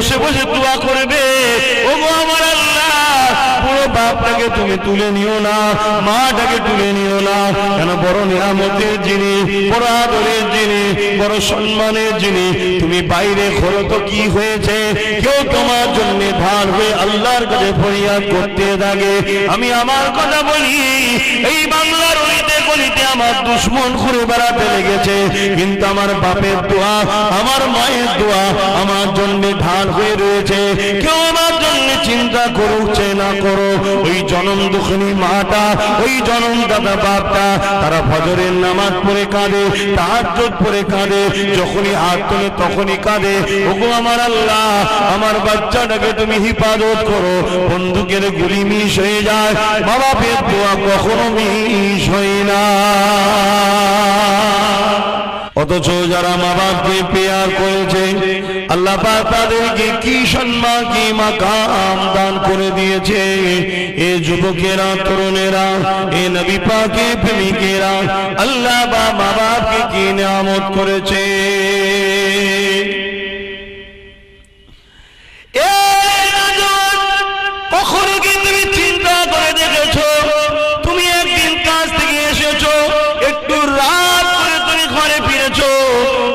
বসে বসে দোয়া করবে, ওগো আমার আল্লাহ পুরো বাপটাকে তুমি তুলে নিও না, মাটাকে তুলে নিও না, কেন বড় নিয়ামতের যিনি, বড় আদরের যিনি, বড় সম্মানের যিনি, তুমি বাইরে খোলো তো কি হয়েছে, কেউ তোমার জন্য ধার হয়ে আল্লাহর কাছে ফরিয়াদ করতে থাকে। আমি আমার কথা বলি, এই বাংলার অলিতে গলিতে আমার দুশ্মন ঘুরে বেড়াতে লেগেছে, কিন্তু আমার বাপের দোয়া, আমার মায়ের দোয়া আমার জন্য ধার হয়ে রয়েছে। কেউ আমার জন্য চিন্তা করছে না করো, ওই জনম দুঃখিনী মাটা, ওই জনম দাদা বাপটা, তারা ফজরের নামাজ পড়ে কাঁদে, তাহাজ্জুদ পড়ে কাঁদে, যখনই হাত তোলে তখনই কাঁদে, ওগো আমার আল্লাহ আমার বাচ্চাটাকে তুমি হিফাজত করো। বন্দুকের গুলি মিস হয়ে যায়, মা বাপের দোয়া কখনো মিস হয় না। অথচ যারা মা বাপকে পেয়ার করেছে, আল্লাহ পাক তাদেরকে কি সম্মান, কি মাকাম দান করে দিয়েছে। এ যুবকেরা, তরুণেরা, এ নবী পাকের প্রেমিকেরা, আল্লাহ মা বাপকে কি নিয়ামত করেছে। কখনো কি তুমি চিন্তা করে দেখেছো, তুমি একদিন কাজ থেকে এসেছো, একটু রাত করে তুমি ঘরে ফিরেছো,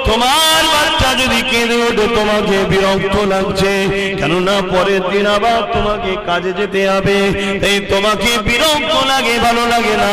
তোমার বাচ্চা যদি কেঁদে ওঠে তোমাকে বিরক্ত লাগছে, কেননা পরের দিন আবার তোমাকে কাজে যেতে হবে, তাই তোমাকে বিরক্ত লাগে, ভালো লাগে না।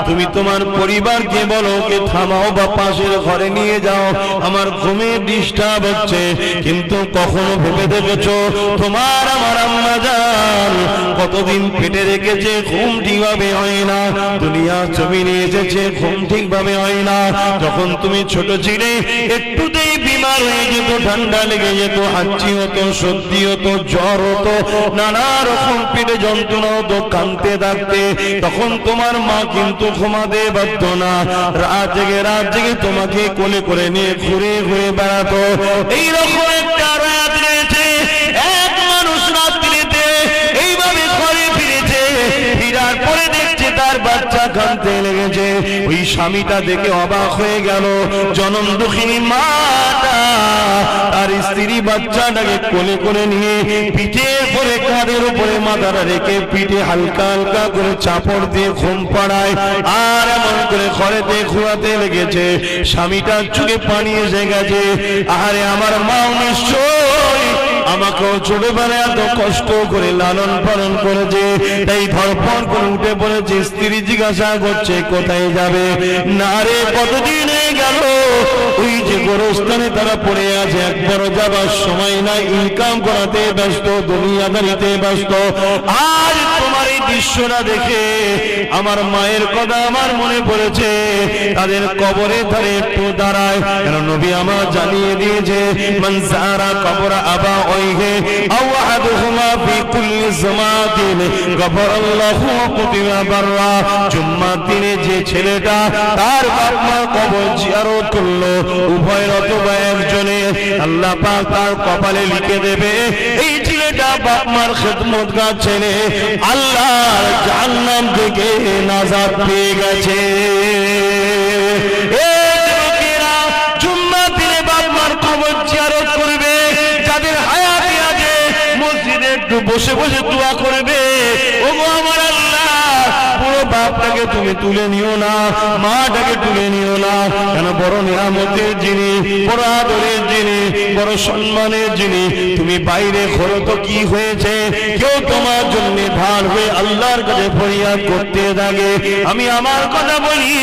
তুমি তোমার পরিবারকে বলো কে থামাও বা পাশের ঘরে নিয়ে যাও, আমার ঘুমে ডিস্টার্ব হচ্ছে। কিন্তু কখনো ভেবে দেখেছো তোমার আমার আম্মা জান কতদিন পেটে রেখেছে, ঘুম ঠিকভাবে হয় না, দুনিয়া জমিনে এসেছে, ঘুম ঠিকভাবে হয় না। যখন তুমি ছোট ছিলে একটুতেই বিমার হয়ে যেত, ঠান্ডা লেগে যেত, হাঁচি হতো, সর্দি হতো, জ্বর হতো, নানা রকম পেটে যন্ত্রণা হতো, কাঁদতে থাকতে, তখন তোমার মা কিন্তু ঘুমাতে পারত না, রাত জেগে তোমাকে কোলে করে নিয়ে ঘুরে ঘুরে বেড়াতো। এইরকম একটা রাত রয়েছে, এক মানুষ রাত্রিতে এইভাবে ঘরে ফিরেছে, ফিরার পরে দেখছে তার বাচ্চা কাঁদতে লেগেছে। ওই স্বামীটা দেখে অবাক হয়ে গেল, জনম দুঃখিনী মাটা তার স্ত্রী বাচ্চাটাকে কোলে করে নিয়ে পিঠে করে কাঁধের উপরে মাথাটা রেখে পিঠে হালকা হালকা করে চাপড় দিয়ে ঘুম পাড়ায়, আর এমন করে ঘরেতে ঘুরাতে লেগেছে। স্বামীটার চোখে পানি এসে গেছে, আরে আমার মা নিশ্চয় আমাকেও ছোটবেলায় এত কষ্ট করে লালন পালন করেছে, তাই ধরপড় করে উঠে পড়েছে। স্ত্রী জিজ্ঞাসা করছে কোথায় যাবে, না রে কতদিন হয়ে গেল ওই যে গোরস্থানে তারা পড়ে আছে, একবারও যাবার সময় নাই, ইনকাম করাতে ব্যস্ত, দুনিয়াদারিতে ব্যস্ত। আজ তোমার এই দৃশ্যটা দেখে আমার মায়ের কথা আমার মনে পড়েছে, তাদের কবরে ধারে একটু দাঁড়ায়, কেন নবী আমার জানিয়ে দিয়েছে মান যারা কবর আবা ওইহে আও আহাদুহুমা ফি কুল্লি জামাতিন গফরাল্লাহু কুতিবা বাররা। জুম্মার দিনে যে ছেলেটা তার বাপ মার কবর জিয়ারত করলো, উভয়ের অথবা একজনে, আল্লাহ পাক তার কপালে লিখে দেবে এই ছেলেটা বাপ মার খেদমতগার ছেলে, আল্লাহর জাহান্নাম থেকে নাজাত পেয়ে গেছে। জুম্মার দিনে বাপ মার কবর জিয়ারত করবে, যাদের হায়াতে আছে মসজিদে একটু বসে বসে দোয়া করবে, ওগো আমার আল্লাহ পুরো বাপটাকে তুমি তুলে নিও না, মাটাকে তুলে নিও না, কেন বড় নিয়ামতের যিনি, বড় আদরের যিনি, বড় সম্মানের যিনি, তুমি বাইরে খোলো তো কি হয়েছে, কেউ তোমার জন্য ধার হয়ে আল্লাহর কাছে ফরিয়াদ করতে থাকে। আমি আমার কথা বলি,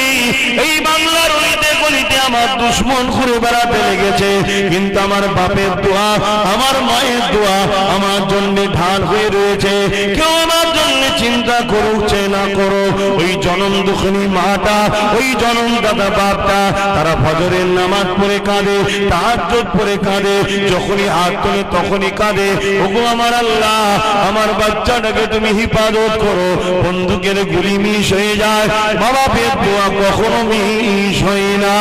এই বাংলার অলিতে গলিতে আমার দুশ্মন ঘুরে বেড়াতে লেগেছে, কিন্তু আমার বাপের দোয়া, আমার মায়ের দোয়া আমার জন্য ধার হয়ে রয়েছে। কেউ আমার জন্য চিন্তা করছে না করো, ওই জনম দুঃখিনী মাটা, ওই জনম দাদা বাপটা, তারা ফজরের নামাজ পড়ে কাঁদে, তাহাজ্জুদ পড়ে কাঁদে, যখনই হাত তোলে তখনই কাঁদে, ওগো আমার আল্লাহ আমার বাচ্চাটাকে তুমি হিফাজত করো। বন্দুকের গুলি মিস হয়ে যায়, মা বাপের দোয়া কখনো মিস হয় না।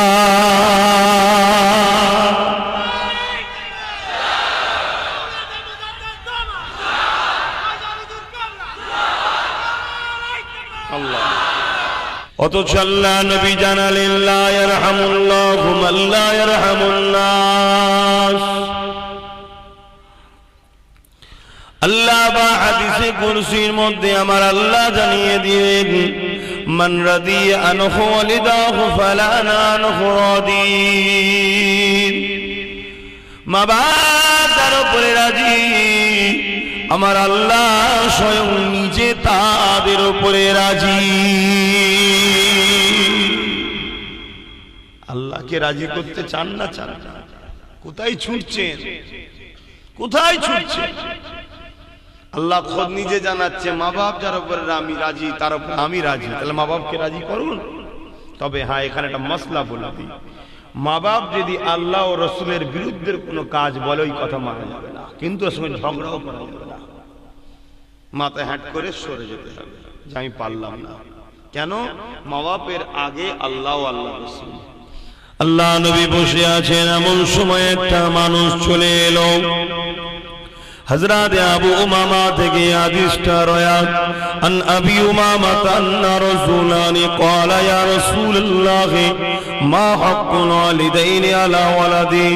অথচ আল্লাহ নবী জানালেন লা ইয়ারহামুল্লাহু মান লা ইয়ারহামুন নাস। আল্লাহ বা হাদিসে কুরসির মধ্যে আমার আল্লাহ জানিয়ে দিলেন, মান রাদিয়া আনহু ওয়ালিদাহু ফালা আনহু রাদিন। মা বাপ তার উপরে রাজি, আমার আল্লাহ স্বয়ং নিজে তাদের উপরে রাজি। আল্লাহকে রাজি করতে চান না? চান। কোথায় ছুটছেন? কোথায় ছুটছেন? আল্লাহ খোদ নিজে জানাচ্ছে, মা বাপ যার উপরে আমি রাজি তার উপরে আমি রাজি। তাহলে মা বাপকে রাজি করুন। তবে হ্যাঁ, এখানে একটা মসলা বলে দিই, মা বাপ যদি আল্লাহ ও রসুলের বিরুদ্ধের কোনো কাজ বলে ওই কথা মানা যাবে না, কিন্তু ওর সঙ্গে ঝগড়াও করা যাবে না। মাথায় হ্যাট করে সরে যেতে হবে যে আমি পারলাম না। কেন? মা বাপের আগে আল্লাহ ও আল্লাহ রসুল। আল্লাহ নবী বসে আছেন, এমন সময় একটা মানুষ চলে এলো। হযরত আবু উমামা থেকে হাদিসটা রওয়ায়াত, আন আবি উমামা আন্না রাসূলানি ক্বালা ইয়া রাসূলুল্লাহ মা হাক্কুল ওয়ালিদাইনি আলা ওয়ালাদি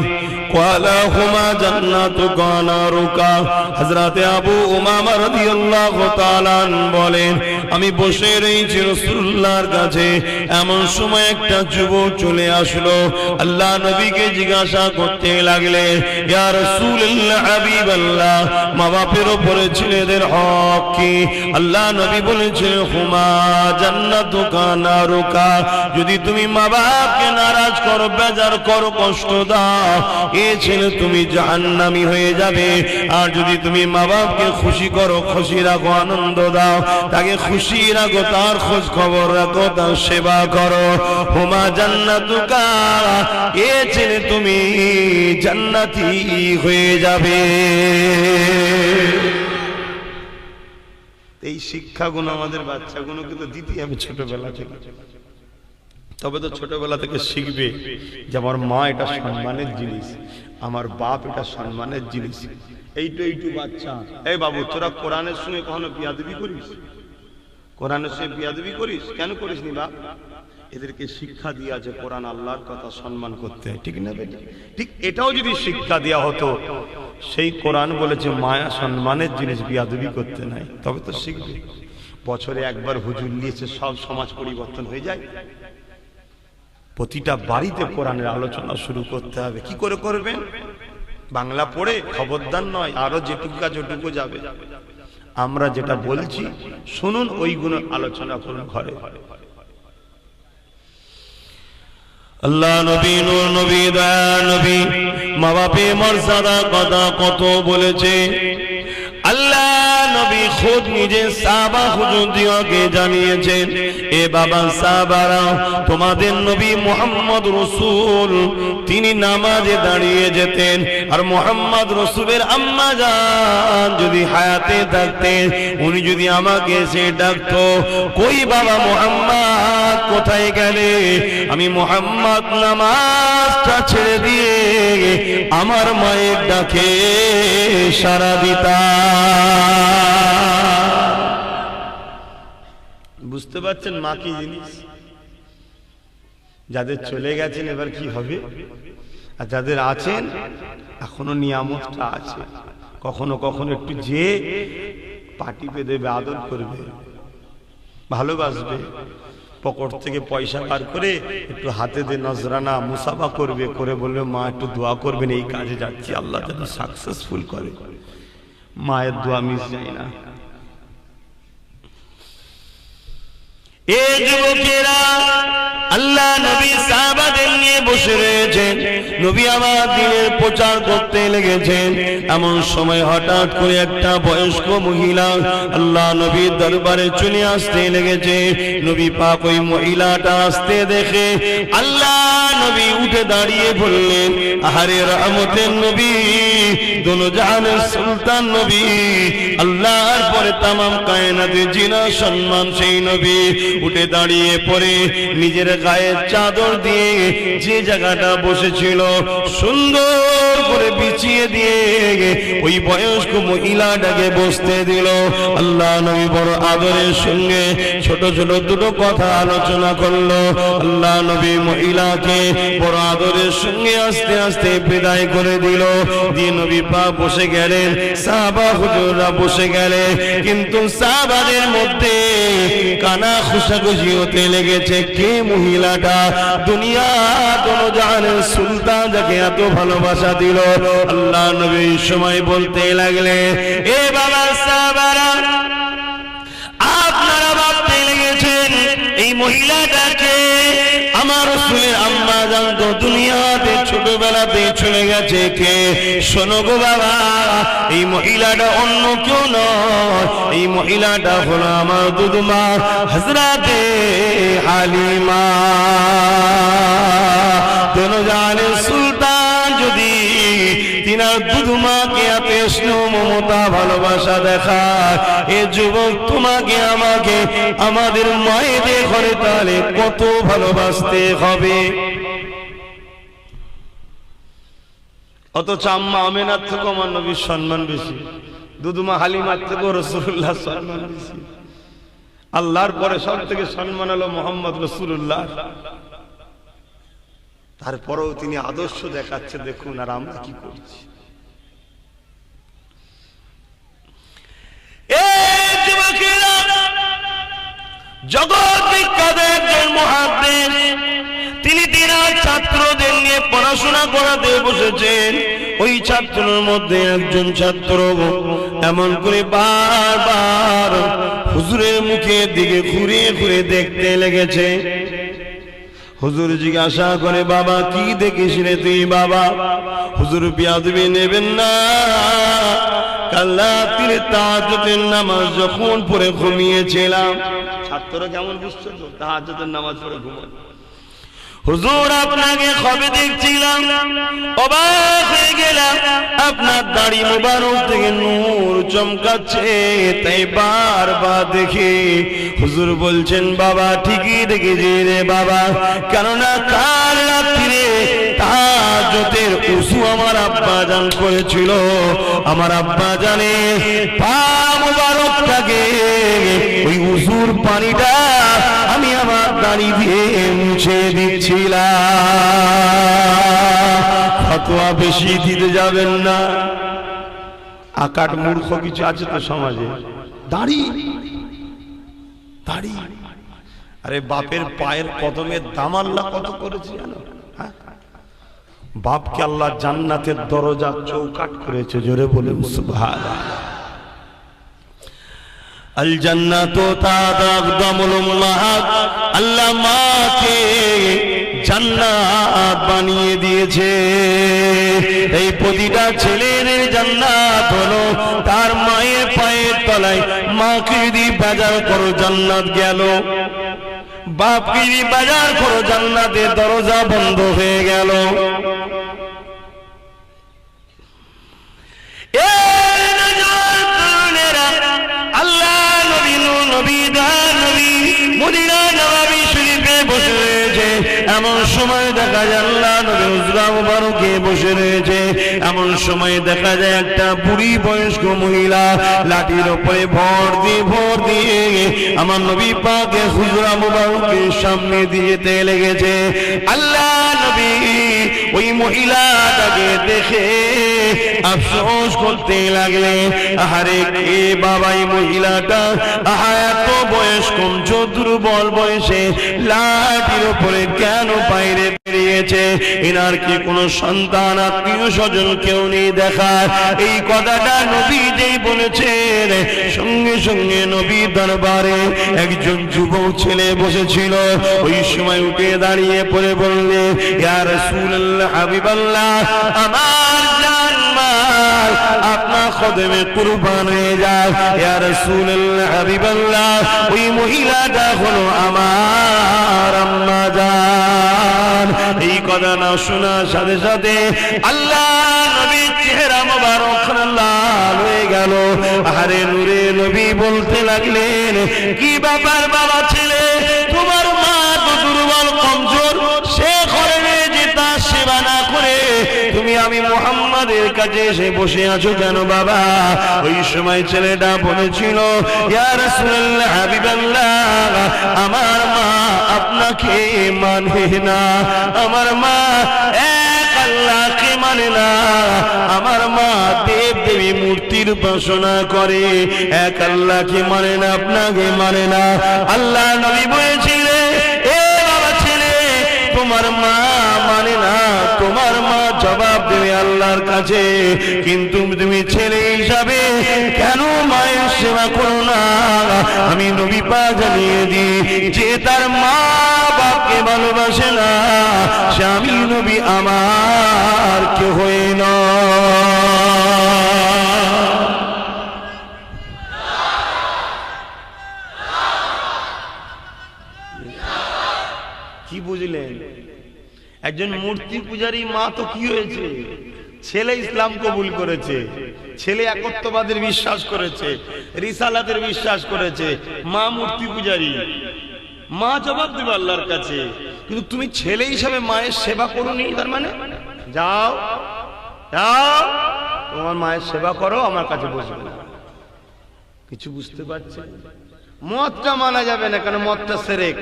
ক্বালা হুমা জান্নাতুকা ওয়া নারুকা। হযরত আবু উমামা রাদিয়াল্লাহু তাআলা বলেন, আমি বসে রয়েছি রাসূলুল্লাহর কাছে, এমন সময় একটা যুবক চলে আসলো। আল্লাহ নবীকে জিজ্ঞাসা করতে লাগলেন, ইয়া রাসূলুল্লাহ হাবিবাল্লাহ, মা বাপের উপরে ছেলেদের হক কি? আল্লাহ নবী বলেছেন, হুমা জান্নাতুকা নারুকা। যদি তুমি মা বাপকে নারাজ করো, বেজার করো, কষ্ট দাও, এ ছেলে তুমি জাহান্নামী হয়ে যাবে। আর যদি তুমি মা বাপকে খুশি করো, খুশি রাখো, আনন্দ দাও, তাকে খুশি রাখো, তার খোঁজ খবর রাখো, তার সেবা করো, হুমা জান্নাতুকা, এ ছেলে তুমি জান্নাতি হয়ে যাবে। এই শিক্ষাগুলো আমাদের বাচ্চাগুলোকে তো দিতে হবে ছোটবেলা থেকে। তবে তো ছোটবেলা থেকে শিখবে যে আমার মা এটা সম্মানের জিনিস, আমার বাপ এটা সম্মানের জিনিস। এইটু বাচ্চা, এই বাবু তোরা কোরআনের সঙ্গে কখনো বিয়াদবি করিস? কোরআনের সঙ্গে বিয়াদবি করিস? কেন করিস নি বাপ? এদেরকে শিক্ষা দিয়া যে কোরআন আল্লাহর কথা সম্মান করতে, ঠিক না বেটা? ঠিক এটাও যদি শিক্ষা দেওয়া হতো, সেই কোরআন বলেছে মায়া সম্মানের জিনিস, বিয়াদবি করতে নাই, তবে তো শিখবে। বছরে একবার হুজুর নিয়েছে, সব সমাজ পরিবর্তন হয়ে যায়? প্রতিটা বাড়িতে কোরআনের আলোচনা শুরু করতে হবে। কি করে করবেন? বাংলা পড়ে খবরদার নয়, আরো যেটুকু কাজ ওটুকু যাবে। আমরা যেটা বলছি শুনুন, ওইগুলো আলোচনা করুন ঘরে। আল্লাহ নবী, নূর নবী, দয়া নবী, মা বাপে মর্যাদা কথা কত বলেছে। আল্লাহ নবী খুদ নিজে সাহাবা হুজুরদিওকে জানিয়েছেন, এ বাবা সাহাবারা, তোমাদের নবী মুহাম্মদ রাসূল তিনি নামাজে দাঁড়িয়ে যেতেন, আর মুহাম্মদ রাসূলের আম্মা জান যদি হায়াতে থাকতেন, উনি যদি আমাকে এসে ডাকতো, কই বাবা মুহাম্মদ কোথায় গেলে, আমি মুহাম্মদ নামাজটা ছেড়ে দিয়ে আমার মায়ের ডাকে সাড়া দিতাম। বুঝতে পারছেন মা কি জিনিস? যাদের চলে গেছেন এবার কি হবে, আর যাদের আছেন এখনো নিয়ামতটা আছে। কখনো কখনো একটু যে পাটি পে দেবে, আদর করবে, ভালোবাসবে, পকেট থেকে পয়সা বার করে একটু হাতে দিয়ে নজরানা মুসাফা করবে, করে বলবে মা একটু দোয়া করবেন, এই কাজে যাচ্ছি, আল্লাহ যেন সাকসেসফুল করে। মায়ের দোয়া মিস যায় না। এ যুবকেরা, আল্লাহ নবী সাহাবাদের নিয়ে বসে রয়েছেন, নবী আমার দ্বীনের প্রচার করতে লেগেছেন। এমন সময় হঠাৎ করে একটা বয়স্ক মহিলা আল্লাহ নবীর দরবারে চলে আসতে লেগেছে। নবী পাক ওই মহিলাটা আসতে দেখে আল্লাহ নবী উঠে দাঁড়িয়ে বললেন, আহারে রহমতের নবী, দোনো জাহানের সুলতান নবী, আল্লাহর পরে তামাম কায়নাতে জিনা সম্মান সেই নবী। উঠে দাঁড়িয়ে পড়ে নিজের গায়ে চাদর দিয়ে যে জায়গাটা বসেছিল সুন্দর করে বিছিয়ে দিয়ে ওই বয়স্ক মহিলাটাকে বসতে দিল। আল্লাহ নবী বড় আদরের সঙ্গে ছোট ছোট দুটো কথা আলোচনা করলো। আল্লাহ নবী মহিলাকে বড় আদরের সঙ্গে আস্তে আস্তে বিদায় করে দিল। দিয়ে নবী পাক বসে গেলেন, সাহাবা হুজুররা বসে গেলেন। কিন্তু সাহাবাদের মধ্যে কানা খুশাখুশি হতে লেগেছে, কে মহিলাটা? দুনিয়া দোজাহানের সুলতান যাকে এত ভালোবাসা দিল। আল্লাহ নবী সময় বলতে লাগলেন, এ বাবা সাহাবারা, আপনারা ভাবতে লেগেছেন এই মহিলাটাকে আমার রাসূলের আম্মা জান তো দুনিয়াতে ছোটবেলাতে চলে গেছে, কে? শোনো গো বাবা, এই মহিলাটা অন্য কেউ নয়, এই মহিলাটা হলো আমার দুধমা হযরতে হালিমা। দোজাহানের সুলতান যদি তিনার দুধমাকে এত স্নেহ মমতা ভালোবাসা দেখায়, এ যুবক তোমাকে আমাকে আমাদের মায়েদের ঘরে তাহলে কত ভালোবাসতে হবে। অথচ আম্মা আমেনার থেকে আমার নবীর সম্মান বেশি, দুধমা হালিমার থেকে রাসূলুল্লাহ সম্মান বেশি। আল্লাহর পরে সব থেকে সম্মান হলো মুহাম্মদ রাসূলুল্লাহ। তারপরেও তিনি আদর্শ দেখাচ্ছে, দেখুন আর আমরা কি করছি। জগৎ বিখ্যাত একজন মুহাদ্দিস, তিনি তিনার ছাত্রদের নিয়ে পড়াশোনা করাতে বসেছেন। ওই ছাত্রের মধ্যে একজন ছাত্র এমন করে বারবার হুজুরের মুখের দিকে ঘুরে ঘুরে দেখতে লেগেছে। হুজুর জিজ্ঞাসা করে, বাবা কি দেখিস রে তুই বাবা? হুজুর বিয়াদবি নেবেন না, কাল রাতে তাহাজ্জুদের নামাজ যখন পড়ে ঘুমিয়েছিলাম। ছাত্ররা কেমন বুঝছো তো? তাহাজ্জুদের নামাজ পড়ে ঘুমায়। হুজুর আপনাকে কবে দেখছিলাম, অবাক হয়ে গেলাম, আপনার দাড়ি মোবারক থেকে নূর চমকাচ্ছে, তাই বারবার দেখি। হুজুর বলছেন, বাবা ঠিকই দেখেছি রে বাবা, কেননা কাল রাত্রিরে তাহাজ্জুদের ওযু আমার আব্বা জান করেছিল। আমার আব্বা জানে পা মোবারকটাকে ওই ওযুর পানিটা আমি আমার দাড়ি দিয়ে মুছে দিচ্ছিলাম। ফতোয়া বেশি দিতে যাবেন না। আকাট মূর্খ কিছু আছে তো সমাজে, দাড়ি দাড়ি। আরে বাপের পায়ের কদমের দাম আল্লাহ কত করেছে জানো? বাপকে আল্লাহ জান্নাতের দরজা চৌকাট করেছে। জোরে বলে সুবহানাল্লাহ। আল জান্নাতু তাহতা আকদামুল উম্মাহাত, আল্লাহ মাকে জান্নাত বানিয়ে দিয়েছে। এই প্রতিটা ছেলের জান্নাত হলো তার মায়ের পায়ের তলায়। মাকে যদি বাজার করো জান্নাত গেল, বাপকে যদি বাজার করো জান্নাতের দরজা বন্ধ হয়ে গেল। এমন সময় দেখা যায় আল্লাহ নবী হুজরা মুবারকে বসে রয়েছে। এমন সময় দেখা যায় একটা বুড়ি বয়স্ক মহিলা লাঠির উপরে ভর দিয়ে আমার নবী পাকে হুজরা মুবারকের সামনে দিতে লেগেছে। আল্লাহ নবী ওই মহিলাটাকে দেখে আফসোস করতে লাগলেন, আহারে কে বাবা এই মহিলাটা? আহা এত বয়স কম, দুর্বল বয়সে লাঠির উপরে কেন বাইরে বেরিয়েছে? এনার কি কোনো সন্তান আত্মীয় স্বজন কেউ নেই দেখার? এই কথাটা নবী যেই বলেছেন, সঙ্গে সঙ্গে নবীর দরবারে একজন যুবক ছেলে বসেছিল। ওই সময় উঠে দাঁড়িয়ে পড়ে বললে, ইয়া রাসূলুল্লাহ হাবিবাল্লাহ, আমার জান মাল আপনার কদমে কুরবান হয়ে যায়। ইয়া রাসূলুল্লাহ হাবিবাল্লাহ, ওই মহিলাটা হলো আমার আম্মা জান। এই কথা না শোনার সাথে সাথে আল্লাহ নবীর চেহারা মোবারক লাল হয়ে গেল। আরে নূরে নবী বলতে লাগলেন, কি ব্যাপার বাবা ছেলে, তোমার মা তো দুর্বল কম আমাদের কাছে এসে বসে আছো কেন বাবা? ওই সময় ছেলেটা বলেছিল, ইয়া রাসূলুল্লাহ, হাবিবাল্লাহ, আমার মা আপনাকে মানে না, আমার মা এক আল্লাহকে মানে না, আমার মা দেব দেবী মূর্তির উপাসনা করে, এক আল্লাহকে মানে না, আপনাকে মানে না। আল্লাহ নবী বলেছিলেন, এ বাবা ছেলে, তোমার মা মানে না, তোমার মা জবাব দেবে আল্লাহর কাছে, কিন্তু তুমি ছেলে হিসাবে কেন মায়ের সেবা করো না? আমি নবী পাক জানিয়ে দিই, যে তার মা বাপকে ভালোবাসে না, সে আমি নবী আমার কেউ হয়ে না। কি বুঝলেন? একজন মূর্তি পূজারী মা তো কি হয়েছে? ছেলে ইসলাম কবুল করেছে, ছেলে একত্ববাদের বিশ্বাস করেছে, রিসালাতের বিশ্বাস করেছে, মা মূর্তি পূজারী, মা জবাব দেবে আল্লাহর কাছে। কিন্তু তুমি ছেলে হিসাবে মায়ের সেবা করোনি, তার মানে যাও যাও তোমার মায়ের সেবা করো, আমার কাছে বসবে না। কিছু বুঝতে পারছে? মদটা মানা যাবে না, কেন মদটা শিরক,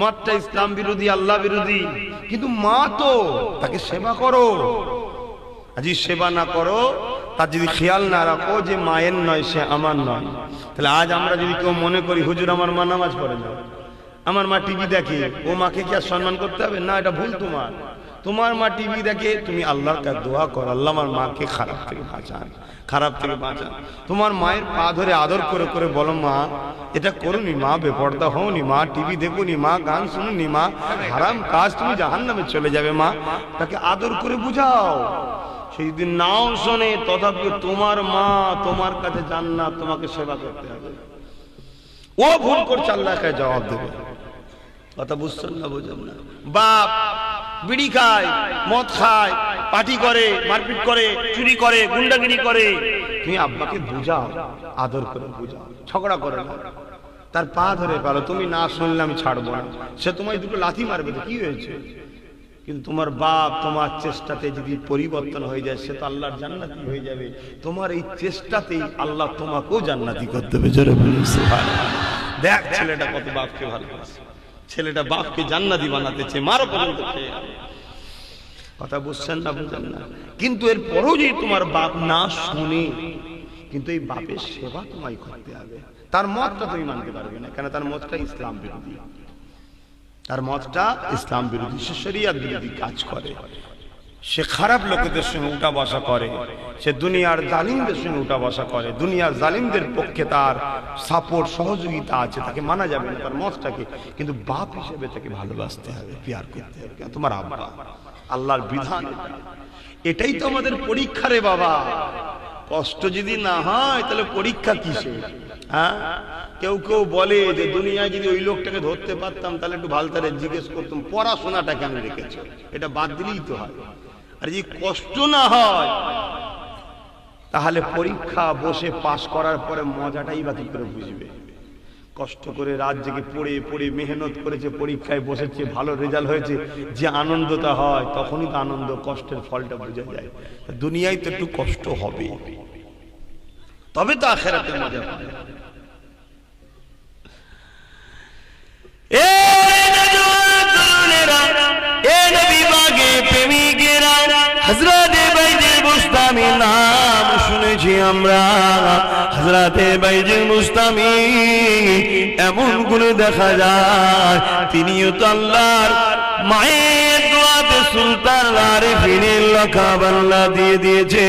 মদটা ইসলাম বিরোধী, আল্লাহ বিরোধী। কিন্তু মা তো, তাকে সেবা করো। যদি সেবা না করো, তার যদি খেয়াল না রাখো যে মায়ের নয়, সে আমার নয়, তাহলে আজ আমরা যদি কেউ মনে করি হুজুর আমার মা নামাজ পড়ে না, আমার মা টিভি দেখে, ও মাকে কি আর সম্মান করতে হবে? না, এটা ভুল। তোমার তোমার মা টিভি দেখে, তুমি আল্লাহর কাছে দোয়া করো, আল্লাহ আমার মাকে খারাপ থেকে বাঁচান, খারাপ থেকে বাঁচান। তোমার মায়ের পা ধরে আদর করে করে বলো, মা এটা করুনি, মা বেপর্দা হওনি, মা টিভি দেখুনি, মা গান শুনুনি, মা হারাম কাজ, তুমি জাহান্নামে চলে যাবে, মা তাকে আদর করে বুঝাও। সেই দিন নাও শোনে, তথাপি তোমার মা তোমার কাছে জান্নাত, তোমাকে সেবা করতে হবে। ও ভুল করছে, আল্লাহকে জবাব দেবে। কথা বুঝছেন না? বুঝেন না? বাপ বিড়ি খায়, মদ খায়, পার্টি করে, মারপিট করে, চুরি করে, গুন্ডাগিরি করে, তুমি আব্বাকে বুঝাও, আদর করে বুঝাও, ঝগড়া করে না, তার পা ধরে পারো, তুমি না শুনলে আমি ছাড়বো না। সে তোমায় দুটো লাথি মারবে, তো কি হয়েছে? কিন্তু তোমার বাপ তোমার চেষ্টাতে যদি পরিবর্তন হয়ে যায়, সে তো আল্লাহর জান্নাতি হয়ে যাবে। তোমার এই চেষ্টাতেই আল্লাহ তোমাকেও জান্নাতি করতে হবে। জোরে বলুন সুবহানাল্লাহ। দেখ ছেলেটা কত বাপকে ভালোবাসে, ছেলেটা বাপকে জান্নাতি বানাতেছে, মারো পর্যন্ত খেয়ে। কথা বুঝছেন না? বুঝেন না? কিন্তু এর পরেও যদি তোমার বাপ না শুনে, কিন্তু এই বাপের সেবা তোমায় করতে হবে। তার মতটা তুমি মানতে পারবে না, কেন? তার মতটা ইসলাম বিরোধী, তার মতটা ইসলাম বিরোধী, সে শরিয়ত বিরোধী কাজ করে, সে খারাপ লোকেদের সঙ্গে উঠা বসা করে, সে দুনিয়ার জালিমদের সঙ্গে উঠা বসা করে, দুনিয়ার জালিমদের পক্ষে তার সাপোর্ট সহযোগিতা আছে, তাকে মানা যাবে না তার মতটাকে। কিন্তু বাপ হিসেবে তাকে ভালোবাসতে হবে, প্যার করতে হবে। তোমার আব্বা, আল্লাহর বিধান এটাই তো আমাদের পরীক্ষা রে বাবা। কষ্ট যদি না হয় তাহলে পরীক্ষা কিসে? হ্যাঁ, কেউ কেউ বলে যে দুনিয়ায় যদি ওই লোকটাকে ধরতে পারতাম তাহলে একটু ভালতারে জিজ্ঞেস করতাম পড়াশোনাটা কেন রেখেছো, এটা বাদ দিলেই তো হয়। আর যদি কষ্ট না হয় তাহলে পরীক্ষা বসে পাশ করার পরে মজাটাই বা কি করে বুঝবে? কষ্ট করে রাত জেগে পড়ে পড়ে মেহনত করেছে, পরীক্ষায় বসেছে, ভালো রেজাল্ট হয়েছে, যে আনন্দটা হয় তখনই তো আনন্দ, কষ্টের ফলটা বোঝা যায়। দুনিয়ায় তো একটু কষ্ট হবে, তবে তো আখিরাতে মজা পাবে। হযরতে বাইতুল মুস্তামির নাম শুনেছি আমরা। হযরতে বাইতুল মুস্তামি এমন করে দেখা যায়, তিনিও তো আল্লাহর মায়ের দোয়াতে সুলতান আরিফিনের লকাব আল্লাহ দিয়ে দিয়েছে।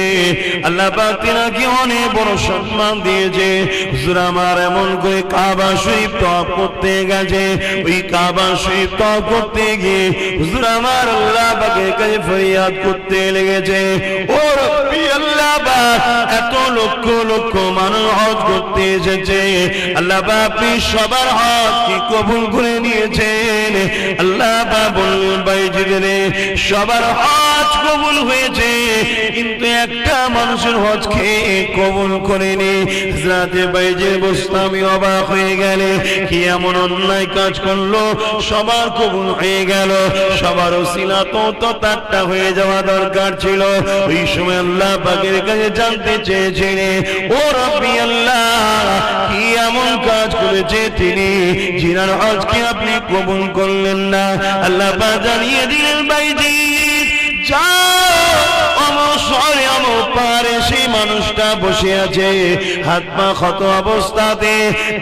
আল্লাহ পাক তিনাকে অনেক বড় সম্মান দিয়েছে। হুজুর আমার এমন করে কাবা শরীফ তওয়াফ করতে গেছে, ওই কাবা শরীফ তওয়াফ করতে গিয়ে হুজুর আমার আল্লাহ পাকের কাছে ফরিয়াদ করতে লেগেছে, ও রব্বি আল্লাহ পাক, এত লক্ষ লক্ষ মানুষ হজ করতে এসেছে, আল্লাহ পাক আপনি সবার হজ কি কবুল করে নিয়েছেন। আল্লাহ পাক বললেন, বাইজিদ রে, সবার হজ হজ কবুল হয়েছে, কিন্তু একটা মানুষের হজকে কবুল করেনি। হযরতে বাইজির বুস্তামি অবাক হয়ে গেলে, কি এমন অন্যায় কাজ করলো সবার কবুল হয়ে গেল, সবার ওসিলা তো তারটা হয়ে যাওয়া দরকার ছিল। ওই সময় আল্লাহ পাকের কাছে জানতে চেয়েছিলেন, ও রব্বি আল্লাহ, কি এমন কাজ করেছে তিনি যিনার হজকে আপনি কবুল করলেন না? আল্লাহ পাক জানিয়ে দিলেন, বাইজি সেই মানুষটা বসে আছে হাত পা ক্ষত অবস্থাতে,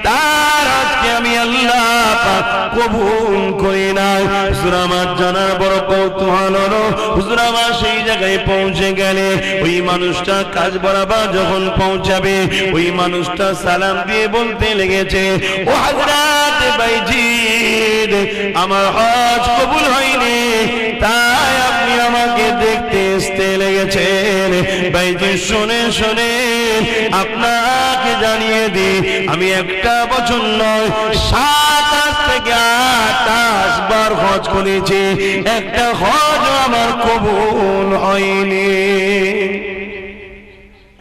তার আজকে আমি আল্লাহ পাক কবুল করি নাই। হুজুর আমার জানার বড় কৌতূহল হলো, হুজুর আমার সেই জায়গায় পৌঁছে গেলে ওই মানুষটা কাজ বরাবর যখন পৌঁছাবে, ওই মানুষটা সালাম দিয়ে বলতে লেগেছে, ও হযরত বাইজি, আমার হজ কবুল হয়নি, তাই আপনি আমাকে দেখতে আসতে লেগেছেন। বাইজি শুনে শুনে আপনাকে জানিয়ে দিই, আমি একটা বছর নয় 27 থেকে 28 বার হজ করেছি, একটা হজ আমার কবুল হয়নি।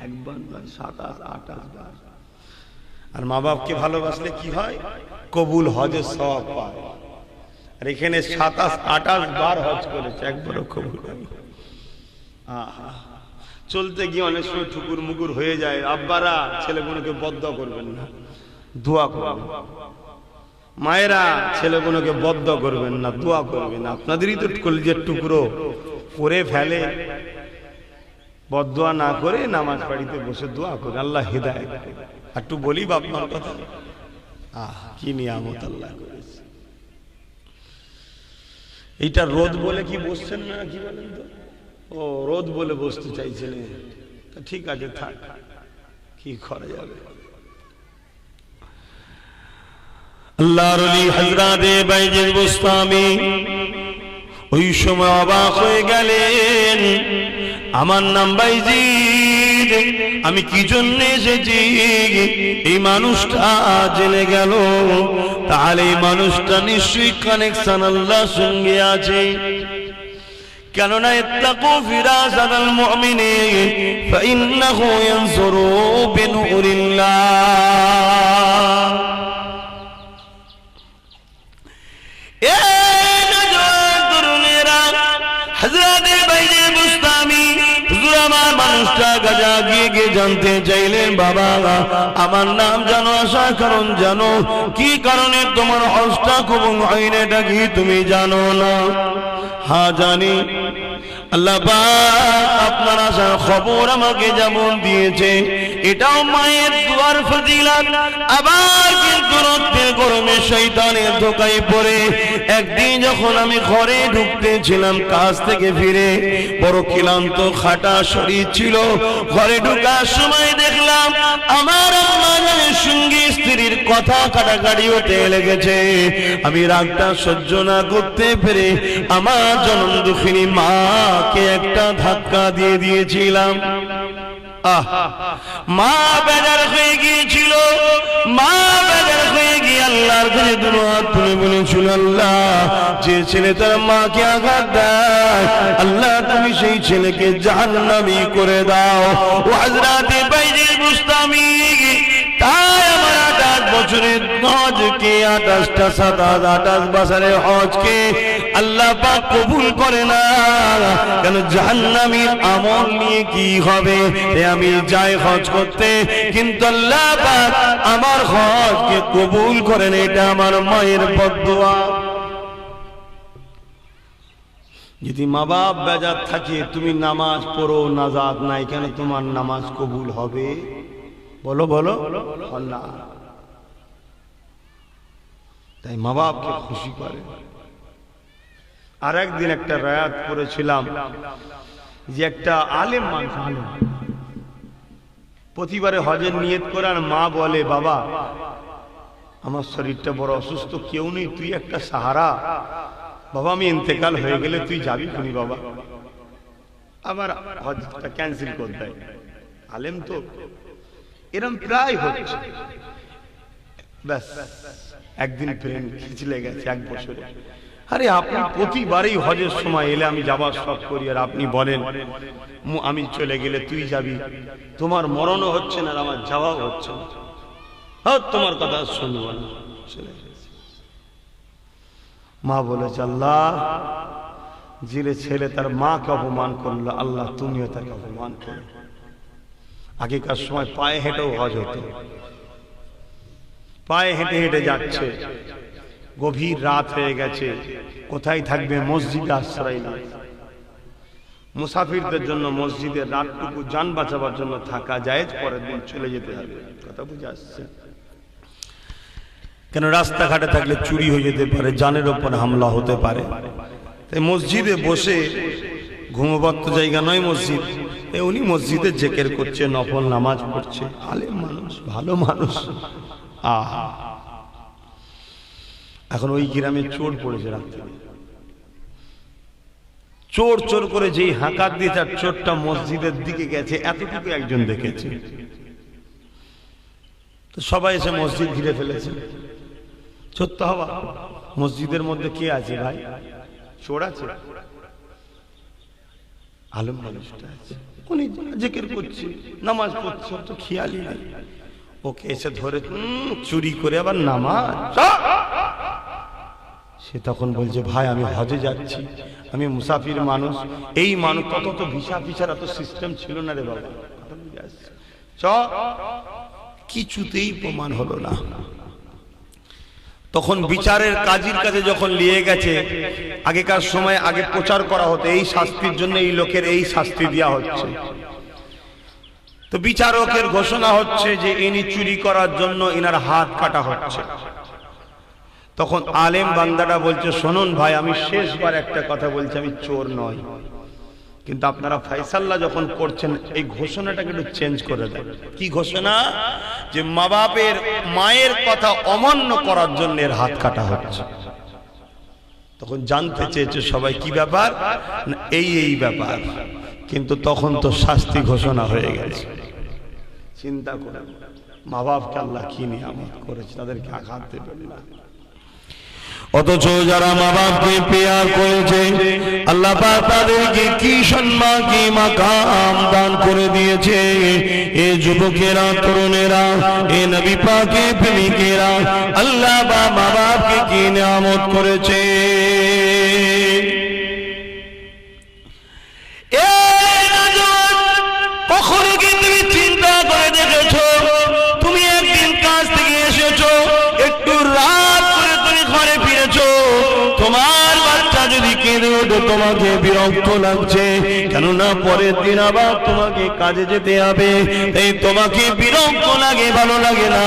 একবার 27-28 বার। আর মা বাপকে ভালোবাসলে কি হয়? কবুল হজের সওয়াব পায়। আর এখানে 27-28 বার হজ করেছে, একবারও কবুল হয়নি। চলতে গিয়ে অনেক সময় ঠুকুর মুকুর হয়ে যায়। আব্বারা ছেলেগুলোকে বদ্দুয়া করবেন না, দোয়া করবেন। মায়েরা ছেলেগুলোকে বদ্দুয়া করবেন না, দোয়া করবেন। আপনাদেরই তো কলিজার টুকরো করে ফেলে, বদ্দুয়া না করে নামাজ বাড়িতে বসে দোয়া করে আল্লাহ হিদায়াত করুন। একটু বলি বাপ মার কথা, কি নিয়ামত আল্লাহ করেছে। এইটা রোদ বলে কি বসছেন না, কি বলেন তো? ও রোদ বলে বসতে চাইছেন, ঠিক আছে থাক, কি করা যাবে। আল্লাহর ওলি হযরতে বাইজির বুস্তামি ওই সময় অবাক হয়ে গেলেন, আমার নাম বাইজিদ, আমি কি জন্য এসেছি এই মানুষটা জেনে গেল, তাহলে এই মানুষটা নিশ্চয়ই কানেকশন আল্লাহর সঙ্গে আছে। কেননা ইত্তাকু ফিরাসাতাল মুমিনি ফাইন্নাহু ইয়ানজুরু বিনুরিল্লাহ। এ নজওয়ান তরুণেরা, হযরতে বাইজির বুস্তামি হুজুর আমার মানুষটা গাজা গিয়ে জানতে চাইলেন, বাবা আমার নাম জানো, আসার কারণ জানো, কি কারণে তোমার হজটা কবুল হয়নি এটা কি তুমি জানো না? হ্যাঁ জানি। আল্লাহ পাক আপনার আসার খবর আমাকে যেমন দিয়েছে, এটাও মায়ের দুয়ার ফজিলত। আবার কিন্তু রক্তের গরমে শয়তানের ধোকায় পড়ে একদিন যখন আমি ঘরে ঢুকতেছিলাম কাজ থেকে ফিরে, বড় ক্লান্ত খাটা শরীর ছিল, ঘরে ঢোকার সময় দেখলাম আমার আম্মার সঙ্গে স্ত্রীর কথা কাটাকাটি হতে লেগেছে। আমি রাগটা সহ্য না করতে পেরে আমার জনম দুঃখিনী মাকে একটা ধাক্কা দিয়ে দিয়েছিলাম। মা বেজার হয়ে গিয়েছিল, মা বেজার হয়ে গিয়ে আল্লাহর কাছে দুটো হাত তুলে বলেছিল, আল্লাহ যে ছেলে তার মাকে আঘাত দেয়, আল্লাহ তুমি সেই ছেলেকে জাহান্নামী করে দাও। ও হযরতে বাইজির বুস্তামি, তাই আমার 28 বছরের হজকে 28টা 27-28 বছরের হজকে আল্লাহ পাক কবুল করে না। কেন? জাহান্নামীর আমল নিয়ে কি হবে? আমি যাই হজ করতে, কিন্তু আল্লাহ পাক আমার হজকে কবুল করেন, এটা আমার মায়ের বদদুয়া। যদি মা বাপ বেজার থাকে, তুমি নামাজ পড়ো, নাজাত নাই, কেন তোমার নামাজ কবুল হবে? বলো বলো আল্লাহ। তাই মা বাপকে খুশি করে। আর একদিন একটা রায়াত পড়েছিলাম যে একটা আলেম মানুষ, প্রতিবারে হজের নিয়ত করে আর মা বলে, বাবা আমার শরীরটা বড় অসুস্থ, কেউ নেই, তুই একটা সাহারা, বাবা আমি ইন্তেকাল হয়ে গেলে তুই যাবি খুনি বাবা। আবার হজটা ক্যান্সেল করে দেয়। আলেম তো এরম প্রায় হচ্ছে। ব্যাস একদিন প্লেন খিচলে গেছে, 1 বছরে আরে আপনি প্রতিবারই হজের সময় এলে আমি যাবার শখ করি, আর আপনি বলেন আমি চলে গেলে তুই যাবি। তোমার মরণও হচ্ছে না আর আমার যাওয়াও হচ্ছে না, তোমার কথা শুনবো না। মা বলেছে, আল্লাহ যে ছেলে তার মাকে অপমান করলো, আল্লাহ তুমিও তাকে অপমান করো। আগেকার সময় পায়ে হেঁটেও হজ হতো, পায়ে হেঁটে হেঁটে যাচ্ছে, গভীর রাত হয়ে গেছে, কোথায় থাকবে? মসজিদে আশ্রয় নেই। মুসাফিরদের জন্য মসজিদে রাতটুকু যান বাঁচাবার জন্য থাকা যায়, পরের দিন চলে যেতে হবে। কথা বুঝে আসছে? কেন রাস্তাঘাটে থাকলে চুরি হয়ে যেতে পারে, জানের ওপর হামলা হতে পারে। তাই মসজিদে বসে ঘুমোবার তো জায়গা নয় মসজিদ, উনি মসজিদে জেকের করছে, নফল নামাজ পড়ছে, আলেম মানুষ, ভালো মানুষ। আহা, এখন ওই গ্রামে চোর পড়েছে রাত্রে, চোর চোর করে যেই হাঁকার দিয়ে তার চোরটা মসজিদের দিকে গেছে, এতটুকু একজন দেখেছে। তো সবাই এসে মসজিদ ঘিরে ফেলেছে। চোর তো হওয়া, মসজিদের মধ্যে কে আছে ভাই? চোর আছে? আলেম মানুষটা আছে, উনি জিকির করছে, নামাজ পড়ছে, তো খেয়ালই নেই। ওকে এসে ধরে চুরি করে আবার নামাজ। সে তখন বলছে, ভাই আমি হজে যাচ্ছি, আমি মুসাফির মানুষ। এই মানুষ কত তো ভিসা ফিসার এত সিস্টেম ছিল না রে বাবা। কিছুতেই প্রমাণ হলো না। তখন বিচারের কাজীর কাছে যখন নিয়ে গেছে, আগেকার সময় আগে প্রচার করা হতো এই শাস্তির জন্য এই লোকের এই শাস্তি দেওয়া হচ্ছে। তো বিচারকের ঘোষণা হচ্ছে যে ইনি চুরি করার জন্য ইনার হাত কাটা হচ্ছে। তখন আলেম বান্দাটা বলছে, শুনুন ভাই, আমি শেষবার একটা কথা বলছি, আমি চোর নই, কিন্তু আপনারা ফয়সালা যখন করছেন এই ঘোষণাটাকে একটু চেঞ্জ করে দেন। কি ঘোষণা? যে মা বাপের মায়ের কথা অমান্য করার জন্য এর হাত কাটা হচ্ছে। তখন জানতে চেয়েছে সবাই কি ব্যাপার, এই ব্যাপার। কিন্তু তখন তো শাস্তি ঘোষণা হয়ে গেছে। চিন্তা করে, মা বাপকে আল্লাহ কি নিয়ামত করেছে, তাদেরকে আঘাত দেবেন না। অথচ যারা মা বাপকে পেয়ার করেছে, আল্লাহ পাক তাদেরকে কি সম্মান, কি মাকাম দান করে দিয়েছে। এ যুবকেরা, তরুণেরা, এ নবী পাকের প্রেমিকেরা, আল্লাহ মা বাপকে কি নিয়ামত করেছে। কখনো কি তুমি চিন্তা করে দেখেছো, তুমি একদিন কাজ থেকে এসেছো, একটু রাত করে তুমি ঘরে ফিরেছো, তোমার বাচ্চা যদি কেঁদে ওঠে তোমাকে বিরক্ত লাগছে, কেননা পরের দিন আবার তোমাকে কাজে যেতে হবে, তাই তোমাকে বিরক্ত লাগে, ভালো লাগে না।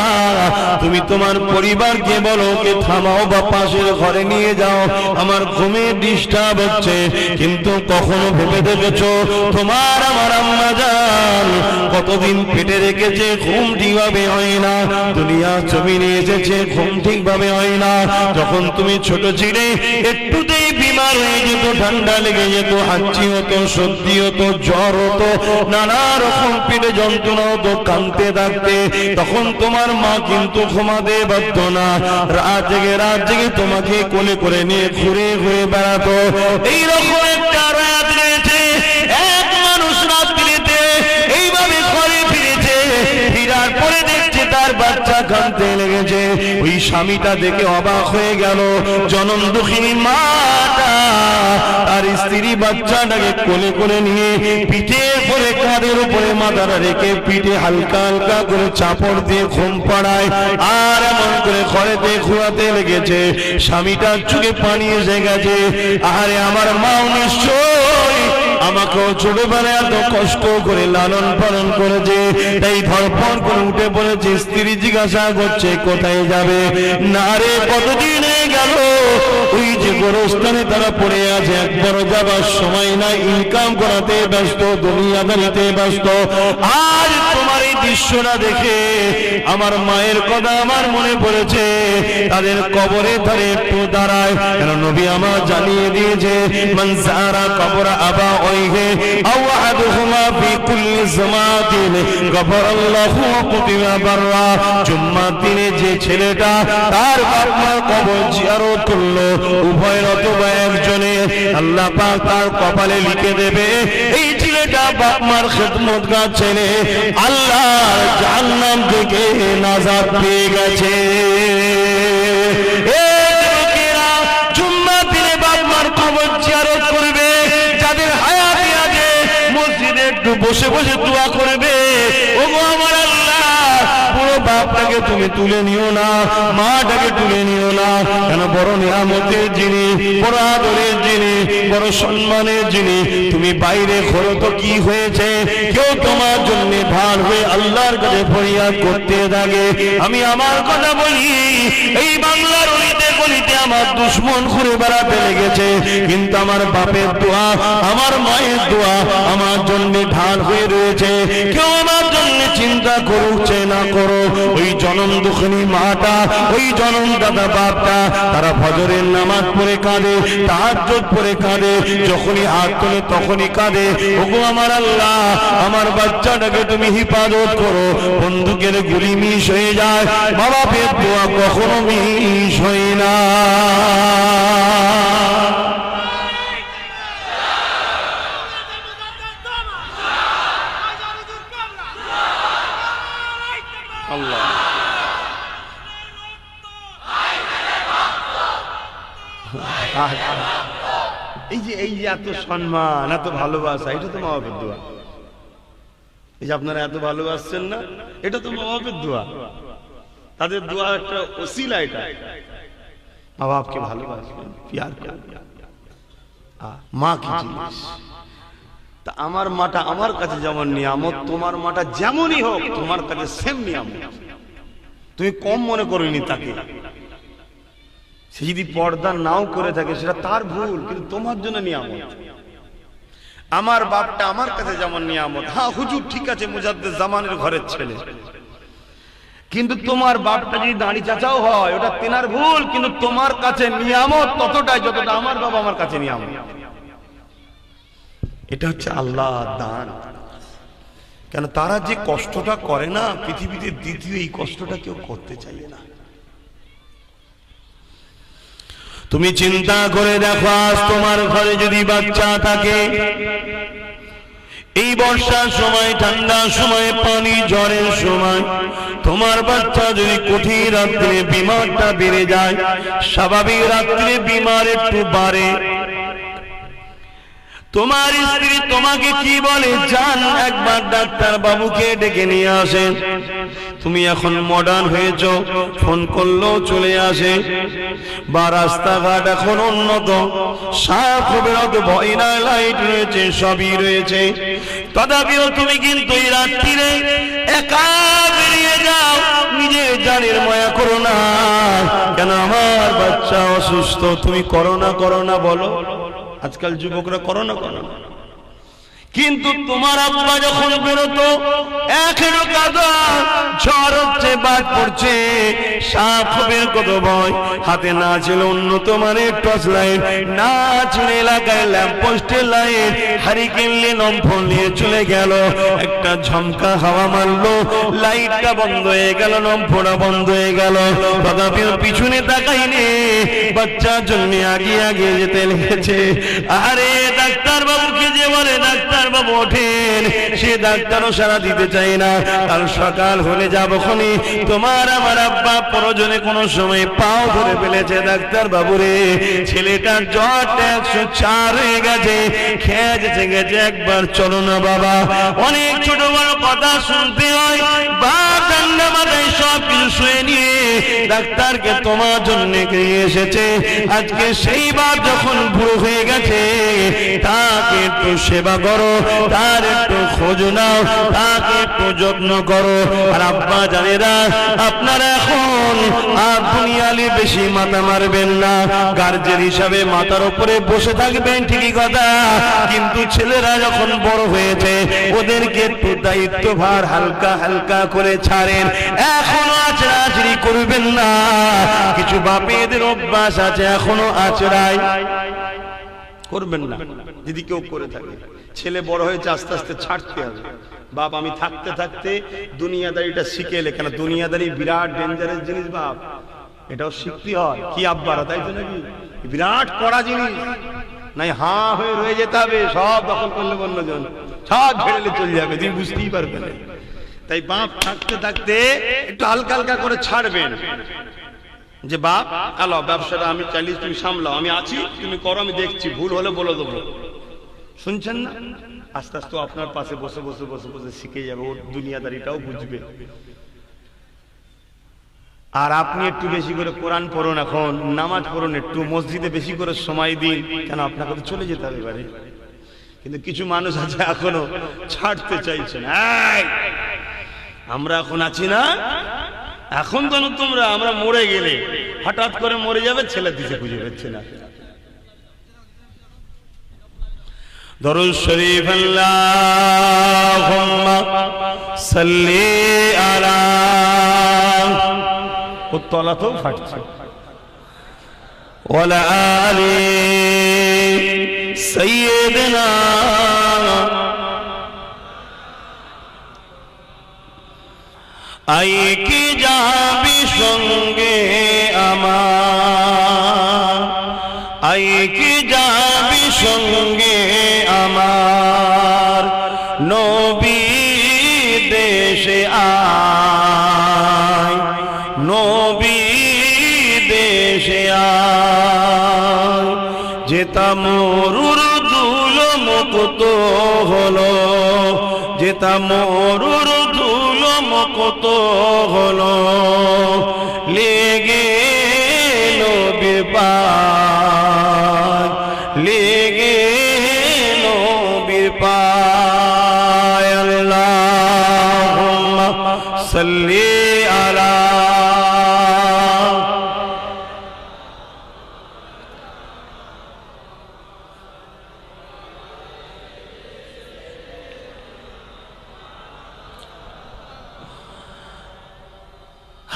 তুমি তোমার পরিবারকে বলো, ওকে থামাও বা পাশের ঘরে নিয়ে যাও, আমার ঘুমে ডিস্টার্ব হচ্ছে। কিন্তু কখনো ভেবে দেখেছো, তোমার আমার আম্মা জান কতদিন পেটে রেখেছে, ঘুম ঠিকভাবে হয় না, দুনিয়া জমিনে এসেছে, ঘুম ঠিকভাবে হয় না। যখন তুমি ছোট ছিলে, একটুতেই বিমার হয়ে যেত, ঠান্ডা লেগে যেত, হাঁচি হতো, সর্দি হতো, জ্বর হতো, নানা রকম পেটে যন্ত্রণা হতো, কাঁদতে থাকতে। তখন তোমার মা কিন্তু ঘুমাতে বাধ্য না, রাত জেগে তোমাকে কোলে করে নিয়ে ঘুরে ঘুরে বেড়াতো। এইরকম একটা রাত রয়েছে, এক মানুষ রাত্রিতে এইভাবে ঘরে ফিরেছে, ফিরার পরে দেখছে তার বাচ্চা কাঁদতে লেগেছে। ওই স্বামীটা দেখে অবাক হয়ে গেল, জনম দুঃখিনী মাটা তার স্ত্রী বাচ্চাটাকে কোলে করে নিয়ে পিঠে করে কাঁধের উপরে মাথাটা রেখে পিঠে হালকা হালকা করে চাপড় দিয়ে ঘুম পাড়ায়, আর এমন করে ঘরেতে ঘুরাতে লেগেছে। স্বামীটার চোখে পানি এসে গেছে। আরে আমার মাও নিশ্চয় আমাকেও ছোটবেলায় এত কষ্ট করে লালন পালন করেছে, তাই ধরপড় করে উঠে পড়েছে। স্ত্রী জিজ্ঞাসা করছে, কোথায় যাবে? না রে, কতদিন হয়ে গেল ওই যে গোরস্থানে তারা পড়ে আছে, একবারও যাবার সময় নাই, ইনকাম করাতে ব্যস্ত, দুনিয়াদারিতে ব্যস্ত। আজ তোমার এই দৃশ্যটা দেখে আমার মায়ের কথা আমার মনে পড়েছে। তাদের কবরে ধারে একটু দাঁড়ায়, কেন নবী আমার জানিয়ে দিয়েছে মান যারা কবর আবা ওইহে আও আহাদুহুমা ফি কুল্লি জামাতিন গফরাল্লাহু কুতিবা বাররা। জুম্মার দিনে যে ছেলেটা তার বাপ মার কবর জিয়ারত করলো, উভয়ের অথবা একজনে, আল্লাহ পাক তার কপালে লিখে দেবে এই ছেলেটা বাপ মার খেদমতগার ছেলে, আল্লাহর জাহান্নাম থেকে নাজাত পেয়ে গেছে। জুম্মার দিনে বাপ মার কবর জিয়ারত করবে, যাদের হায়াতে আছে মসজিদে একটু বসে বসে দোয়া করবে, ওগো আমার আল্লাহ পুরো বাপটাকে তুমি তুলে নিও না, মাটাকে তুলে নিও না, কেন বড় নিয়ামতের যিনি, বড় আদরের যিনি, বড় সম্মানের যিনি, তুমি বাইরে খোলো তো কি হয়েছে, কেউ তোমার জন্য ঢাল হয়ে আল্লাহর কাছে ফরিয়াদ করতে থাকে। আমি আমার কথা বলি, এই বাংলার অলিতে গলিতে আমার দুশ্মন ঘুরে বেড়াতে লেগেছে, কিন্তু আমার বাপের দোয়া, আমার মায়ের দোয়া আমার জন্য ঢাল হয়ে রয়েছে। কেউ আমার জন্য চিন্তা করছে না করো, ওই জনম দুঃখিনী মাটা, ওই জনম দাদা বাপটা, তারা ফজরের নামাজ পড়ে কাঁদে, তাহাজ্জুদ পড়ে কাঁদে, যখনই হাত তোলে তখনই কাঁদে, ওগো আমার আল্লাহ আমার বাচ্চাটাকে তুমি হিফাজত করো। বন্দুকের গুলি মিস হয়ে যায়, মা বাপের দোয়া কখনো মিস হয় না। এই যে এত সম্মান, এত ভালোবাসা, এটা তো মা বাপের দোয়া। এই যে আপনারা এত ভালোবাসছেন না, এটা তো মা বাপের দোয়া, তাদের দোয়া একটা ওসিলা। এটা মা বাপকে ভালোবাসবেন, প্যার করবেন। মা কি জিনিস, তা আমার মাটা আমার কাছে যেমন নিয়ামত, তোমার মাটা যেমনই হোক তোমার কাছে সেম নিয়ামত। তুমি কম মনে করোনি তাকে, সে যদি পর্দা নাও করে থাকে সেটা তার ভুল, কিন্তু তোমার জন্য নিয়ামত। আমার বাপটা আমার কাছে যেমন নিয়ামত, হ্যাঁ হুজুর ঠিক আছে মুজাদ্দেদ জামানের ঘরের ছেলে, কিন্তু তোমার বাপটা যদি দাঁড়ি চাচাও হয় ওটা তেনার ভুল, কিন্তু তোমার কাছে নিয়ামত ততটাই যতটা আমার বাবা আমার কাছে নিয়ামত। এটা হচ্ছে আল্লাহ দান। কেন তারা যে কষ্টটা করে না, পৃথিবীতে দ্বিতীয় এই কষ্টটা কেউ করতে চাইবে না। তুমি চিন্তা করে দেখো, আজ তোমার ঘরে যদি বাচ্চা থাকে, এই বর্ষার সময়, ঠান্ডার সময়, পানি ঝড়ের সময়, তোমার বাচ্চা যদি কঠিন রাত্রে বিমারটা বেড়ে যায়, স্বাভাবিক রাত্রে বিমার একটু বাড়ে, তোমার স্ত্রী তোমাকে কি বলে, যান একবার ডাক্তার বাবুকে ডেকে নিয়ে আসেন। তুমি এখন মডার্ন হয়েছ, ফোন করলেও চলে আসে, বা রাস্তাঘাট এখন উন্নত, সাপ বেরোত ভয় না, লাইট রয়েছে, সবই রয়েছে, তথাপিও তুমি কিন্তু এই রাত্রিরে একা বেরিয়ে যাও, নিজের জানের মায়া করো না। কেন আমার বাচ্চা অসুস্থ, তুমি করো না বলো, আজকাল যুবকরা করো না। কিন্তু তোমার আব্বা যখন বেরোতো, এখনো কাদা, ঝড় হচ্ছে, বাদ পড়ছে, সাপ বের কত ভয়, হাতে না ছিল উন্নত মানের টর্চ লাইট, না ছিল এলাকায় ল্যাম্পপোস্টের লাইট, হারিকেন নিয়ে লম্ফন নিয়ে চলে গেল, একটা ঝমকা হাওয়া মারলো, লাইটটা বন্ধ হয়ে গেল, লম্ফটা বন্ধ হয়ে গেল, তথাপি পিছনে তাকাইনি, বাচ্চার জন্য আগে যেতে লেগেছে। আরে ডাক্তার বাবুকে যে বলে ডাক্তার বাবু ওঠেন, সে ডাক্তারও সারা দিতে চায় না। কাল সকাল হলে যাবো খনি, তোমার আমার আব্বা প্রয়োজনে কোনো সময় পাও ধরে ফেলেছে, ডাক্তার বাবুরে ছেলেটার জ্বরটা 104 হয়ে গেছে, খেয়েছে গেছে, একবার চলো না বাবা। অনেক ছোট বড় কথা শুনতে হয়, বা ঠান্ডা মাথায় সব কিছু শুয়ে নিয়ে ডাক্তারকে তোমার জন্য নিয়ে এসেছে। আজকে সেই বাপ যখন বুড়ো হয়ে গেছে, তাকে একটু সেবা করো, তার একটু খোঁজ নাও, তাকে একটু যত্ন করো। আর আব্বা জানেরা, আপনারা এখন আর দুনিয়ালি বেশি মাথা মারবেন না, গার্জেন হিসাবে মাথার উপরে বসে থাকবেন ঠিকই কথা, কিন্তু ছেলেরা যখন বড় হয়েছে ওদেরকে একটু দায়িত্বভার হালকা হালকা করে ছাড়েন। এখনো আচড়াচড়ি করবেন না। কিছু বাপেদের অভ্যাস আছে, এখনো আচড়াই করবেন না। যদি কেউ করে থাকে, ছেলে বড় হয়েছে, আস্তে আস্তে ছাড়তে হবে। বাপ আমি থাকতে থাকতে দুনিয়াদারিটা শিখে এলে, কেন দুনিয়াদারি বিরাট ডেঞ্জারাস জিনিস বাপ, এটাও শিখতে হয়। কি আব্বারা, তাই তো নাকি? বিরাট কড়া জিনিস, নাই হাঁ হয়ে রয়ে যেতে হবে, সব দখল করলে অন্যজন সব ঝেড়ে চলে যাবে, তুমি বুঝতেই পারবে না। তাই বাপ থাকতে থাকতে একটু হালকা হালকা করে ছাড়বেন, যে বাপ আলো ব্যবসাটা আমি চালিয়ে তুমি সামলাও, আমি আছি, তুমি করো, আমি দেখছি, ভুল হলে বলে দেবো। শুনছেন না? আস্তে আস্তে আপনার পাশে বসে বসে বসে বসে শিখে যাবে, ওর দুনিয়াদারিটাও বুঝবে। আর আপনি একটু বেশি করে কোরআন পড়ুন, এখন নামাজ পড়ুন, একটু মসজিদে বেশি করে সময় দিন, কেন আপনাকে তো চলে যেতে হবে এবারে। কিন্তু কিছু মানুষ আছে এখনো ছাড়তে চাইছেন। আমরা এখন আছি না, এখন তো তোমরা, আমরা মরে গেলে হঠাৎ করে মরে যাবে, ছেলে দিতে খুঁজে পাচ্ছে না। দরুদ শরীফ আল্লাহুম্মা সাল্লি আলা, ও তলা তো ফাটছে, ওয়ালা আলি সাইয়্যিদিনা। আই কি যাবি সঙ্গে আমার, আই কি যাবি সঙ্গে আমার, নবী দেশে আয়, নবী দেশে আয়। যেতা মরুর ধুলো মুক্ত হলো, যেতা মরুর ধুলো মুক্ত হলো, লেগে নবীর পায়, লেগে নবীর পায়। আল্লাহুম্মা সাল্লি আলা,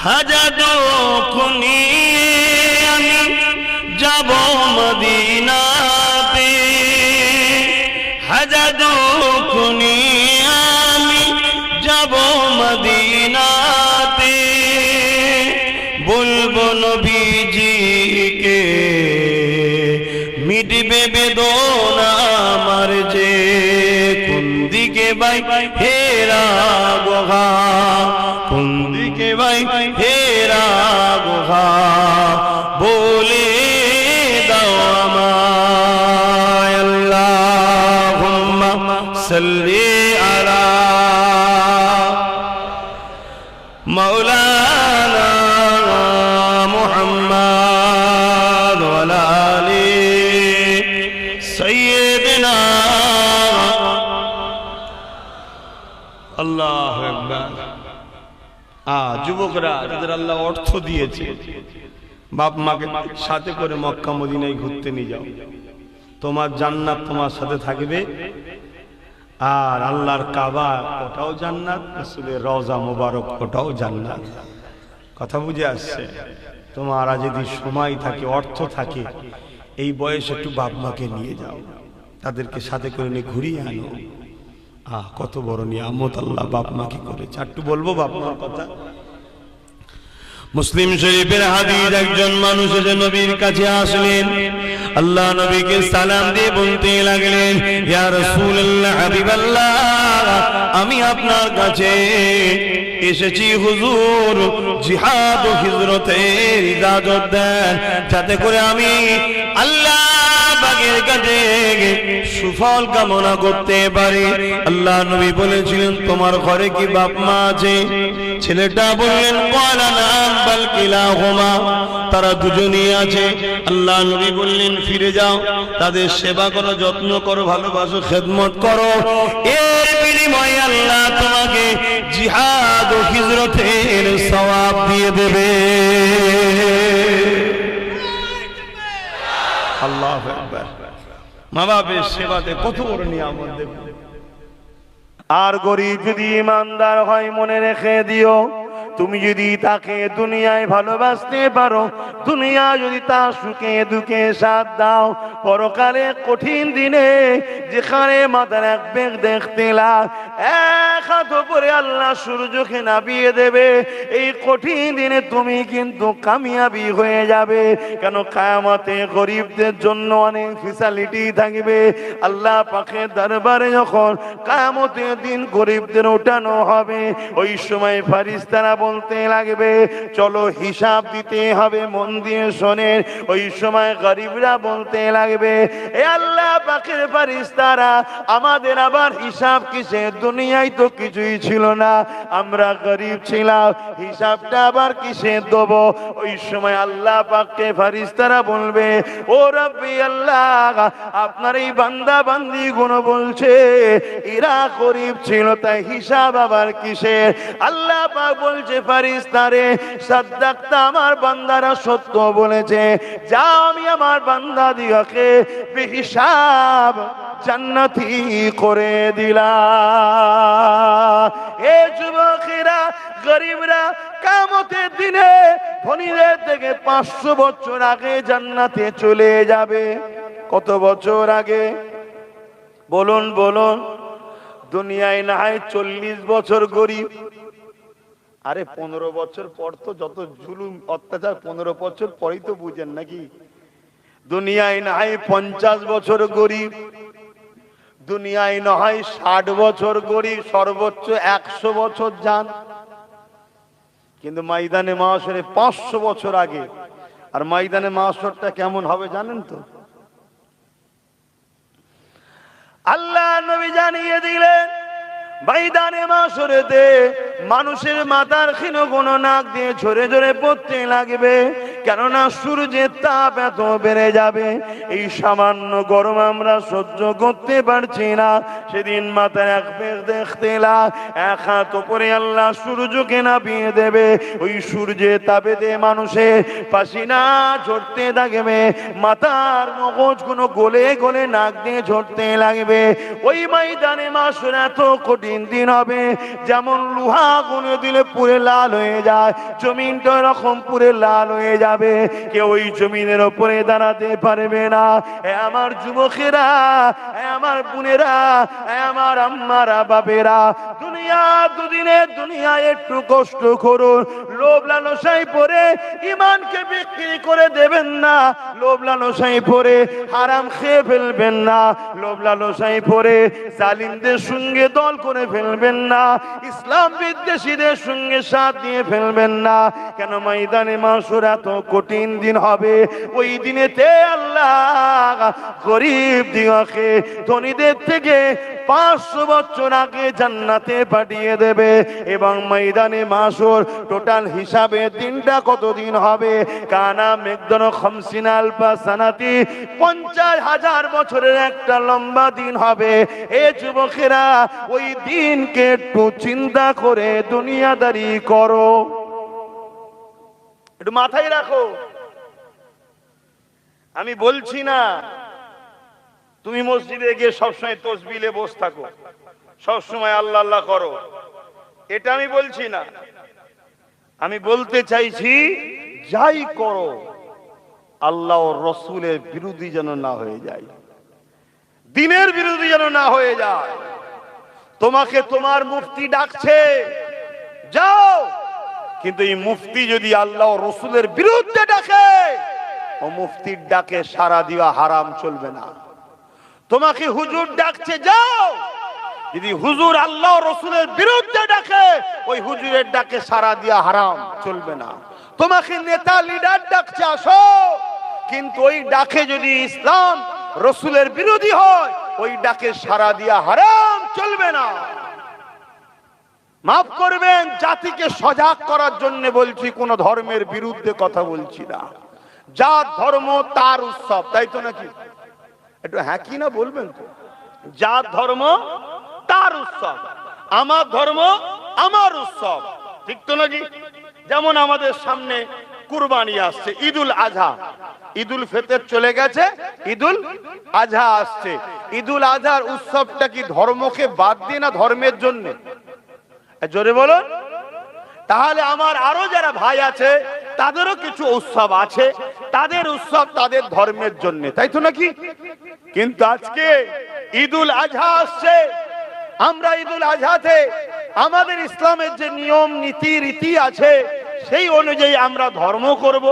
হাজার খুনি আমি যাব মদিনাতে, হাজার খুনি আমি যাব মদিনাতে, বলবো নবীজিকে মিটবে বেদনা আমার যে, কোন দিকে ভাই হেরা গোহা, কোন দিকে ভাই হেরা গোহা, বলে দাও আমায়। আল্লাহুম্মা সাল্লি আলা মাওলানা মুহাম্মদ ওয়ালা আলি সাইয়্যিদিনা। আল্লাহু আকবার। যুবকরা, যাদের আল্লাহ অর্থ দিয়েছে, বাপ মাকে সাথে করে মক্কা মদিনায় ঘুরতে নিয়ে যাও, তোমার জান্নাত তোমার সাথে থাকবে। আর আল্লাহর কাবা ওটাও জান্নাত, রাসূলের রওজা মোবারক ওটাও জান্নাত। কথা বুঝে আসছে? তোমার যদি সময় থাকে, অর্থ থাকে, এই বয়সে একটু বাপ মাকে নিয়ে যাও, তাদেরকে সাথে করে নিয়ে ঘুরিয়ে আনো। কত বড় নিয়ামত আল্লাহ বাপ মাকে করেছে। একটু বলবো বাপ মার কথা। মুসলিম শরীফের হাদিস, একজন মানুষ এসে নবীর কাছে আসলেন, আল্লাহ নবীকে সালাম দিয়ে বলতে লাগলেন, ইয়া রাসূলুল্লাহ, হাবিবাল্লাহ, আমি আপনার কাছে এসেছি হুজুর, জিহাদ ও হিজরতের ইজাজত দেন, যাতে করে আমি আল্লাহ পাকের কাছে সুফল কামনা করতে পারে। আল্লাহ নবী বলেছিলেন, তোমার ঘরে কি বাপ মা আছে? ছেলেটা বললেন, ক্বালা নাম বাল কিলাহুমা, তারা দুজনেই আছে। আল্লাহ নবী বললেন, ফিরে যাও, তাদের সেবা করো, যত্ন করো, ভালোবাসো, খেদমত করো। এর বিনিময়ে আল্লাহ তোমাকে জিহাদ ও হিজরতের সওয়াব দিয়ে দেবে। আল্লাহু আকবার। মা বাপের সেবাতে কত বড় নিয়ামত দেখুন। আর গরিব যদি ইমানদার হয়, মনে রেখে দিও, তুমি যদি তাকে দুনিয়ায় ভালোবাসতে পারো, দুনিয়া যদি তার সুখে দুঃখে সাথ দাও, পরকালে কঠিন দিনে যেখানে মাথার এক বেগ দেখতে লাগ, এক হাত উপরে আল্লাহ সূর্যকে নামিয়ে দেবে, এই কঠিন দিনে তুমি কিন্তু কামিয়াবি হয়ে যাবে। কেন? কিয়ামতে গরিবদের জন্য অনেক ফ্যাসিলিটি থাকবে। আল্লাহ পাকের দরবারে যখন কিয়ামতের দিন গরিবদের ওঠানো হবে, ওই সময় ফেরেশতারা বলতে লাগবে, চলো হিসাব দিতে হবে, মন দিয়ে শোনেন। ওই সময় গরিবরা বলতে লাগবে, এ আল্লাহ পাকের ফেরেশতারা, আমাদের আবার হিসাব কিসে? দুনিয়ায় তো কিছুই ছিল না, আমরা গরিব ছিলাম, হিসাবটা আবার কিসে দেব? ওই সময় আল্লাহ পাককে ফেরেশতারা বলবে, ও রব্বি আল্লাহ, আপনার এই বান্দা বান্দি গুলো বলছে এরা গরিব ছিল, তাই হিসাব আবার কিসে? আল্লাহ পাক বলছে, ফেরেশতারে, সাদ্দাকতা, আমার বান্দারা সত্য বলেছে, যাও আমি আমার বান্দা দিগকে বেহিসাব জান্নাতি করে দিলাম। এ যুবকেরা, গরিবরা কিয়ামতের দিনে ধনীদের থেকে 500 বছর আগে জান্নাতে চলে যাবে। কত বছর আগে বলুন বলুন? দুনিয়ায় না হয় 40 বছর গরিব, আরে 15 বছর পর তো যত জুলুম অত্যাচার, 15 বছর পরেই তো বুঝেন নাকি? দুনিয়ায় না হয় 50 বছর গরিব, দুনিয়ায় না হয় 60 বছর গরিব, সর্বোচ্চ 100 বছর যান। কিন্তু ময়দানে মাহশরে 500 বছর আগে। আর ময়দানে মাহশরটা কেমন হবে জানেন তো? আল্লাহ নবী জানিয়ে দিলেন, ময়দানে মাহশরেতে মানুষের মাথার ক্ষীণ কোন নাক দিয়ে ঝরে ঝরে পড়তে লাগবে, কেননা সূর্যের তাপ এত বেড়ে যাবে, এই সামান্য গরম আমরা সহ্য করতে পারছি না। সেদিন মাথার এক বেগ দেখতে লাগ, এক হাত উপরে আল্লাহ সূর্যকে নামিয়ে দেবে, ওই সূর্যের তাপেতে মানুষের পাসিনা ঝরতে থাকবে, মাথার মগজ গুলো গলে গলে নাক দিয়ে ঝরতে লাগবে। ওই ময়দানে মাহশর এত কঠিন দিন হবে, যেমন লোহা গুনে দিলে পুরে লাল হয়ে যায়, জমিনটা এরকম পুরে লাল হয়ে যাবে, কেউ ওই জমিনের উপরে দাঁড়াতে পারবে না। আমার যুবকেরা, আমার বোনেরা, আমার আম্মারা, বাবেরা, দুনিয়া দুদিনে দুনিয়া একটু কষ্ট করুন, লোভ লালসায় পড়ে ইমানকে বিক্রি করে দেবেন না, লোভ লালসায় পড়ে হারাম খেয়ে ফেলবেন না, লোভ লালসায় পড়ে জালিমদের সঙ্গে দল করে ফেলবেন না, ইসলাম বিদ্বেষীদের সঙ্গে সাথ দিয়ে ফেলবেন না। কেন? ময়দানে মাহশর এত কঠিন দিন হবে, ওই দিনেতে আল্লাহ গরিব দিগকে ধনীদের থেকে 500 বছর আগে জান্নাতে পাঠিয়ে দেবে। এবং ময়দানে মাহশর টোটাল হিসাবে দিনটা কতদিন হবে? কানা মিকদারু 50 আলফা সানাতি, 50,000 বছরের একটা লম্বা দিন হবে। এ যুবকেরা, ওই দিনকে একটু চিন্তা করে দুনিয়াদারি করো, একটু মাথায় রাখো। আমি বলছি না তুমি মসজিদে গিয়ে সবসময় তসবিলে বসে থাকো, সবসময় আল্লাহ আল্লাহ করো, এটা আমি বলছি না। আমি বলতে চাইছি, যাই করো আল্লাহ ও রসুলের বিরোধী যেন না হয়ে যায়, দিনের বিরোধী যেন না হয়ে যায়। তোমাকে তোমার মুফতি ডাকছে, যাও, কিন্তু এই মুফতি যদি আল্লাহ ও রসুলের বিরুদ্ধে ডাকে, ও মুফতির ডাকে সাড়া দেওয়া হারাম চলবে না। তোমাকে হুজুর ডাকছে, যাও, যদি হুজুর আল্লাহ রসুলের বিরুদ্ধে ডাকে, ওই হুজুরের ডাকে সাড়া দেওয়া হারাম চলবে না। তোমাকে নেতা লিডার ডাকছে, আসো, কিন্তু ওই ডাকে যদি ইসলাম রসুলের বিরোধী হয়, ওই ডাকে সাড়া দিয়া হারাম চলবে না। মাফ করবেন, জাতিকে সজাগ করার জন্য বলছি, কোন ধর্মের বিরুদ্ধে কথা বলছি না। যার ধর্ম তার উৎসব, তাই তো নাকি? একটু হ্যাঁ কি না বলবেন তো? যার ধর্ম তার উৎসব, আমার ধর্ম আমার উৎসব, ঠিক তো নাকি? যেমন আমাদের সামনে কুরবানি আসছে, ঈদুল আজহা, ঈদুল ফিতর চলে গেছে, ঈদুল আজহা আসছে। ঈদুল আজহার উৎসবটা কি ধর্মকে বাদ দিয়ে না ধর্মের জন্য? জোরে বলুন। তাহলে আমার আরো যারা ভাই আছে তাদেরও কিছু উৎসব আছে, তাদের উৎসব তাদের ধর্মের জন্য, তাই তো নাকি? কিন্তু আজকে ঈদুল আজহা আসছে, আমরা ঈদুল আজহাতে আমাদের ইসলামের যে নিয়ম নীতি রীতি আছে সেই অনুযায়ী আমরা ধর্ম করব,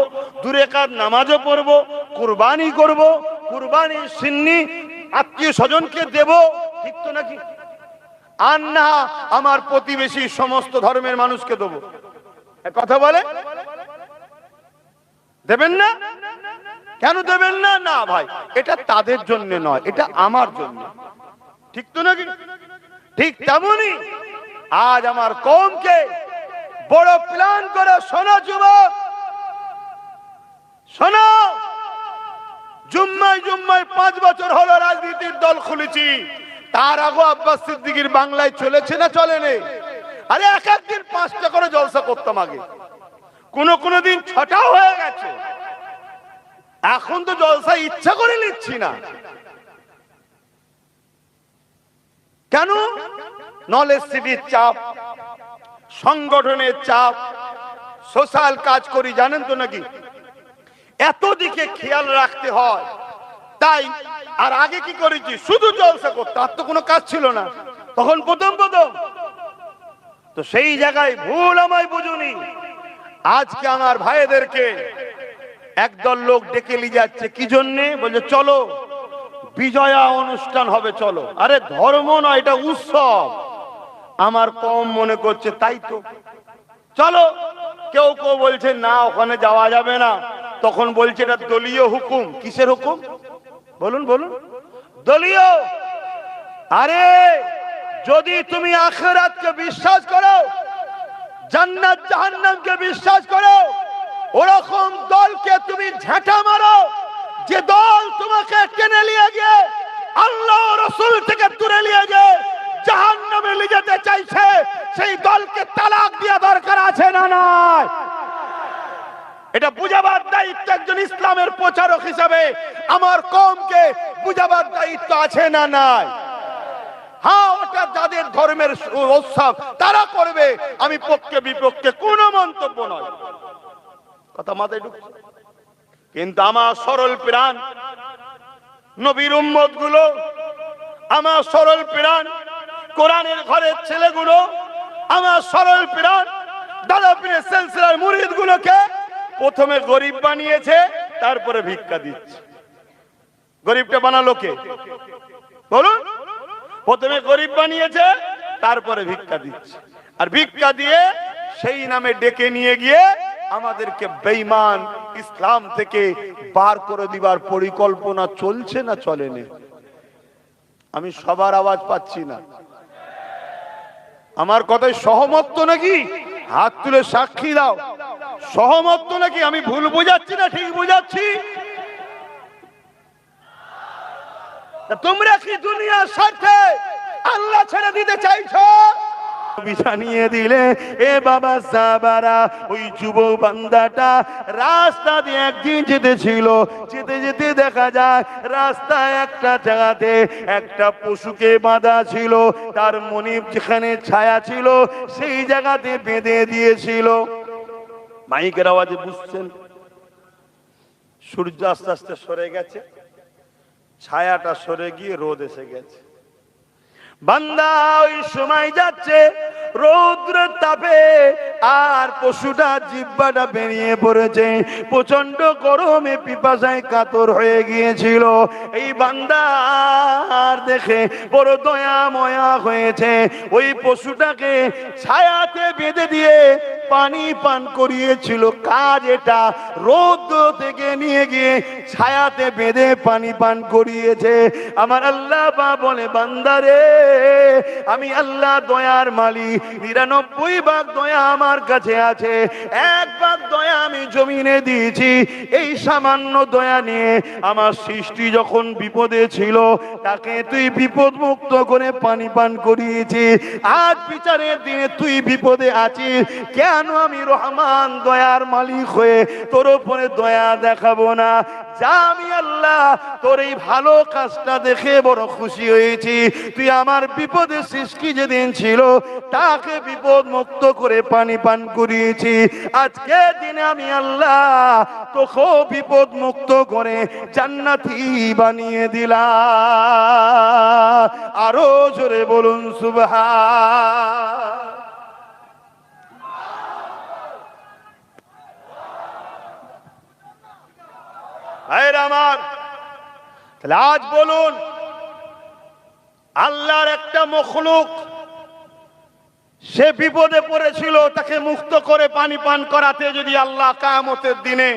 দুরেকাত নামাজও পড়ব, কুরবানি করব, কুরবানির সিন্নি আত্মীয় স্বজনকে দেব, ঠিক তো নাকি? আর না আমার প্রতিবেশী সমস্ত ধর্মের মানুষকে দেবো, কথা বলে দেবেন না? কেন দেবেন না? না ভাই, এটা তাদের জন্য নয়, এটা আমার জন্য, ঠিক তো নাকি? ঠিক তেমনি আজ আমার কওমকে বড় প্ল্যান করে, শোনো যুবক, শোনো, জুম্মায় জুম্মায় 5 বছর হলো রাজনীতির দল খুলেছি। তার আগে আব্বাস সিদ্দিকীর বাংলায় চলেছে না চলেনি? আরে এক একদিন 5টা করে জলসা করতাম আগে, কোন দিন 6টাও হয়ে গেছে। এখন তো জলসা ইচ্ছা করে নিচ্ছি না। কেন? নলেজ সিটির চাপ, সংগঠনের চাপ, সোশ্যাল কাজ করি, জানেন তো নাকি? এত দিকে খেয়াল রাখতে হয়, তাই। আর আগে কি করেছি? শুধু জলসা করতে, আর তো কোনো কাজ ছিল না তখন, প্রথম তো সেই জায়গায় ভুল আমায় বুঝুনি। আজকে আমার ভাইদেরকে একদল লোক ডেকে নিয়ে যাচ্ছে, কি জন্যে? বলছে চলো বিজয়া অনুষ্ঠান হবে, চলো। আরে ধর্ম নয়, এটা উৎসব। আমার কম মনে করছে তাই তো, চলো। কেউ কেউ বলছে না ওখানে যাওয়া যাবে না, তখন বলছে এটা দলীয় হুকুম। কিসের হুকুম? বলুন বলুন। দলীয়। আরে যদি তুমি আখিরাতকে বিশ্বাস করো, জান্নাত জাহান্নামকে বিশ্বাস করো, ওরকম দলকে তুমি ঝাঁটা মারো যে দল তোমাকে টেনে নিয়ে গিয়ে আল্লাহ রাসূল থেকে দূরে নিয়ে গিয়ে জাহান্নামে নিয়ে যেতে চাইছে, সেই দলকে তালাক দেওয়া দরকার আছে না নাই? এটা বুঝাবার দায়িত্ব একজন ইসলামের প্রচারক হিসাবে আমার কওমকে বুঝাবার দায়িত্ব আছে না নাই? হ্যাঁ, ওটা যাদের ধর্মের উৎসব তারা করবে, আমি পক্ষে বিপক্ষে কোনো মন্তব্য নয়, কথা মাথায় ঢুকছে। কিন্তু আমার সরল প্রাণ নবীর উম্মত গুলো, আমার সরল প্রাণ কোরআনের ঘরের ছেলেগুলো, আমার সরল প্রাণ দাদা পীরের সিলসিলার মুরিদ গুলোকে প্রথমে গরিব বানিয়েছে, তারপরে ভিক্ষা দিচ্ছে। গরিবটা বানালো কে? বলুন। প্রথমে গরিব বানিয়েছে, তারপরে ভিক্ষা দিচ্ছে। আর ভিক্ষা দিয়ে সেই নামে ডেকে নিয়ে গিয়ে আমাদেরকে বেঈমান ইসলাম থেকে বার করে দিবার পরিকল্পনা চলছে না চলেনি? আমি সবার আওয়াজ পাচ্ছি না। আমার কথায় সহমত তো নাকি? হাত তুলে সাক্ষী দাও, সহমত তো নাকি? আমি ভুল বোঝাচ্ছি না ঠিক বোঝাচ্ছি? তোমরা কি দুনিয়ার স্বার্থে আল্লাহ ছেড়ে দিতে চাইছো? বিছানিয়ে দিলে এ বাবা সাবারা, ওই যুব বান্দাটা রাস্তা দিয়ে একদিন যেতেছিল, যেতে যেতে দেখা যায় রাস্তায় একটা জায়গাতে একটা পশুকে বাঁধা ছিল, তার মনিব যেখানে ছায়া ছিল সেই জায়গাতে বেঁধে দিয়েছিল। মাইকের আওয়াজে বুঝছেন? সূর্য আস্তে আস্তে সরে গেছে, ছায়াটা সরে গিয়ে রোদ এসে গেছে। বান্দা ওই সময় যাচ্ছে, রৌদ্র তাপে আর পশুটা জিহ্বাটা বেরিয়ে পড়েছে, প্রচন্ড গরমে পিপাসায় কাতর হয়ে গিয়েছিল। এই বান্দার দেখে বড় দয়া ময়া হয়েছে, ওই পশুটাকে ছায়াতে বেঁধে দিয়ে পানি পান করিয়েছিল। কাজ এটা, রোদ থেকে নিয়ে গিয়ে ছায়াতে বেঁধে পানি পান করিয়েছে। আমার আল্লাহ বা বলে, বান্দারে আমি আল্লাহ দয়ার মালিক, 99 ভাগ দয়া আমার কাছে আছে, 1 ভাগ দয়া আমি জমিনে দিয়েছি। এই সামান্য দয়া নিয়ে আমার সৃষ্টি যখন বিপদে ছিল, তাকে তুই বিপদ মুক্ত করে পানি পান করিয়েছি। আজ বিচারের দিনে তুই বিপদে আছিস, কেন আমি রহমান দয়ার মালিক হয়ে তোর উপরে দয়া দেখাবো না? যা, আমি আল্লাহ তোর এই ভালো কাজটা দেখে বড় খুশি হয়েছি। তুই আমার বিপদের সৃষ্টি যেদিন ছিল, তাকে বিপদ মুক্ত করে পানি পান করিয়েছি। আজকে দিনে আমি আল্লাহ তোকে বিপদ মুক্ত করে জান্নাতি বানিয়ে দিলাম। আরো জোরে বলুন সুবহান। আমার তাহলে আজ বলুন, আল্লাহর একটা মখলুক সে বিপদে পড়েছিল, তাকে মুক্ত করে পানি পান করাতে যদি আল্লাহ কিয়ামতের দিনে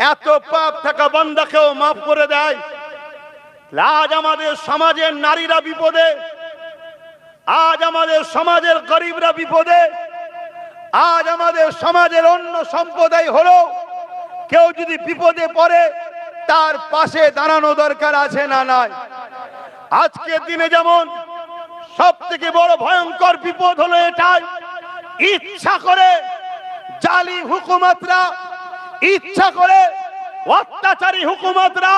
এত পাপ থাকা বান্দাকেও মাফ করে দেয়, আজ আমাদের সমাজের নারীরা বিপদে, আজ আমাদের সমাজের গরিবরা বিপদে, আজ আমাদের সমাজের অন্য সম্প্রদায় হলো কেউ যদি বিপদে পড়ে তার পাশে দাঁড়ানো দরকার আছে না নাই? আজকের দিনে যেমন সব থেকে বড় ভয়ঙ্কর বিপদ হলো এটাই, ইচ্ছা করে জালিম হুকুমতরা, ইচ্ছা করে অত্যাচারী হুকুমতরা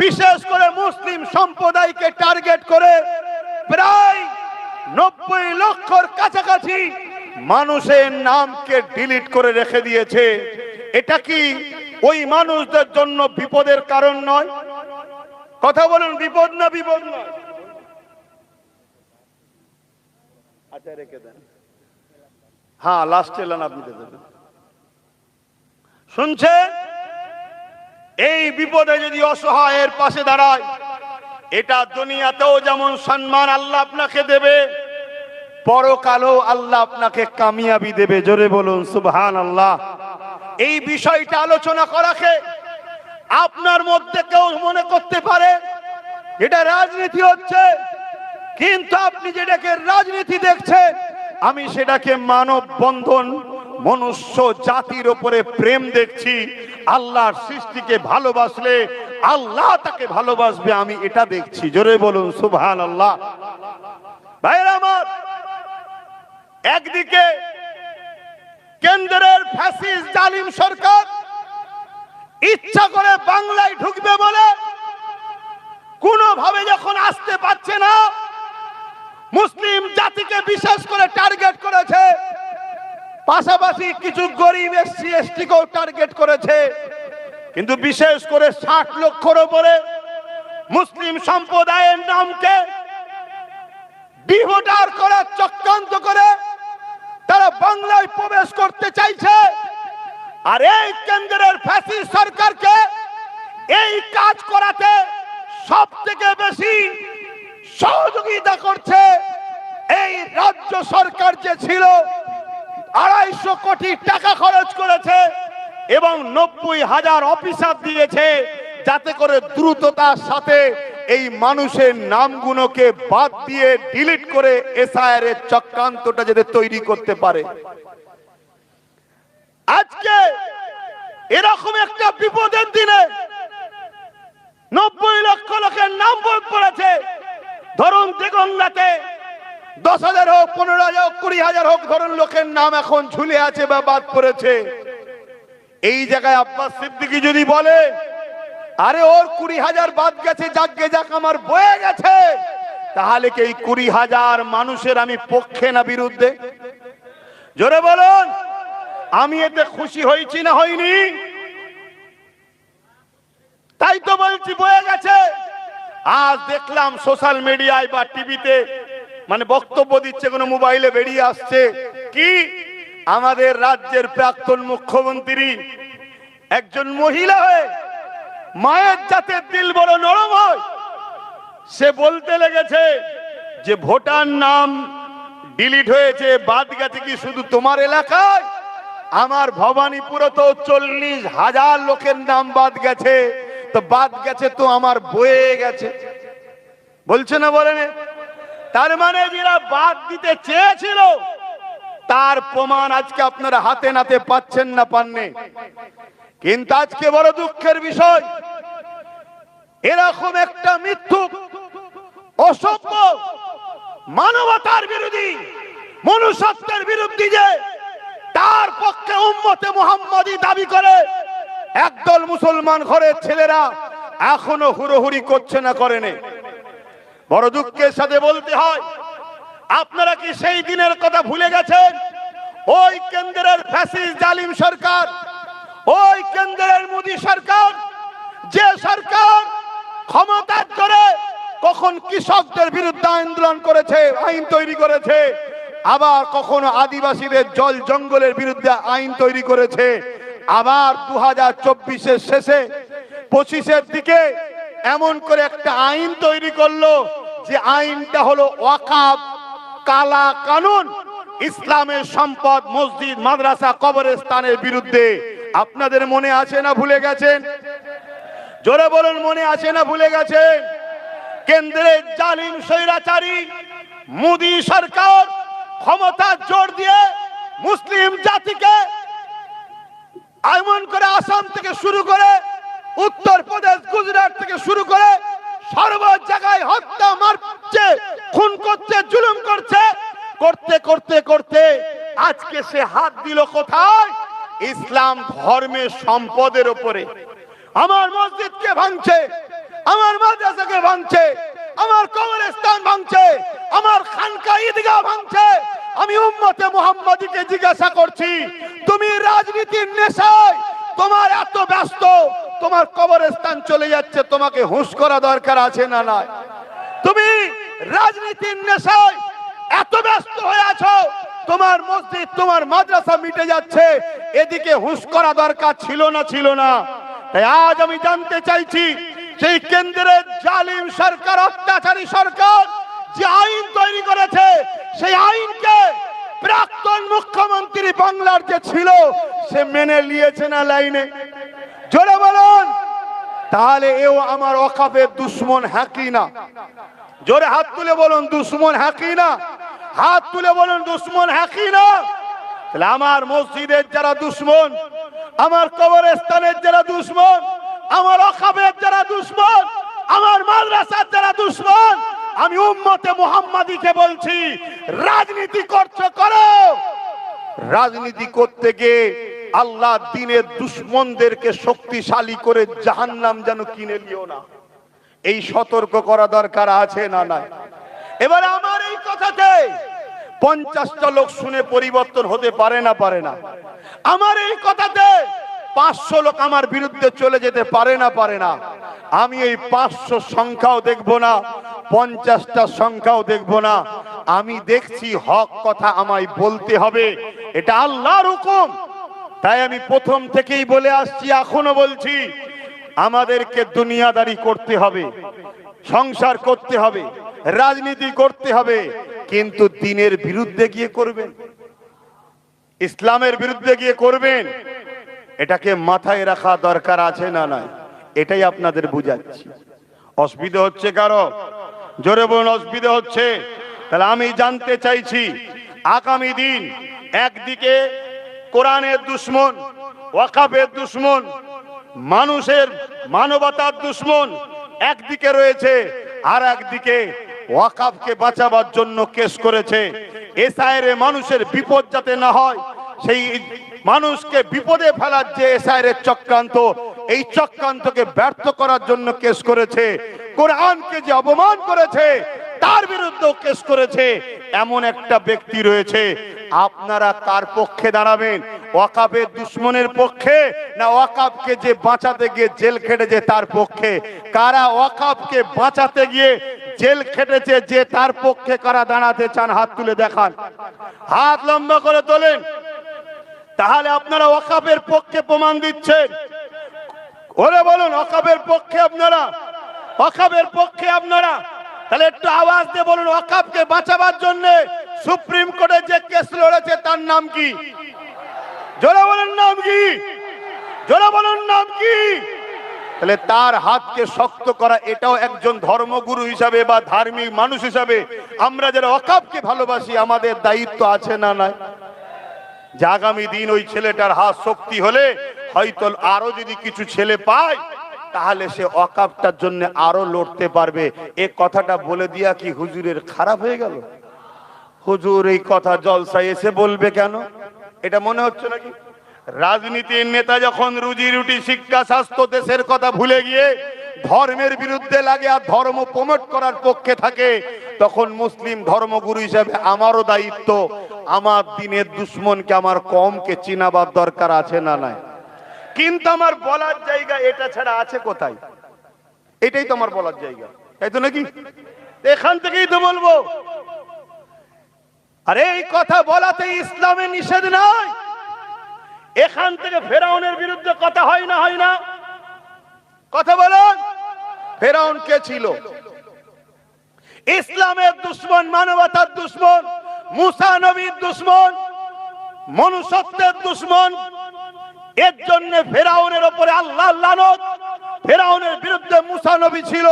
বিশেষ করে মুসলিম সম্প্রদায়কে টার্গেট করে প্রায় 90 লক্ষর কাছাকাছি মানুষের নামকে ডিলিট করে রেখে দিয়েছে। এটা কি ওই মানুষদের জন্য বিপদের কারণ নয়? কথা বলুন, বিপদ না বিপদ নয়? আচ্ছা রেখে দেন, হ্যাঁ লাস্ট এলেন আপনি দেবেন। শুনছেন? এই বিপদে যদি অসহায়ের পাশে দাঁড়ায়, এটা দুনিয়াতেও যেমন সম্মান আল্লাহ আপনাকে দেবে, পরকালেও আল্লাহ আপনাকে কামিয়াবি দেবে। জোরে বলুন সুবহানাল্লাহ। এই বিষয়টা আলোচনা করাকে আপনার মধ্যে কেউ মনে করতে পারে এটা রাজনীতি হচ্ছে, কিন্তু আপনি যেটাকে রাজনীতি দেখছেন, আমি সেটাকে মানব বন্ধন, মনুষ্য জাতির উপরে প্রেম দেখছি। আল্লাহর সৃষ্টিকে ভালোবাসলে আল্লাহ তাকে ভালোবাসবে, আমি এটা দেখছি। জোরে বলুন সুবহানাল্লাহ। ভাইরা আমার, একদিকে কেন্দ্রের ফ্যাসিস্ট জালিম সরকার ইচ্ছা করে বাংলায় ঢুকবে বলে কোনোভাবে যখন আসতে পারছে না, মুসলিম জাতিকে বিশেষ করে টার্গেট করেছে, পাশাপাশি কিছু গরিব এসসি এসটিকেও টার্গেট করেছে, কিন্তু বিশেষ করে 60 লক্ষর উপরে মুসলিম সম্প্রদায়ের নামকে বিভোটার করার চক্রান্ত করে তারা বাংলায় প্রবেশ করতে চাইছে। আর এই কেন্দ্রের ফ্যাসিস্ট সরকারকে এই কাজ করাতে সব থেকে বেশি সহযোগিতা করছে এই রাজ্য সরকার, যে ছিল 250 কোটি টাকা খরচ করেছে এবং 90,000 অফিসার দিয়েছে, যাতে করে দ্রুততার সাথে এই মানুষের নামগুলোকে বাদ দিয়ে ডিলিট করে এসআইআর এর চক্রান্তটা যাতে তৈরি করতে পারে। আজকে এরকম একটা বিপদের দিনে 90 লক্ষ লোকের নাম বাদ পড়েছে। ধরুন দেগঙ্গাতে 10,000 হোক, 15,000 হোক, 20,000 হোক, ধরুন লোকের নাম এখন ঝুলে আছে বা বাদ পড়েছে। এই জায়গায় আব্বাস সিদ্দিকী যদি বলে, আরে ওর 20,000 বাদ গেছে, যাকে যাক আমার বয়ে গেছে, তাহলে কি এই 20,000 মানুষের আমি পক্ষে না বিরুদ্ধে? জোরে বলুন, আমি এতে খুশি হয়েছি না হইনি? তাই তো বলছি বয়ে গেছে। আজ দেখলাম সোশ্যাল মিডিয়ায় বা টিভিতে, মানে বক্তব্য দিচ্ছে, কোনো মোবাইলে বেরিয়ে আসছে কি আমাদের রাজ্যের প্রাক্তন মুখ্যমন্ত্রী একজন মহিলা হয়ে, মায়ের জাতের দিল বড় নরম হয়, সে বলতে লেগেছে যে ভোটার নাম ডিলিট হয়েছে, বাদ গেছে কি শুধু তোমার এলাকায়? আমার ভবানীপুরে তো 40,000 লোকের নাম বাদ গেছে, তো বাদ গেছে তো আমার বয়ে গেছে, বলছে না বলেন? তার মানে যারা বাদ দিতে চেয়েছিল তার প্রমাণ আজকে আপনারা হাতে নাতে পাচ্ছেন না, পাননি। কিন্তু আজকে বড় দুঃখের বিষয়, এরকম একটা মিথ্যুক, অসভ্য, মানবতার বিরোধী, মনুষ্যত্বের বিরোধী যে তার পক্ষে উম্মতে মুহাম্মাদি দাবি করে একদল মুসলমান ঘরের ছেলেরা এখনো হুড়োহুড়ি করছে না, করেনি। বড় দুঃখের সাথে বলতে হয়, আপনারা কি সেই দিনের কথা ভুলে গেছেন? ওই কেন্দ্রের ফ্যাসিস্ট জালিম সরকার, ওই কেন্দ্রের মোদী সরকার, যে সরকার ক্ষমতার জোরে কখন কৃষকদের বিরুদ্ধে আন্দোলন করেছে, আইন তৈরি করেছে, আবার কখনো আদিবাসীদের জল জঙ্গলের বিরুদ্ধে আইন তৈরি করেছে, আবার 2024-এর শেষে 25-এর দিকে এমন করে একটা আইন তৈরি করলো যে আইনটা হলো ওয়াকফ কালা কানুন, ইসলামের সম্পদ মসজিদ মাদ্রাসা কবরস্থানের বিরুদ্ধে। আপনাদের মনে আছে না ভুলে গেছেন? জোরে বলুন, মনে আছে না ভুলে গেছেন? কেন্দ্রের জালিম স্বৈরাচারী মোদী সরকার ক্ষমতার জোর দিয়ে মুসলিম জাতিকে এমন করে আসাম থেকে শুরু করে উত্তরপ্রদেশ, গুজরাট থেকে শুরু করে সর্ব জায়গায় হত্যা, মারছে, খুন করছে, জুলুম করছে, করতে করতে করতে আজকে সে হাত দিল কোথায়? ইসলাম ধর্মের সম্পদের উপরে। আমার মসজিদকে ভাঙছে, আমার মাদ্রাসাকে ভাঙছে, আমার কবরস্থান ভাঙছে, আমার খানকা ঈদগাহ ভাঙছে। আমি উম্মতে মুহাম্মাদিকে জিজ্ঞাসা করছি, তুমি রাজনীতির নেশায় তোমার এত ব্যস্ত, তোমার কবরস্থান চলে যাচ্ছে, তোমাকে হুঁশ করা দরকার আছে না নাই? তুমি রাজনীতির নেশায় এত ব্যস্ত হয়ে আছো, তোমার মসজিদ তোমার মাদ্রাসা মিটে যাচ্ছে, এদিকে হুঁশ করা দরকার ছিল না, ছিল না? তাই আজ আমি জানতে চাইছি, সেই কেন্দ্রের জালিম সরকার, অত্যাচারী সরকার যে আইন তৈরি করেছে, সেই আইনকে প্রাক্তন মুখ্যমন্ত্রী বাংলার যে ছিল সে মেনে নিয়েছে না লাইনে? জোরে বলুন। তাহলে এও আমার ওয়াকফের দুশ্মন হ্যাঁ কি না? জোরে হাত তুলে বলুন, দুশ্মন হ্যাঁ কি না? হাত তুলে বলুন, দুশ্মন হ্যাঁ কি না? তাহলে আমার মসজিদের যারা দুশ্মন, আমার কবরস্থানের যারা দুশ্মন, আমার ওয়াকফের যারা দুশ্মন, আমার মাদ্রাসার যারা দুশ্মন, আমি উম্মতে মুহাম্মাদিকে বলছি, রাজনীতি করছো করো, রাজনীতি করতে গিয়ে আল্লাহ দ্বীনের দুশ্মনদেরকে শক্তিশালী করে জাহান্নাম যেন কিনে নিও না, এই সতর্ক করা দরকার আছে না নাই? এবারে আমার এই কথাতে 50টা লোক শুনে পরিবর্তন হতে পারে না, পারে না? আমার এই কথাতে 500 লোক আমার বিরুদ্ধে চলে যেতে পারে না, পারে না? আমি এই 500 সংখ্যাও দেখব না, 50টা সংখ্যাও দেখব না। আমি দেখছি হক কথা আমায় বলতে হবে, এটা আল্লাহর হুকুম। তাই আমি প্রথম থেকেই বলে আসছি, এখনো বলছি, আমাদেরকে দুনিয়াদারি করতে হবে, সংসার করতে হবে, রাজনীতি করতে হবে, কিন্তু দ্বীনের বিরুদ্ধে গিয়ে করবেন, ইসলামের বিরুদ্ধে গিয়ে করবেন, এটাকে মাথায় রাখা দরকার আছে না নাই? এটাই আপনাদের বুঝাচ্ছি। অসুবিধা হচ্ছে কারো? জোরে বলুন, অসুবিধা হচ্ছে? তাহলে আমি জানতে চাইছি, আগামী দিন একদিকে কোরআনের দুশ্মন, ওয়াকফের দুশ্মন, মানুষের মানবতার দুশ্মন একদিকে রয়েছে, আর একদিকে ওয়াকফকে বাঁচাবার জন্য কেস করেছে। এসআইরে মানুষের বিপদ যাতে না হয়, সেই মানুষকে বিপদে ফেলার যে এসআইরের চক্রান্ত, এই চক্রান্তকে ব্যর্থ করার জন্য কেস করেছে। কোরআনকে যে অপমান করেছে তার বিরুদ্ধেও কেস করেছে। এমন একটা ব্যক্তি রয়েছে, আপনারা কার পক্ষে দাঁড়াবেন? ওয়াকফের দুশ্মনের পক্ষে, না ওয়াকফকে যে বাঁচাতে গিয়ে জেল খেটেছে তার পক্ষে? কারা ওয়াকফকে বাঁচাতে গিয়ে জেল খেটেছে যে তার পক্ষে কারা দাঁড়াতে চান? হাত তুলে দেখান, হাত লম্বা করে তোলেন। তাহলে আপনারা ওয়াকাফের পক্ষে প্রমাণ দিচ্ছেন। ওরে বলুন ওয়াকাফের পক্ষে আপনারা, ওয়াকাফের পক্ষে আপনারা, তাহলে একটু আওয়াজ দিয়ে বলুন ওয়াকাফকে বাঁচাবার জন্য সুপ্রিম কোর্টে যে কেস লড়েছে তার নাম কি? জোরে বলুন নাম কি? জোরে বলুন নাম কি? তাহলে তার হাতকে শক্ত করা, এটাও একজন ধর্মগুরু হিসাবে বা ধার্মিক মানুষ হিসাবে আমরা যারা ওয়াকাফকে ভালোবাসি আমাদের দায়িত্ব আছে না নাই? যে আগামী দিন ওই ছেলেটার হাত শক্তি হলে হয়তো আরো যদি কিছু ছেলে পায় তাহলে সে ওয়াকাফটার জন্য আরো লড়তে পারবে। এই কথাটা বলে দিয়া কি হুজুরের খারাপ হয়ে গেল? হুজুর এই কথা জলসায় এসে বলবে কেন? এটা মনে হচ্ছে নাকি রাজনীতির নেতা যখন রুজি রুটি শিক্ষা স্বাস্থ্য দেশের কথা ভুলে গিয়ে ধর্মের বিরুদ্ধে লাগে আর ধর্ম প্রমোট করার পক্ষে থাকে, তখন মুসলিম ধর্মগুরু হিসেবে আমারও দায়িত্ব আমার দিনের দুশ্মনকে আমার কমকে চিনাবার দরকার আছে না নাই? কিন্তু আমার বলার জায়গা এটা ছাড়া আছে কোথায়? এটাই তো আমার বলার জায়গা, তাই তো নাকি? এখান থেকেই তো বলবো। আরে এই কথা বলাতে ইসলামে নিষেধ নাই। এখান থেকে ফেরাউনের বিরুদ্ধে কথা হয় না, হয় না? কথা বলুন, ফেরাউন কে ছিল? ইসলামের দুশ্মন, মানবতার দুশ্মন, মুসা নবীর দুশ্মন, মনুষ্যত্বের দুশ্মন। এর জন্য ফেরাউনের উপরে আল্লাহর লানত। ফেরাউনের বিরুদ্ধে মুসা নবী ছিল।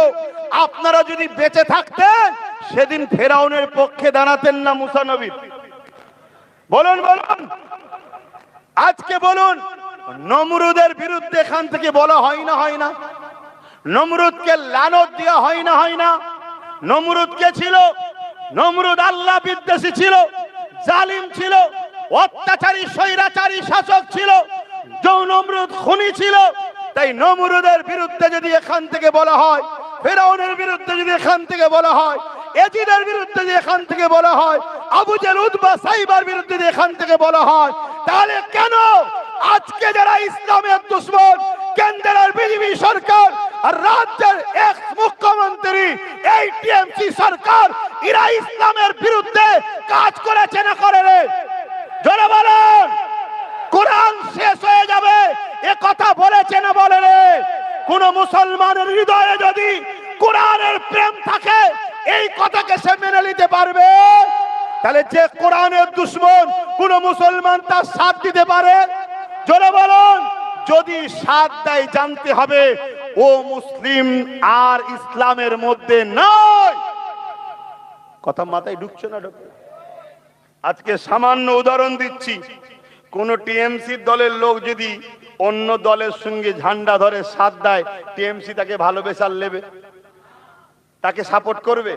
আপনারা যদি বেঁচে থাকতেন সেদিন ফেরাউনের পক্ষে দাঁড়াতেন না মুসা নবী? বলুন বলুন, আজকে বলুন নমরুদের বিরুদ্ধে এখান থেকে বলা হয় না, হয় না? নমরুদকে লানত দেওয়া হয় না, হয় না? নমরুদ কে ছিল? নমরুদ আল্লাহ বিদ্বেষী ছিল, জালিম ছিল, অত্যাচারী স্বৈরাচারী শাসক ছিল। নমরুদ খুনি ছিল। তাই নমরুদের বিরুদ্ধে যদি এখান থেকে বলা হয়, ফেরাউনের বিরুদ্ধে যদি এখান থেকে বলা হয়, এজিদের বিরুদ্ধে যদি এখান থেকে বলা হয়, আবু জেল উতবা সাইবার বিরুদ্ধে যদি এখান থেকে বলা হয়, তাহলে কেন আজকে যারা ইসলামের দুশ্মন, কেন্দ্রের বিজেপি সরকার আর রাজ্যের এক্স মুখ্যমন্ত্রী এই টিএমসি সরকার, এরা ইসলামের বিরুদ্ধে কাজ করেছে না করে রে? জোরে বলুন। কোরআন শেষ হয়ে যাবে এ কথা বলেছে না বলে রে? কোন মুসলমানের হৃদয়ে যদি কোরআনের প্রেম থাকে এই কথাকে সে মেনে নিতে পারবে? তাহলে যে কোরআনের দুশ্মন কোন মুসলমান তার সাথ দিতে পারে? জোরে বলুন। যদি সাথ দেয় জানতে হবে ও মুসলিম আর ইসলামের মধ্যে নয়। কথা মাথায় ঢুকছে না? ঢুকছে। আজকে সামান্য উদাহরণ দিচ্ছি। কোন টিএমসি দলের লোক যদি অন্য দলের সঙ্গে ঝান্ডা ধরে সাথ দেয়, টিএমসি তাকে ভালোবেসার নেবে, তাকে সাপোর্ট করবে?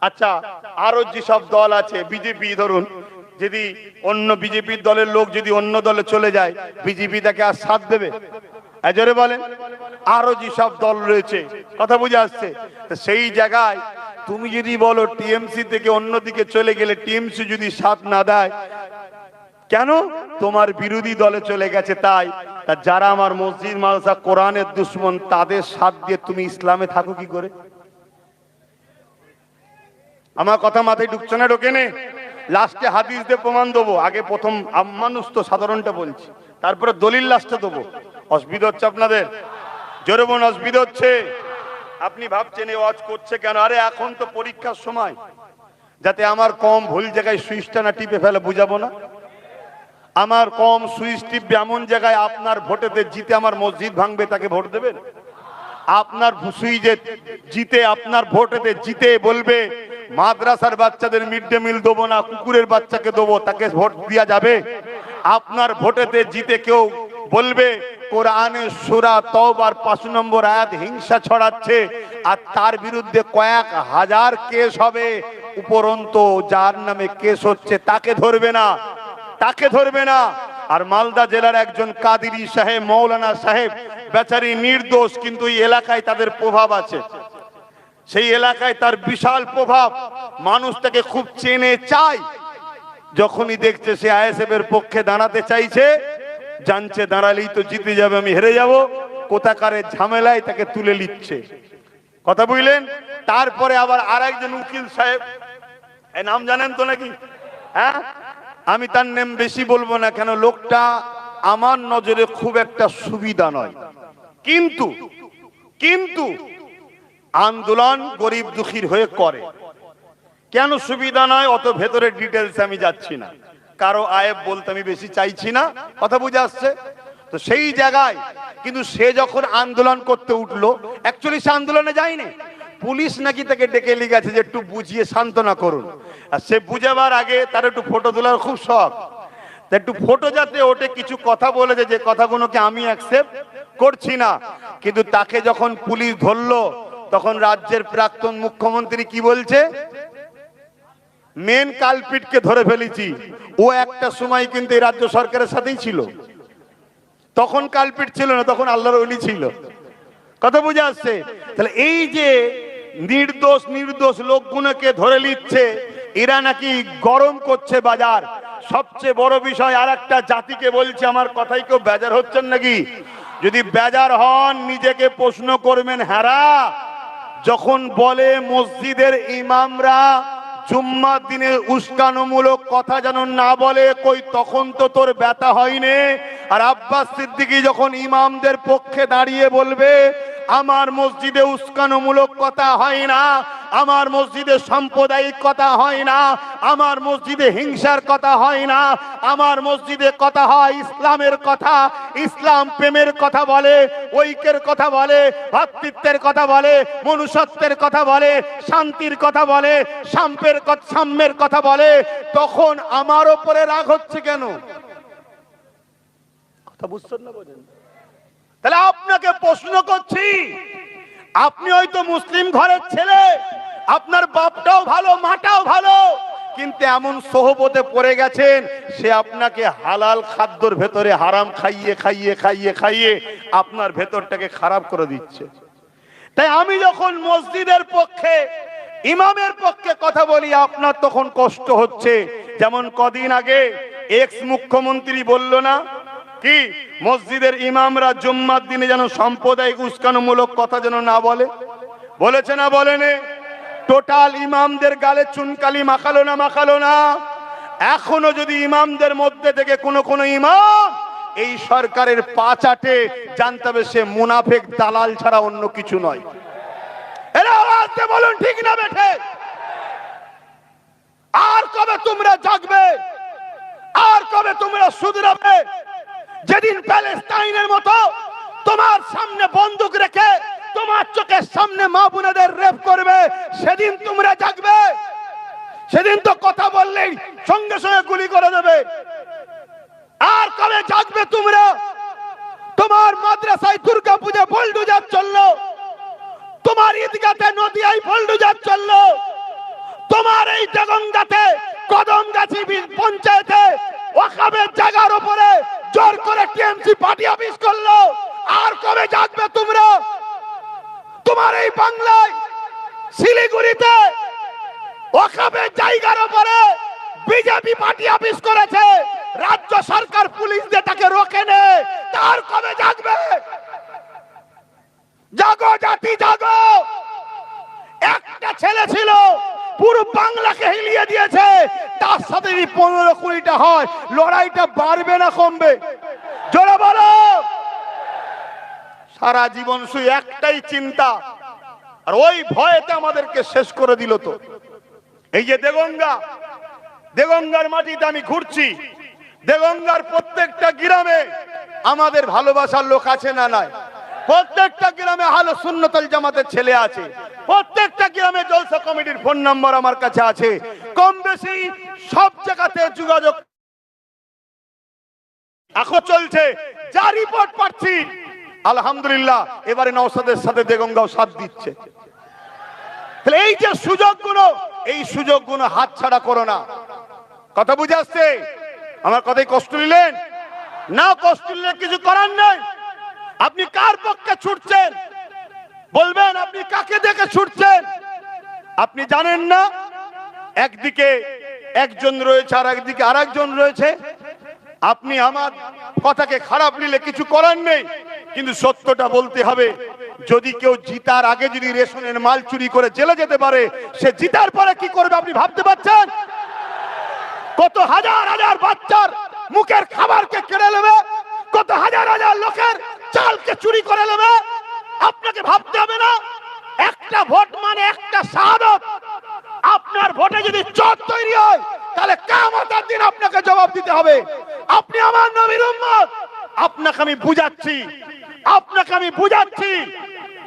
আচ্ছা, আরো যেসব দল আছে, বিজেপি ধরুন, যদি অন্য বিজেপির দলের লোক যদি অন্য দলে চলে যায়, বিজেপি তাকে আর সাথ দেবে? জোরে বলেন। আরো যেসব দল রয়েছে, কথা বুঝে আসছে? সেই জায়গায় তুমি যদি বলো টিএমসি থেকে অন্যদিকে চলে গেলে টিএমসি যদি সাথ না দেয়, কেন? তোমার বিরোধী দলে চলে গেছে তাই। যারা আমার মসজিদ মাদ্রাসা কোরআনের দুশ্মন তাদের সাথ দিয়ে তুমি ইসলামে থাকো কি করে? আমার কথা মাথায় ঢুকছে না? ঢোকে নে? লাস্টে হাদিস দিয়ে প্রমাণ দেবো। আগে প্রথম মানুষ তো সাধারণটা বলছি, তারপরে দলিল লাস্টে দেবো। অসুবিধা হচ্ছে আপনাদের? জোরে বলুন, অসুবিধা হচ্ছে? আপনি ভাবছেন এই ওয়াজ করছে কেন? আরে এখন তো পরীক্ষার সময়, যাতে আমার কম ভুল জায়গায় সুইচটা না টিপে ফেলে, বুঝাবো না? আমার কম সুইচ টিপবে এমন জায়গায় আপনার ভোটেতে জিতে আমার মসজিদ ভাঙবে, তাকে ভোট দেবেন? আপনার সুইচে জিতে, আপনার ভোটেতে জিতে বলবে মাদ্রাসার বাচ্চাদের মিড ডে মিল দেবো না, কুকুরের বাচ্চাকে দেবো, তাকে ভোট দেওয়া যাবে? আপনার ভোটেতে জিতে কেউ বলবে কোরআনের সূরা তওবার 5 নম্বর আয়াত হিংসা ছড়াচ্ছে, আর তার বিরুদ্ধে কয়েক হাজার কেস হবে, উপরন্তু যার নামে কেস হচ্ছে তাকে ধরবে না, তাকে ধরবে না। আর মালদা জেলার একজন কাদিরি সাহেব, মৌলানা সাহেব, বেচারি নির্দোষ, কিন্তু এই এলাকায় তাদের প্রভাব আছে, সেই এলাকায় তার বিশাল প্রভাব, মানুষ তাকে খুব চেনে চায়। যখনই দেখছে সে আইএসএফ এর পক্ষে দাঁড়াতে চাইছে, জানছে দাঁড়ালেই তো জিতে যাবে, আমি হেরে যাব, কোথাকারের ঝামেলায় তাকে তুলে নিচ্ছে। কথা বুঝলেন? তারপরে আবার আরেকজন উকিল সাহেব, এই নাম জানেন তো নাকি? হ্যাঁ, আমি তার নাম বেশি বলবো না, কেন লোকটা আমার নজরে খুব একটা সুবিধা নয়, কিন্তু কিন্তু আন্দোলন গরিব দুঃখীর হয়ে করে। কেন সুবিধা নয় অত ভেতরের ডিটেলস আমি যাচ্ছি না, কারো আয়েব বলতে আমি বেশি চাইছি না, কথা বুঝে আসছে তো। সেই জায়গায় কিন্তু সে যখন আন্দোলন করতে উঠলো, অ্যাকচুয়ালি সে আন্দোলনে যায়নি, পুলিশ নাকি তাকে ডেকে নিয়ে গেছে যে একটু বুঝিয়ে সান্ত্বনা করুন। আর সে বুঝাবার আগে তার একটু ফটো তোলার খুব শখ, একটু ফটো যাতে ওঠে, কিছু কথা বলেছে যে কথাগুলোকে আমি অ্যাকসেপ্ট করছি না। কিন্তু তাকে যখন পুলিশ ধরলো তখন রাজ্যের প্রাক্তন মুখ্যমন্ত্রী কি বলছে, মেন কালপিটকে ধরে ফেলেছি। ও একটা সময় কিন্তু এই রাজ্য সরকারের সাথেই ছিল, তখন কালপিট ছিল না, তখন আল্লাহর ওলি ছিল, কথা বুঝে আসছে। তাহলে এই যে নির্দোষ নির্দোষ লোকগুলোকে ধরে নিচ্ছে, এরা নাকি গরম করছে বাজার। সবচেয়ে বড় বিষয়, আর একটা জাতিকে বলছে, আমার কথাই কেউ বেজার হচ্ছেন নাকি? যদি বেজার হন নিজেকে প্রশ্ন করবেন। হারা যখন বলে মসজিদের ইমামরা জুম্মার দিনে উস্কানোমূলক কথা যেন না বলে, কই তখন তো তোর ব্যথা হয়নি। আর আব্বাস সিদ্দিকী যখন ইমামদের পক্ষে দাঁড়িয়ে বলবে আমার মসজিদে উস্কানোমূলক কথা হয় না, আমার মসজিদে সাম্প্রদায়িক কথা হয় না, আমার মসজিদে হিংসার কথা হয় না, আমার মসজিদে কথা হয় ইসলামের কথা, ইসলাম প্রেমের কথা বলে, ঐক্যের কথা বলে, ভ্রাতৃত্বের কথা বলে, মনুষ্যত্বের কথা বলে, শান্তির কথা বলে, সাম্যের কথা বলে, তখন আমার ওপরে রাগ হচ্ছে কেন? কথা বুঝছেন না? বোঝেন? তাহলে আপনাকে প্রশ্ন করছি, আপনি হয়তো মুসলিম ঘরের ছেলে, আপনার বাপটাও ভালো মাটাও ভালো, কিন্তু এমন সোহবতে পড়ে গেছেন সে আপনাকে হালাল খাদ্যর ভেতরে হারাম খাইয়ে খাইয়ে খাইয়ে খাইয়ে আপনার ভেতরটাকে খারাপ করে দিচ্ছে। তাই আমি যখন মসজিদের পক্ষে ইমামের পক্ষে কথা বলি আপনার তখন কষ্ট হচ্ছে। যেমন কদিন আগে এক্স মুখ্যমন্ত্রী বলল না কি, মসজিদের ইমামরা জুম্মার দিনে যেন সাম্প্রদায়িক উস্কানোমূলক কথা যেন না বলে, বলেছে না বলেনি? টোটাল ইমামদের গালে চুনকালি মাখালো না মাখালো না? এখনো যদি ইমামদের মধ্যে থেকে কোন ইমাম এই সরকারের পা চাটে, জানতে হবে সে মুনাফেক দালাল ছাড়া অন্য কিছু নয়। এরা আওয়াজ দিয়ে বলুন ঠিক না বেঠে? আর কবে তোমরা জাগবে? আর কবে তোমরা শুধরাবে? যেদিন প্যালেস্টাইনের মতো তোমার সামনে বন্দুক রেখে তোমার চোখের সামনে মা বোনেদের রেপ করবে, সেদিন তোমরা জাগবে? সেদিন তো কথা বললেই সঙ্গে সঙ্গে গুলি করে দেবে। আর কবে জাগবে তোমরা? তোমার মাদ্রাসায় দুর্গা পূজা বুলডোজার চললো, তোমার ঈদগাতে নদিয়ায় বুলডোজার চললো, তোমার এই দেগঙ্গাতে কদমগাছি পঞ্চায়েতে ওয়াকফের জায়গার উপরে জোর করে টিএমসি পার্টি অফিস করলো। আর কবে জাগবে তোমরা? তোমার এই বাংলায় শিলিগুড়িতে ওয়াকফের জায়গার উপরে বিজেপি পার্টি অফিস করেছে, রাজ্য সরকার পুলিশ দিয়ে তাকে রোকে নে। তার কবে জাগবে? জাগো জাতি জাগো। একটা ছেলে ছিল পুরো বাংলাকে হিলিয়ে দিয়েছে, তার সাথে যদি 15-20টা হয়, লড়াইটা বাড়বে না কমবে? জোরে বলো। সারা জীবন শুধু একটাই চিন্তা, আর ওই ভয়েতে আমাদেরকে শেষ করে দিল। তো এই যে দেগঙ্গার মাটিতে আমি ঘুরছি, দেগঙ্গার প্রত্যেকটা গ্রামে আমাদের ভালোবাসার লোক আছে না নাই? প্রত্যেকটা গ্রামে আহলে সুন্নাতুল জামাতের ছেলে আছে, প্রত্যেকটা গ্রামে জলসা কমিটির ফোন নাম্বার আমার কাছে আছে। কম বেশি সব জায়গাতে যোগাযোগ এখন চলছে, যা রিপোর্ট পাচ্ছি আলহামদুলিল্লাহ এবারে নওশাদের সাথে দেগঙ্গাও সাথ দিচ্ছে। তাহলে এই যে সুযোগগুলো, এই সুযোগগুলো হাতছাড়া করো না। কথা বুঝে আসছে? আমার কথাই কষ্ট নিলেন না? কষ্ট নিলে কিছু করার নেই। আপনি কার পক্ষে ছুটছেন বলবেন, আপনি কাকে দেখে ছুটছেন? আপনি জানেন না একদিকে একজন রয়েছে আর একদিকে আরেকজন রয়েছে। আপনি আমার কথাকে খারাপ নিলে কিছু করার নেই, কিন্তু সত্যটা বলতে হবে। যদি কেউ জিতার আগে যদি রেশনের মাল চুরি করে জেলে যেতে পারে, সে জিতার পরে কি করবে আপনি ভাবতে পারছেন? কত হাজার হাজার বাচ্চার মুখের খাবারকে কেড়ে নেবে, কত হাজার হাজার লোকের চালকে চুরি করে নেবে। আপনাকে ভাবতে হবে না একটা ভোট মানে একটা শাহাদাত। আপনার ভোটে যদি চোর তৈরি হয় তাহলে কিয়ামতের দিন আপনাকে জবাব দিতে হবে। আপনি আমার নবীর উম্মত, আপনাকে আমি বুঝাচ্ছি,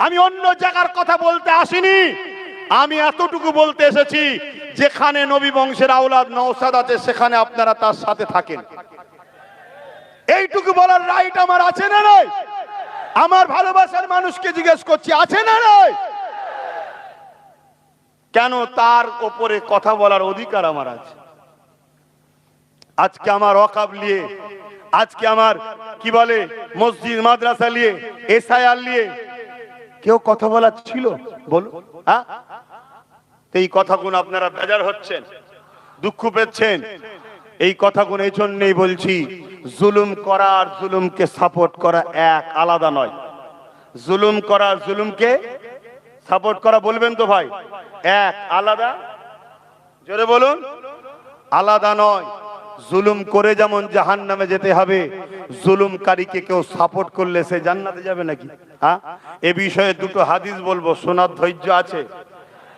আমি অন্য জায়গার কথা বলতে আসিনি। আমি এতটুকু বলতে এসেছি, যেখানে নবী বংশের আওলাদ নওশাদ আছে সেখানে আপনারা তার সাথে থাকেন। এইটুকু বলার রাইট আমার আছে না নাই? আমার ভালোবাসার মানুষকে জিজ্ঞেস করছি, আছে না নাই? কেন তার উপরে কথা বলার অধিকার আমার আছে। আজকে আমার ওয়াকফ নিয়ে, আজকে আমার কি বলে মসজিদ মাদ্রাসা নিয়ে, এসআইআর নিয়ে কেউ কথা বলার ছিল? বলো। হ্যাঁ, এই কথাগুলো আপনারা বেজার হচ্ছেন, দুঃখ পেচ্ছেন। এই কথাগুলো এই জন্যই বলছি, জুলুম করা আর জুলুমকে সাপোর্ট করা এক, আলাদা নয়। জুলুম করা আর জুলুমকে সাপোর্ট করা, বলবেন তো ভাই, এক, আলাদা। জোরে বলুন, আলাদা নয়। জুলুম করে যেমন জাহান্নামে যেতে হবে, জুলুমকারীকে কেউ সাপোর্ট করলে সে জান্নাতে যাবে নাকি? হ্যাঁ, এ বিষয়ে দুটো হাদিস বলবো, শোনার ধৈর্য আছে?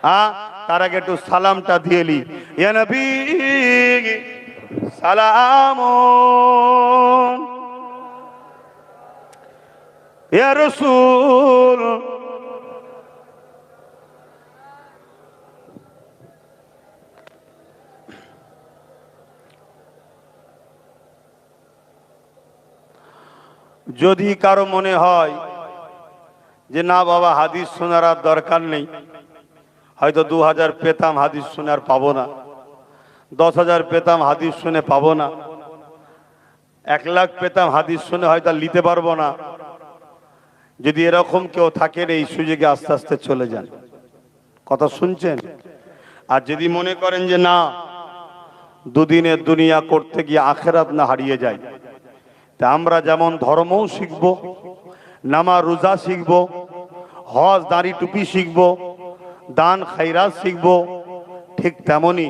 হ্যাঁ, তার আগে একটু সালামটা দিয়ে নি। ইয়া নবী সালামুন, ইয়া রাসূল যদি কারো মনে হয় যে না বাবা হাদিস শোনার আর দরকার নেই, হয়তো 2000 পেতাম হাদিস শোনার পাবো না, 10,000 পেতাম হাদিস শুনে পাবো না, 1 লাখ পেতাম হাদিস শুনে হয়তো নিতে পারবো না, যদি এরকম কেউ থাকেন এই সুযোগে আস্তে আস্তে চলে যান। কথা শুনছেন? আর যদি মনে করেন যে না, দুদিনের দুনিয়া করতে গিয়ে আখেরাত না হারিয়ে যায়, তা আমরা যেমন ধর্মও শিখবো, নামাজ রোজা শিখবো, হজ দাড়ি টুপি শিখবো, দান খায়রাত শিখবো, ঠিক তেমনি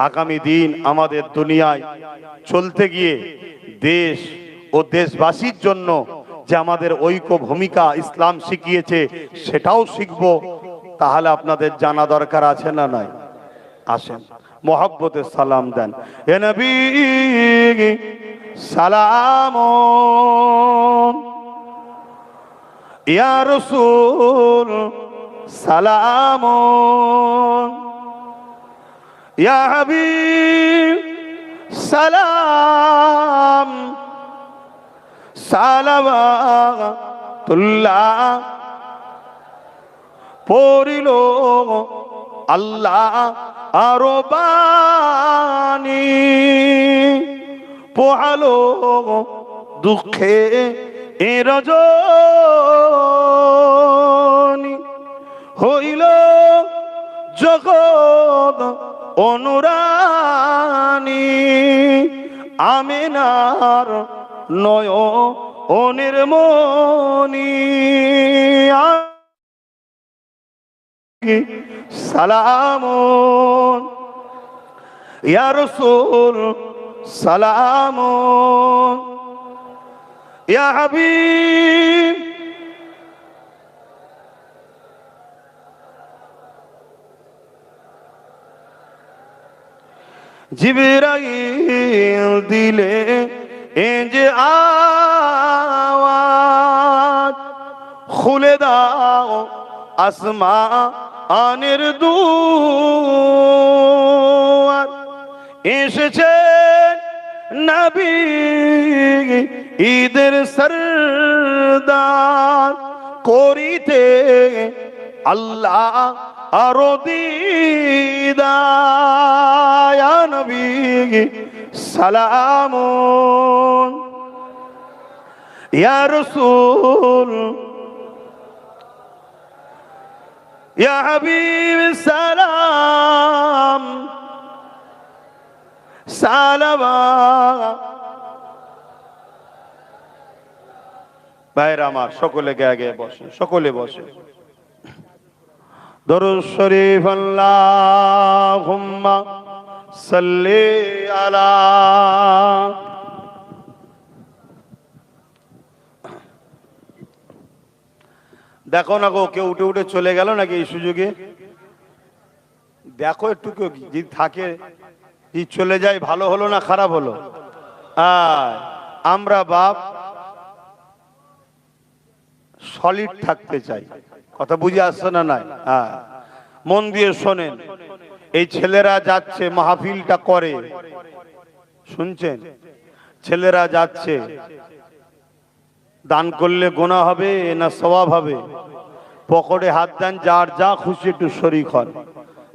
আগামী দিন আমাদের দুনিয়ায় চলতে গিয়ে দেশ ও দেশবাসীর জন্য যে আমাদের ঐক্য ভূমিকা ইসলাম শিখিয়েছে সেটাও শিখবো। তাহলে আপনাদের জানা দরকার আছে না নাই? আসেন মোহাব্বতে সালাম দেন। এ নবী সালামুন, ইয়া রাসূল সালামুন, ইয়া হাবিব সালাম, সালাওয়াতুল্লাহ পড়িল আল্লাহ আরো বাণী, পোহালো দুঃখে এ রজনী, হইল জগৎ অনুরানী, আমিনার নয়নের মনি, সালামুন ইয়া রাসূল সালামুন, ইয়া হাবিব জিবরাইল দিলে এ যে আওয়াজ, খুলে দাও আসমানের দুয়ার, এসেছে নবী ঈদের সরদার, করিতে আল্লাহ আরো দিদার, ইয়া নবী সালামুন, ইয়া রাসূল ইয়া হাবিব সালাম, সালামা। ভাইরা আমার, সকলে আগে বসে, সকলে বসে। দরুদ শরীফ আল্লাহুম্মা সাল্লি আলা। দেখো না গো, কেউ উঠে উঠে চলে গেল নাকি এই সুযোগে? দেখো একটু, কেউ যদি থাকে, যদি চলে যায় ভালো হলো না খারাপ হলো? আমরা বাপ সলিড থাকতে চাই। কথা বুঝে আসছে না? নাই? মন দিয়ে শোনেন। এই ছেলেরা যাচ্ছে মাহফিলটা করে, শুনছেন? ছেলেরা যাচ্ছে, দান করলে গুনাহ হবে না সওয়াব হবে? পকেটে হাত দেন, যার যা খুশি একটু শরীক হন।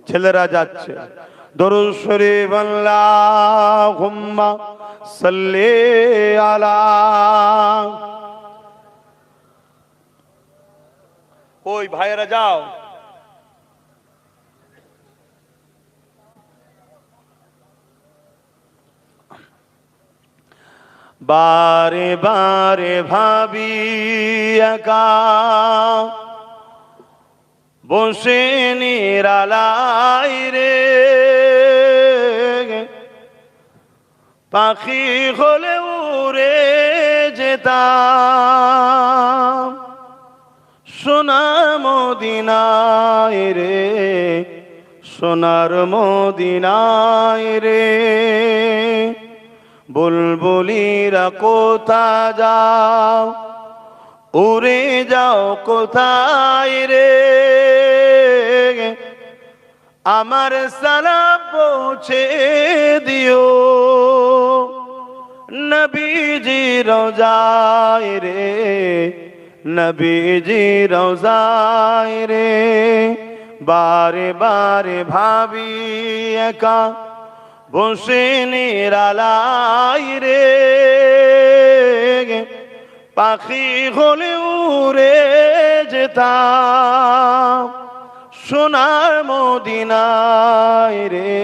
ছেলেরা যাচ্ছে, দরুদ শরীফ আল্লাহুম্মা সাল্লি আলা। ওই ভাইয়েরা যাও। বারে বারে ভাবি একা বসে নিরালাই রে, পাখি হলে উড়ে যেতাম সোনার মদিনায় রে, সোনার মদিনায় রে। বুলবুলিরা কোথা যাও, উড়ে যাও কোথায় রে, আমার সালাম পৌঁছে দিও নবীজি রওজায় রে, নবীজি রওজায় রে। বারে বারে ভাবি একা বসে নিরালাই রে, পাখি হলে উড়ে যেতাম সোনার মদিনায় রে,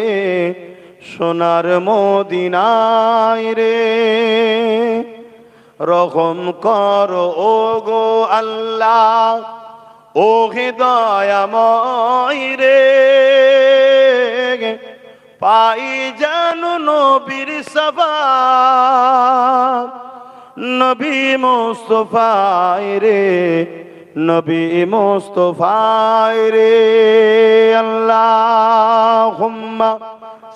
সোনার মদিনায় রে। রহম করো ও গো আল্লাহ, ও হে দয়াময় রে, পাই জানো নবীর সওয়াব, নবী মুস্তাফায় রে, নবী মুস্তাফায় রে। আল্লাহুম্মা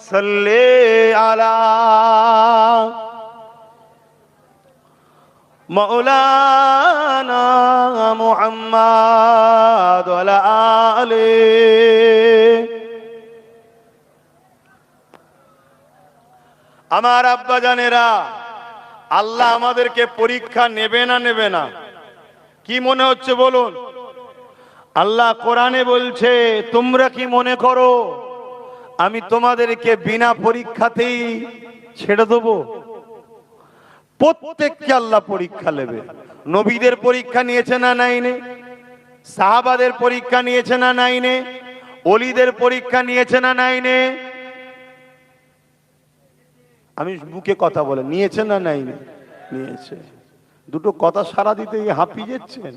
সাল্লি আলা মাওলানা মুহাম্মদ ওয়া আলা আলিহি। আমার আব্বা জানেরা, আল্লাহ আমাদেরকে পরীক্ষা নেবে না নেবে না? কি মনে হচ্ছে বলুন? আল্লাহ কোরআনে বলছে, তোমরা কি মনে করো আমি তোমাদেরকে বিনা পরীক্ষাতেই ছেড়ে দেবো? প্রত্যেককে আল্লাহ পরীক্ষা নেবে। নবীদের পরীক্ষা নিয়েছে না নাইনে? সাহাবাদের পরীক্ষা নিয়েছে না নাইনে? ওলিদের পরীক্ষা নিয়েছে না নাইনে? আমি বুকে কথা বলে নিয়েছে না নাইনে? নিয়েছে। দুটো কথা সারা দিতে হাঁপিয়ে যাচ্ছেন।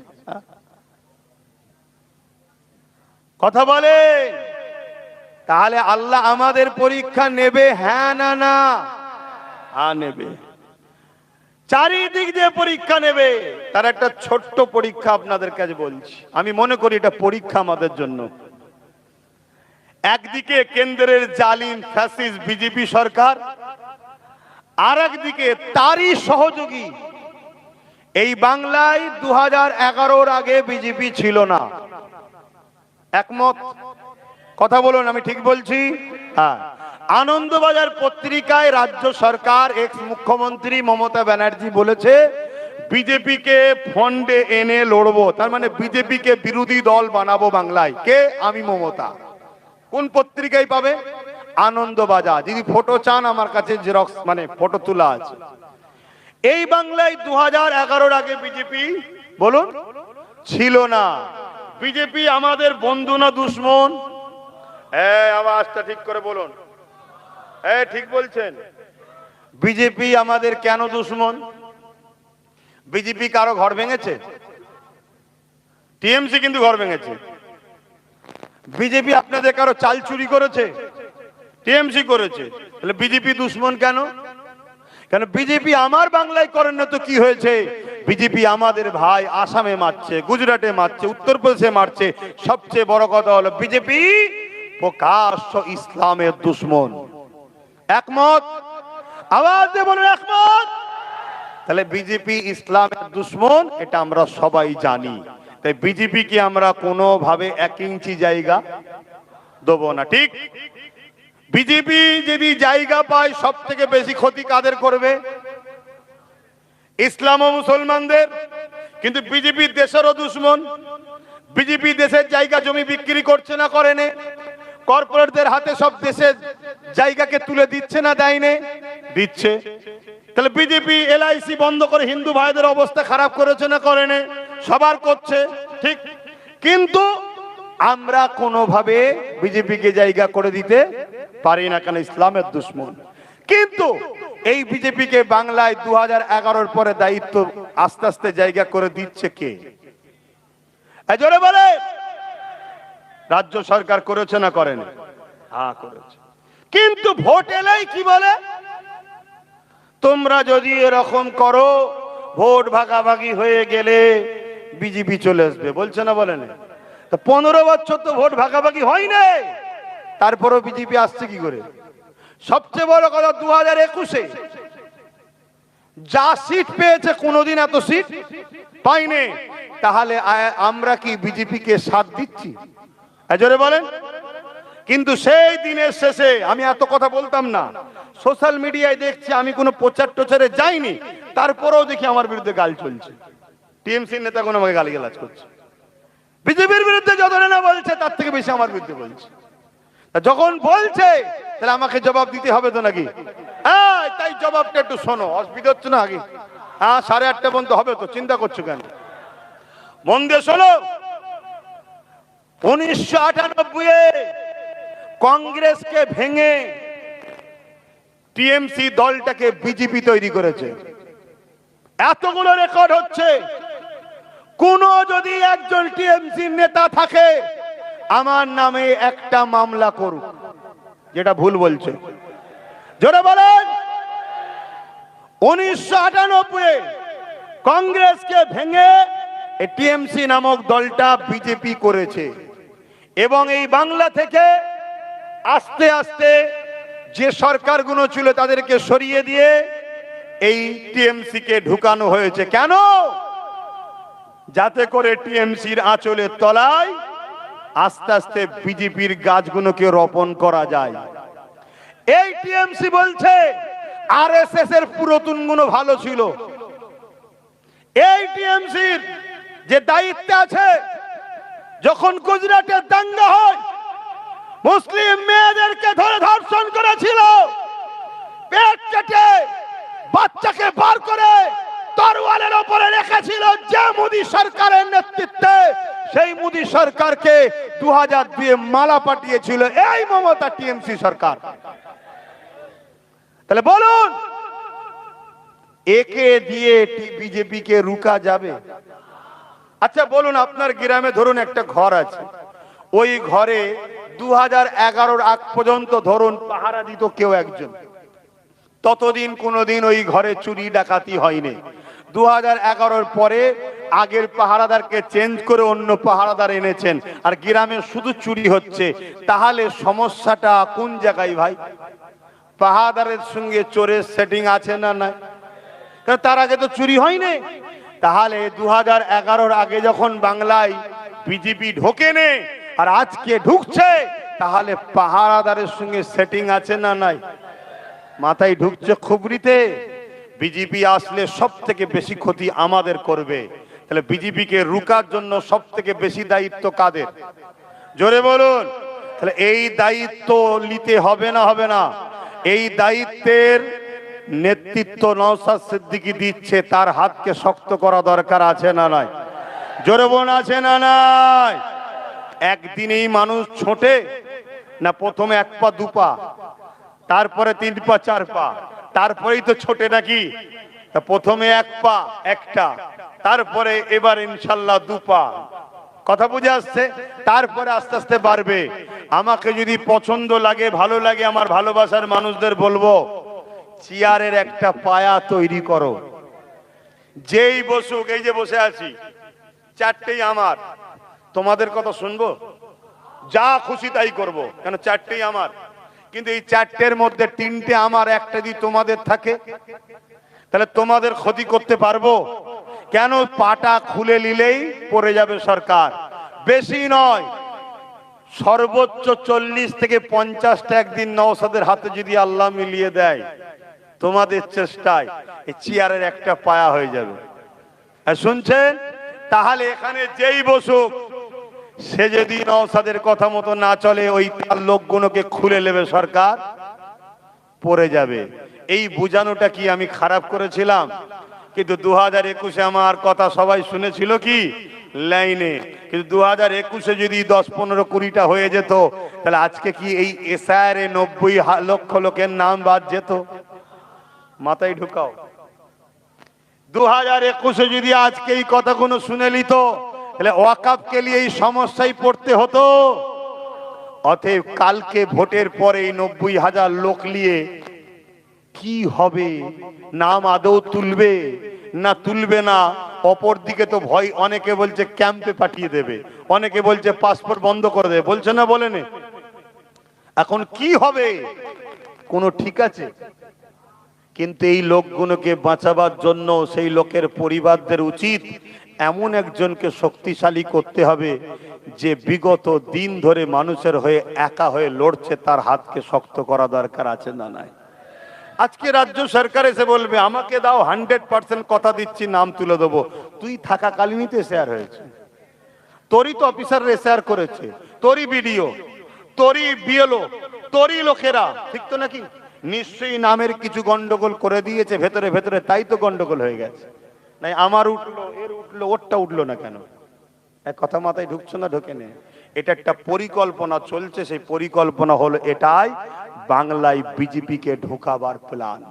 কথা বলে, তাহলে আল্লাহ আমাদের পরীক্ষা নেবে, হ্যাঁ না না? হ্যাঁ নেবে। চারিদিক দিয়ে পরীক্ষা নেবে। তার একটা ছোট্ট পরীক্ষা আপনাদের কাছে বলছি। আমি মনে করি এটা পরীক্ষা আমাদের জন্য। একদিকে কেন্দ্রের জালিম ফ্যাসিস্ট বিজেপি সরকার, আর একদিকে তারই সহযোগী। এই বাংলায় 2011-র আগে বিজেপি ছিল না। একমত? কথা বলুন, আমি ঠিক বলছি? হ্যাঁ। আনন্দবাজার পত্রিকায় রাজ্য সরকার এক্স মুখ্যমন্ত্রী মমতা ব্যানার্জি বলেছে, বিজেপিকে ফন্ডে এনে লড়বো। তার মানে বিজেপিকে বিরোধী দল বানাবো বাংলায়। কে? আমি মমতা। কোন পত্রিকায় পাবে? আনন্দবাজার। যদি ফটো চান আমার কাছে জেরক্স মানে ফটো তোলা আছে। এই বাংলায় 2011-র আগে বিজেপি বলুন ছিল না। বিজেপি আমাদের বন্ধু না দুশ্মন? আওয়াজটা ঠিক করে বলুন। ঠিক বলছেন? বিজেপি আমাদের কেন দুশ্মন? বিজেপি কারো ঘর ভেঙেছে? টিএমসি কিন্তু ঘর ভেঙেছে। বিজেপি আপনাদের কারো চাল চুরি করেছে? টিএমসি করেছে, তাহলে বিজেপি দুশ্মন কেন? কেন বিজেপি আমার বাংলায় করেন না তো কি হয়েছে? বিজেপি আমাদের ভাই আসামে মারছে, গুজরাটে মারছে, উত্তরপ্রদেশে মারছে। সবচেয়ে বড় কথা হলো বিজেপি প্রকাশ্য ইসলামের দুশ্মন। একমত? আওয়াজ দিয়ে বলুন একমত। তাহলে বিজেপি ইসলামের দুশ্মন, এটা আমরা সবাই জানি। তাই বিজেপিকে আমরা কোনোভাবে 1 ইঞ্চি জায়গা দেবো না, ঠিক? বিজেপি যদি জায়গা পায় সব থেকে বেশি ক্ষতি কাদের করবে? ইসলাম ও মুসলমানদের। কিন্তু বিজেপি দেশেরও দুশ্মন। বিজেপি দেশের জায়গা জমি বিক্রি করছে না, করে না? কর্পোরেটদের হাতে সব দেশের জায়গাকে তুলে দিচ্ছে না, দেয় না? দিচ্ছে। তাহলে বিজেপি এলআইসি বন্ধ করে হিন্দু ভাইদের অবস্থা খারাপ করেছে না, করে না? সবার করছে, ঠিক? কিন্তু আমরা কোনোভাবে বিজেপিকে জায়গা করে দিতে পারি না, কেন ইসলামের দুশ্মন। কিন্তু এই বিজেপিকে বাংলায় 2011-র পরে দায়িত্ব আস্তে আস্তে জায়গা করে দিচ্ছে কে? জোরে বলে। রাজ্য সরকার করেছে না, করেনি? হ্যাঁ, করেছে। কিন্তু ভোট এলেই কি বলে? তোমরা যদি এরকম করো, ভোট ভাগাভাগি হয়ে গেলে বিজেপি চলে আসবে, বলছে না, বলে না? 15 বছর তো ভোট ভাগাভাগি হয় না, তারপরও বিজেপি আসছে কি করে? সবচেয়ে বড় কথা, 2021-এ যা সিট পেয়েছে কোনোদিন এত সিট পাইনি। তাহলে আমরা কি বিজেপিকে সাথ দিচ্ছি? জোরে বলেন। কিন্তু সেই দিনের শেষে আমি এত কথা বলতাম না, সোশ্যাল মিডিয়ায় দেখছি, আমি কোনো প্রচার টোচারে যাইনি, তারপরেও দেখি আমার বিরুদ্ধে গাল চলছে। টিএমসির নেতা কোনো আমাকে গালিগালাজ করছে। বিজেপির বিরুদ্ধে যত না বলছে, তার থেকে বেশি আমার বিরুদ্ধে বলছে। যখন বলছে তাহলে আমাকে জবাব দিতে হবে তো নাকি? তাই জবাবটা একটু শোনো, অসুবিধা হচ্ছে না? আগে 8:30 পর্যন্ত হবে তো, চিন্তা করছো কেন? মন দিয়ে শোনো। 1998-এ কংগ্রেসকে ভেঙে টিএমসি দলটাকে বিজেপি তৈরি করেছে। এতগুলো রেকর্ড হচ্ছে। কোন যদি একজন টিএমসি নেতা থাকে, আমার নামে একটা মামলা করুক, যেটা ভুল বলছে। জোরে বলেন। 1998-এ কংগ্রেসকে ভেঙে টিএমসি নামক দলটা বিজেপি করেছে, এবং এই বাংলা থেকে আস্তে আস্তে যে সরকারগুলো ছিল তাদেরকে সরিয়ে দিয়ে এই টিএমসি কে ঢুকানো হয়েছে। কেন? যাতে করে টিএমসির আঁচলের তলায় আস্তে আস্তে বিজেপির গাছগুলোকে রোপণ করা যায়। এই টিএমসি বলছে আরএসএস এর পুরাতনগুলো ভালো ছিল। এই টিএমসির যে দায়িত্ব আছে, যখন গুজরাটের দাঙ্গা হয়, মুসলিম মেয়েদেরকে ধরে ধর্ষণ করেছিল, পেট কেটে বাচ্চাকে বার করে তরোয়ালের উপরে রেখেছিল যে মোদী সরকারের নেতৃত্বে, সেই মোদী সরকারকে 2002-এ মালা পাঠিয়েছিল এই মমতা টিএমসি সরকার। তাহলে বলুন, একে দিয়ে বিজেপি কে রুকা যাবে? আচ্ছা বলুন, আপনার গ্রামে ধরুন একটা ঘর আছে, ওই ঘরে 2011-র আগ পর্যন্ত ধরুন পাহারা দিত কেউ একজন, ততদিন কোনোদিন ওই ঘরে চুরি ডাকাতি হয়নি। 2011-র পরে আগের পাহারাদারকে চেঞ্জ করে অন্য পাহারাদার এনেছেন, আর গ্রামে শুধু চুরি হচ্ছে। তাহলে সমস্যাটা কোন জায়গায় ভাই? পাহারাদারের সঙ্গে চোরের সেটিং আছে না নাই? কারণ তার আগে তো চুরি হয়নি। তাহলে 2011-র আগে যখন বাংলায় বিজেপি ঢোকেনি আর আজকে ঢুকছে, তাহলে পাহারাদারের সঙ্গে সেটিং আছে না নাই? মাথায় ঢুকছে খুবরিতে। বিজেপি আসলে সব থেকে বেশি ক্ষতি আমাদের করবে। তাহলে বিজেপিকে রুকার জন্য সব থেকে বেশি দায়িত্ব কাদের? জোরে বলুন। তাহলে এই দায়িত্ব নিতে হবে না, হবে না? এই দায়িত্বের নেতৃত্ব নওশাদ সিদ্দিকী দিচ্ছে, তার হাতকে শক্ত করা দরকার আছে না নাই? জোরে বলুন, আছে না নাই? একদিনেই মানুষ ছোটে না? প্রথমে 1 পা 2 পা, তারপরে 3 পা 4 পা, তারপরেই তো ছোটে নাকি? তা প্রথমে 1 পা একটা, তারপরে এবার ইনশাল্লাহ 2 পা। কথা বুঝে আসছে? তারপরে আস্তে আস্তে বাড়বে। আমাকে যদি পছন্দ লাগে, ভালো লাগে, আমার ভালোবাসার মানুষদের বলবো চেয়ারের একটা পায়া তৈরি করো। যেই বসুক, এই যে বসে আছি, চারটেই আমার, তোমাদের কথা শুনবো, যা খুশি তাই করবো, কেন চারটেই আমার। কিন্তু এই চারটের মধ্যে তিনটে আমার, একটা যদি তোমাদের থাকে তাহলে তোমাদের ক্ষতি করতে পারবো? কেন? পাটা খুলে নিলেই পড়ে যাবে সরকার। বেশি নয়, সর্বোচ্চ 40 থেকে 50টা একদিন নওশাদের হাতে যদি আল্লাহ মিলিয়ে দেয়, তোমাদের চেষ্টায় এই চেয়ারের একটা পায়া হয়ে যাবে। শুনছেন? তাহলে এখানে যেই বসুক, সে যদি নওশাদের কথা মতো না চলে, ওই তার লোকগুলোকে খুলে নেবে সরকার, পড়ে যাবে। এই বুঝানোটা কি আমি খারাপ করেছিলাম? কিন্তু 2021-এ আমার কথা সবাই শুনেছিল কি লাইনে, কিন্তু 2021-এ যদি 10-15-20টা হয়ে যেত, তাহলে আজকে কি এই এসআইআরে 90 লক্ষ লোকের নাম বাদ যেত? মাথায় ঢুকাও। 2021-এ যদি আজকে এই কথাগুলো শুনে নিত, তাহলে ওয়াকফকে নিয়ে এই সমস্যায় পড়তে হতো। অতএব কালকে ভোটের পরে এই 90,000 লোক নিয়ে কি হবে? নাম আদৌ তুলবে না তুলবে না? অপর দিকে তো ভয়, অনেকে বলছে ক্যাম্পে পাঠিয়ে দেবে, অনেকে বলছে পাসপোর্ট বন্ধ করে দেবে, বলছে না বলেনি? এখন কি হবে কোনো ঠিক আছে? কিন্তু এই লোকগুলোকে বাঁচাবার জন্য সেই লোকের পরিবারদের উচিত এমন একজনকে শক্তিশালী করতে হবে যে বিগত দিন ধরে মানুষের হয়ে একা হয়ে লড়ছে, তার হাতকে শক্ত করা দরকার আছে না নাই? আজকে রাজ্য সরকার এসে বলবে আমাকে দাও, 100% কথা দিচ্ছি নাম তুলে দেবো। তুই থাকাকালীনই তো শেয়ার হয়েছে, তোরই তো অফিসার শেয়ার করেছে, তোরই ভিডিও, তোরই বিএলও, তোরই লোকেরা, ঠিক তো নাকি? নিশ্চয়ই নামের কিছু গন্ডগোল করে দিয়েছে ভেতরে ভেতরে, তাই তো গন্ডগোল হয়ে গেছে। নাই আমার উঠলো, এর উঠলো, ওরটা উঠলো না কেন? এক কথা মাথায় ঢুকছো না? ঢোকে নে। এটা একটা পরিকল্পনা চলছে, সেই পরিকল্পনা হলো এটাই, বাংলায় বিজেপিকে ঢোকাবার প্ল্যান।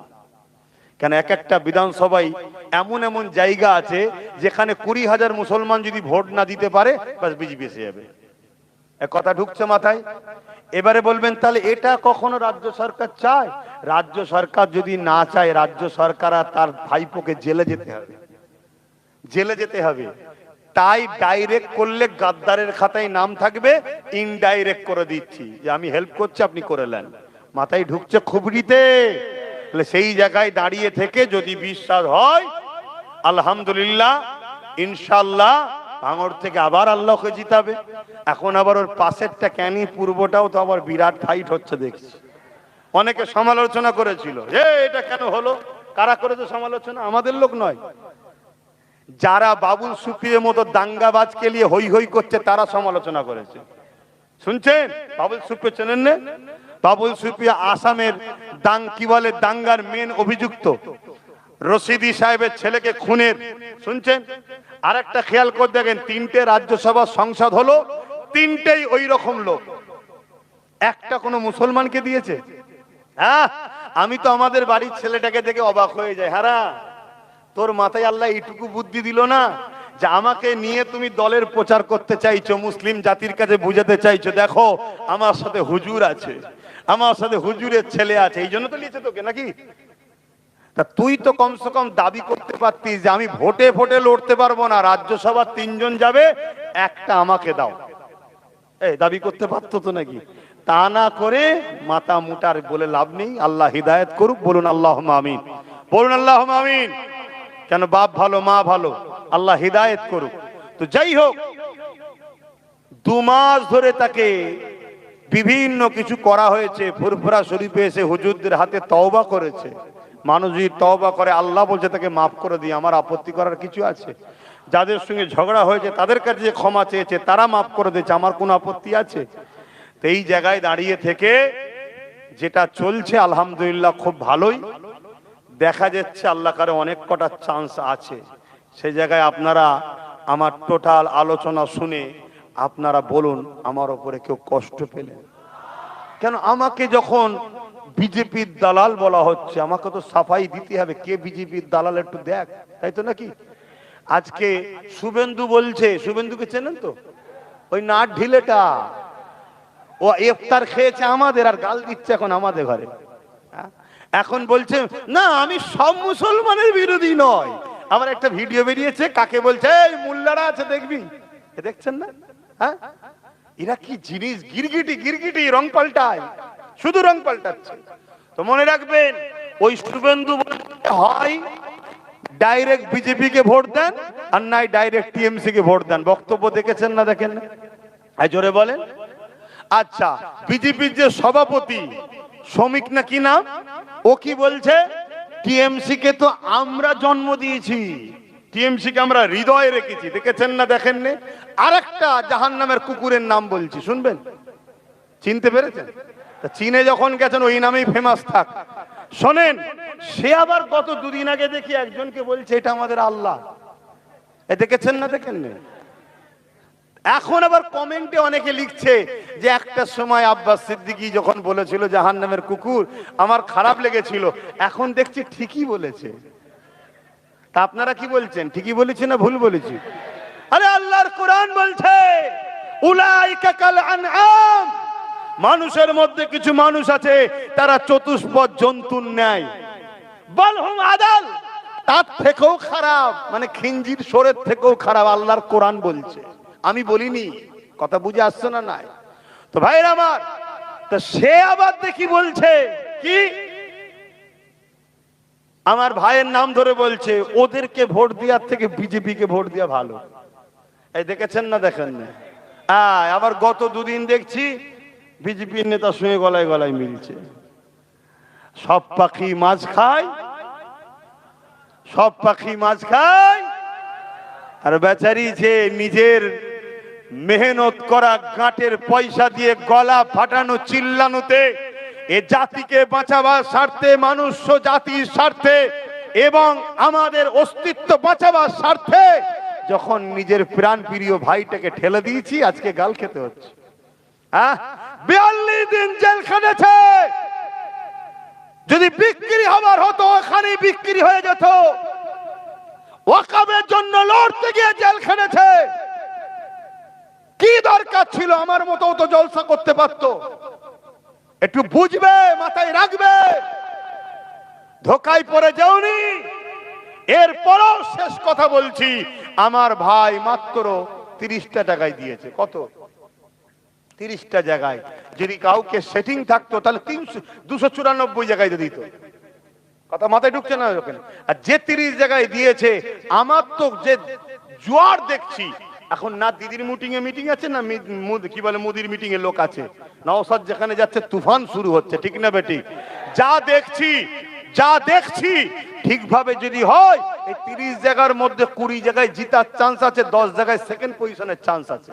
কেন এক একটা বিধানসভায় এমন এমন জায়গা আছে যেখানে 20,000 মুসলমান যদি ভোট না দিতে পারে, বাস বিজেপি এসে যাবে। এক কথা ঢুকছে মাথায়? এবারে বলবেন তাহলে এটা কখনো রাজ্য সরকার চায়? রাজ্য সরকার যদি না চায়, রাজ্য সরকার আর তার ভাইপোকে জেলে যেতে হবে, জেলে যেতে হবে। তাই ডাইরেক্ট করলে গাদ্দারের খাতায় নাম থাকবে, ইনডাইরেক্ট করে দিচ্ছি যে আমি হেল্প করছি, আপনি করে নেন। মাথায় ঢুকছে খুবরিতে? সেই জায়গায় দাঁড়িয়ে থেকে যদি বিশ্বাস হয়, আলহামদুলিল্লাহ, ইনশাল্লাহ ভাঙড় থেকে আবার আল্লাহকে জিতাবে। এখন আবার ওর পাশেরটা ক্যানি পূর্বটাও তো আবার বিরাট ফাইট হচ্ছে দেখছি। অনেকে সমালোচনা করেছিল, এটা কেন হলো? কারা করেছে সমালোচনা? আমাদের লোক নয়, যারা বাবুল সুপ্রিয়ের মতো দাঙ্গাবাজকে নিয়ে হই হই করছে তারা সমালোচনা করেছে। শুনছেন? বাবুল সুপ্রিয় চেনেন না? বাবুল সুপ্রিয়া আসামের কি বলে দাঙ্গার মেন অভিযুক্ত, রশিদি সাহেবের ছেলেকে খুনের। শুনছেন? আর একটা খেয়াল করে দেখেন, 3টে রাজ্যসভা সংসদ হলো, 3টেই ওই রকম লোক। একটা কোনো মুসলমানকে দিয়েছে? হ্যাঁ, আমি তো আমাদের বাড়ির ছেলেটাকে দেখে অবাক হয়ে যাই। হ্যাঁ, তোর মাথায় আল্লাহ এইটুকু বুদ্ধি দিল না যে আমাকে নিয়ে তুমি দলের প্রচার করতে চাইছো, মুসলিম জাতির কাছে বুঝাতে চাইছো দেখো আমার সাথে হুজুর আছে, আমার সাথে হুজুরের ছেলে আছে, এই জন্য তো নিয়েছে তোকে নাকি? তা তুই তো কমসে কম দাবি করতে পারতিস যে আমি ভোটে ভোটে লড়তে পারবো না, রাজ্যসভা 3 জন যাবে, একটা আমাকে দাও। এই দাবি করতে পারতো তো নাকি? তা না করে মাথা মুটার বলে লাভ নেই। আল্লাহ হিদায়াত করুক, বলুন আল্লাহুম্মা আমিন, বলুন আল্লাহুম্মা আমিন। কেন বাপ ভালো, মা ভালো, আল্লাহ হিদায়াত করুক। তো যাই হোক, 2 মাস ধরে তাকে বিভিন্ন কিছু করা হয়েছে। ফুরফুরা শরীফে এসে হুজুরদের হাতে তওবা করেছে। মানুষ যদি তওবা করে, আল্লাহ বলছে তাকে মাফ করে দিই, আমার আপত্তি করার কিছু আছে? যাদের সঙ্গে ঝগড়া হয়েছে তাদের কাছে যে ক্ষমা চেয়েছে তারা মাফ করে দিয়েছে, আমার কোনো আপত্তি আছে? তো এই জায়গায় দাঁড়িয়ে থেকে যেটা চলছে আলহামদুলিল্লাহ খুব ভালোই দেখা যাচ্ছে। আল্লাহ কারে অনেক কটা চান্স আছে। সেই জায়গায় আপনারা আমার টোটাল আলোচনা শুনে আপনারা বলুন আমার উপরে কেউ কষ্ট পেলেন? কেন আমাকে যখন বিজেপির দালাল বলা হচ্ছে, আমাকে তো সাফাই দিতে হবে কে বিজেপির দালাল, একটু দেখ, তাই তো নাকি? আজকে শুভেন্দু বলছে, শুভেন্দুকে চেনেন তো? ওই নাট ঢিলেটা, ও ইফতার খেয়েছে আমাদের আর গাল দিচ্ছে এখন আমাদের ঘরে। এখন বলছে না আমি সব মুসলমানের বিরোধী নয়। আমার একটা ভিডিও বেরিয়েছে, কাকে বলছে এই মোল্লারা আছে দেখবি, দেখছেন না? হ্যাঁ, এরা কি জিনিস, গিরগিটি গিরগিটি রং পাল্টায়, শুধু রং পাল্টাচ্ছে। তো মনে রাখবেন, ওই শুভেন্দু হয় ডাইরেক্ট বিজেপি কে ভোট দেন আর নাই ডাইরেক্ট টিএমসি কে ভোট দেন। বক্তব্য দেখেছেন না দেখেন না? জোরে বলেন। আচ্ছা, বিজেপির যে সভাপতি শ্রমিক না কি নাম, ও কি বলছে, টিএমসি কে তো আমরা জন্ম দিয়েছি, টিএমসি কে আমরা হৃদয়ে রেখেছি। দেখেছেন না দেখেন না? আরেকটা জাহান্নামের কুকুরের নাম বলছি, শুনবেন? চিনতে পেরেছেন? চীনে যখন গেছেন ওই নামেই ফেমাস থাক। শোনেন, সে আবার গত দুদিন আগে দেখি একজনকে বলছে এটা আমাদের আল্লাহ। দেখেছেন না দেখেন না? এখন আবার কমেন্টে অনেকে লিখছে যে একটা সময় আব্বাস সিদ্দিকী যখন বলেছিল জাহান্নামের কুকুর, আমার খারাপ লেগেছিল, এখন দেখছি ঠিকই বলেছে। তা আপনারা কি বলছেন, ঠিকই বলেছি না ভুল বলেছি? আরে আল্লাহর কোরআন বলছে উলাইকা কাল আনআম, মানুষের মধ্যে কিছু মানুষ আছে তারা চতুষ্পদ জন্তুর ন্যায়, বালহুম আদাল, তার থেকেও খারাপ, মানে খিঞ্জির সোরের থেকেও খারাপ। আল্লাহর কোরআন বলছে, আমি বলিনি। কথা বুঝে আসছে না? নাই তো ভাইরা আমার, তো সে আবার দেখি বলছে কি, আমার ভাইয়ের নাম ধরে বলছে ওদেরকে ভোট দেওয়ার থেকে বিজেপি কে ভোট দেওয়া ভালো। এই দেখেছেন না দেখেন না? আবার গত দুদিন দেখছি বিজেপির নেতার সঙ্গে গলায় গলায় মিলছে। সব পাখি মাছ খায়, সব পাখি মাছ খায়, আর বেচারি যে নিজের মেহনত করা গাঁটের পয়সা দিয়ে গলা ফাটানো চিল্লানোতে, এ জাতিকে বাঁচাবার স্বার্থে, মানুষ জাতির স্বার্থে এবং আমাদের অস্তিত্ব বাঁচাবার স্বার্থে যখন নিজের প্রাণ প্রিয় ভাইটাকে ঠেলে দিয়েছি, আজকে গাল খেতে হচ্ছে। 42 দিন জেল খেটেছে। যদি বিক্রি হবার হতো ওখানেই বিক্রি হয়ে যেত। ওয়াকাবের জন্য লড়তে গিয়ে জেল খেটেছে। কি দরকার ছিল? আমার মতো তো জলসা করতে পারতো। একটু বুঝবে, মাথায় রাখবে, ধোকায় পড়ে যাওনি। এরপরও শেষ কথা বলছি, আমার ভাই মাত্র 30টা জায়গায় দিয়েছে। কত? 30টা জায়গায়। যদি কাউকে সেটিং থাকতো তাহলে 294 জায়গায় দিত। কথা মাথায় ঢুকছে না ওখানে? আর যে 30 জায়গায় দিয়েছে, আমার তো যে জোয়ার দেখছি এখন, না দিদির মিটিং আছে, না কি বলে মুদির মিটিং এ লোক আছে। নওশাদ যেখানে যাচ্ছে তুফান শুরু হচ্ছে, ঠিক না বেটি? যা দেখছি ঠিকভাবে যদি হয়, এই 30 জায়গার মধ্যে 20 জায়গায় জিতার চান্স আছে, 10 জায়গায় সেকেন্ড পজিশনের চান্স আছে।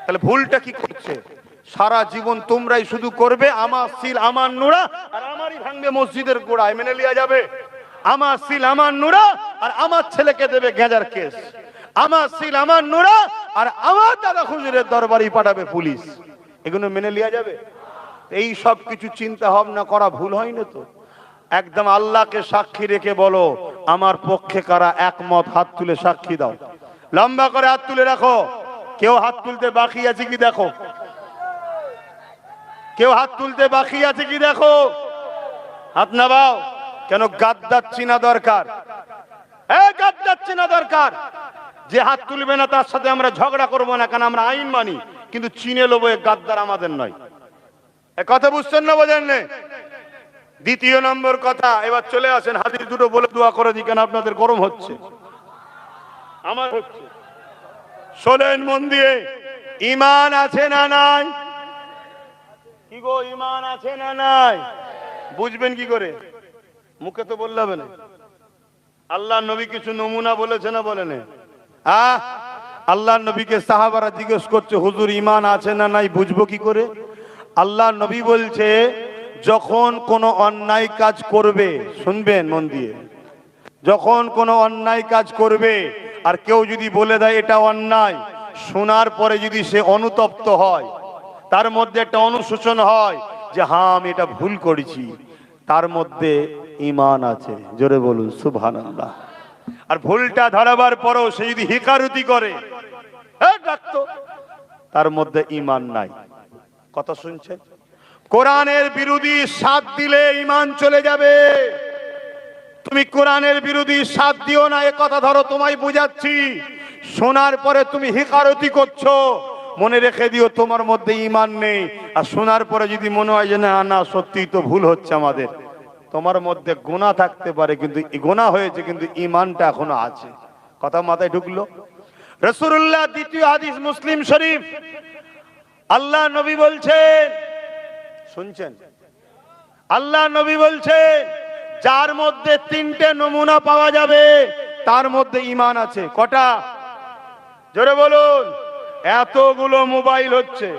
তাহলে ভুলটা কি করছে? সারা জীবন তোমরাই শুধু করবে আমার সিল আমার নুরা, আর আমারই ভাঙবে মসজিদের গোড়ায়, মেনে লিয়া যাবে? আমার সিল আমার নুরা আর আমার ছেলেকে দেবে গেঁজার কেস, আমার সিল আমার নুরা আর আমার দাদা হুজুরের দরবারই পাঠাবে পুলিশ, এগুলো মেনে লিয়া যাবে? এই সব কিছু চিন্তা ভাবনা করা ভুল হয় না তো? একদম আল্লাহকে সাক্ষী রেখে বলো, আমার পক্ষে কারা একমত? হাত তুলে সাক্ষী দাও, লম্বা করে হাত তুলে রাখো। কেউ হাত তুলতে বাকি আছে কি দেখো? কেউ হাত তুলতে বাকি আছে কি দেখো? হাত নামাও। কেন? গাদ্দার চিনা দরকার। গাদ্দার চিনা দরকার। যে হাত তুলবে না তার সাথে আমরা ঝগড়া করবো না, কারণ আমরা আইন মানি, কিন্তু চিনে লোবো এ গাদ্দার আমাদের নয়। কথা বুঝছেন না? বোঝেন না? দ্বিতীয় নম্বর কথা, এবার চলে আসেন হাদিস দুটো বলে দোয়া করে দিই, কেন আপনাদের গরম হচ্ছে, আমার হচ্ছে। শোনেন মন দিয়ে, ঈমান আছে না নাই? কি গো, ঈমান আছে না নাই? বুঝবেন কি করে? মুখে তো বললে হবে না। আল্লাহ নবী কিছু নমুনা বলেছে না বলেন? আল্লাহ নবীকে সাহাবারা জিজ্ঞেস করছে, হুজুর ঈমান আছে না নাই, বুঝবো কি করে? আল্লাহ নবী বলছে, যখন কোনো অন্যায় কাজ করবে, শুনবেন মন দিয়ে, যখন কোনো অন্যায় কাজ করবে আর কেউ যদি বলে দেয় এটা অন্যায়, শোনার পরে যদি সে অনুতপ্ত হয়, তার মধ্যে একটা অনুশোচন হয় যে হ্যাঁ আমি এটা ভুল করেছি, তার মধ্যে ঈমান আছে। জোরে বলুন সুবহানাল্লাহ। আর ভুলটা ধরাবার পরেও সে যদি হিকারুতি করে, ডাকতো, তার মধ্যে ঈমান নাই। কথা শুনছেন? কোরআনের বিরোধী সাথ দিলে ঈমান চলে যাবে। তুমি কোরআনের বিরোধী সাথ দিও না, এ কথা ধরো, তোমায় বুঝাচ্ছি। শোনার পরে তুমি হিকারতি করছো, মনে রেখে দিও তোমার মধ্যে ঈমান নেই। আর শোনার পরে যদি মনে হয় যে না না সত্যিই তো ভুল হচ্ছে আমাদের, তোমার মধ্যে গুনাহ থাকতে পারে, কিন্তু গুনাহ হয়েছে কিন্তু ঈমানটা এখনো আছে। কথা মাথায় ঢুকলো? রাসূলুল্লাহ দ্বিতীয় হাদিস মুসলিম শরীফ, আল্লাহ নবী বলছেন, শুনছেন? আল্লাহ নবী বলছেন যার মধ্যে তিনটে নমুনা পাওয়া যাবে তার মধ্যে ঈমান আছে। কটা? জোরে বলুন। এতগুলো মোবাইল হচ্ছে,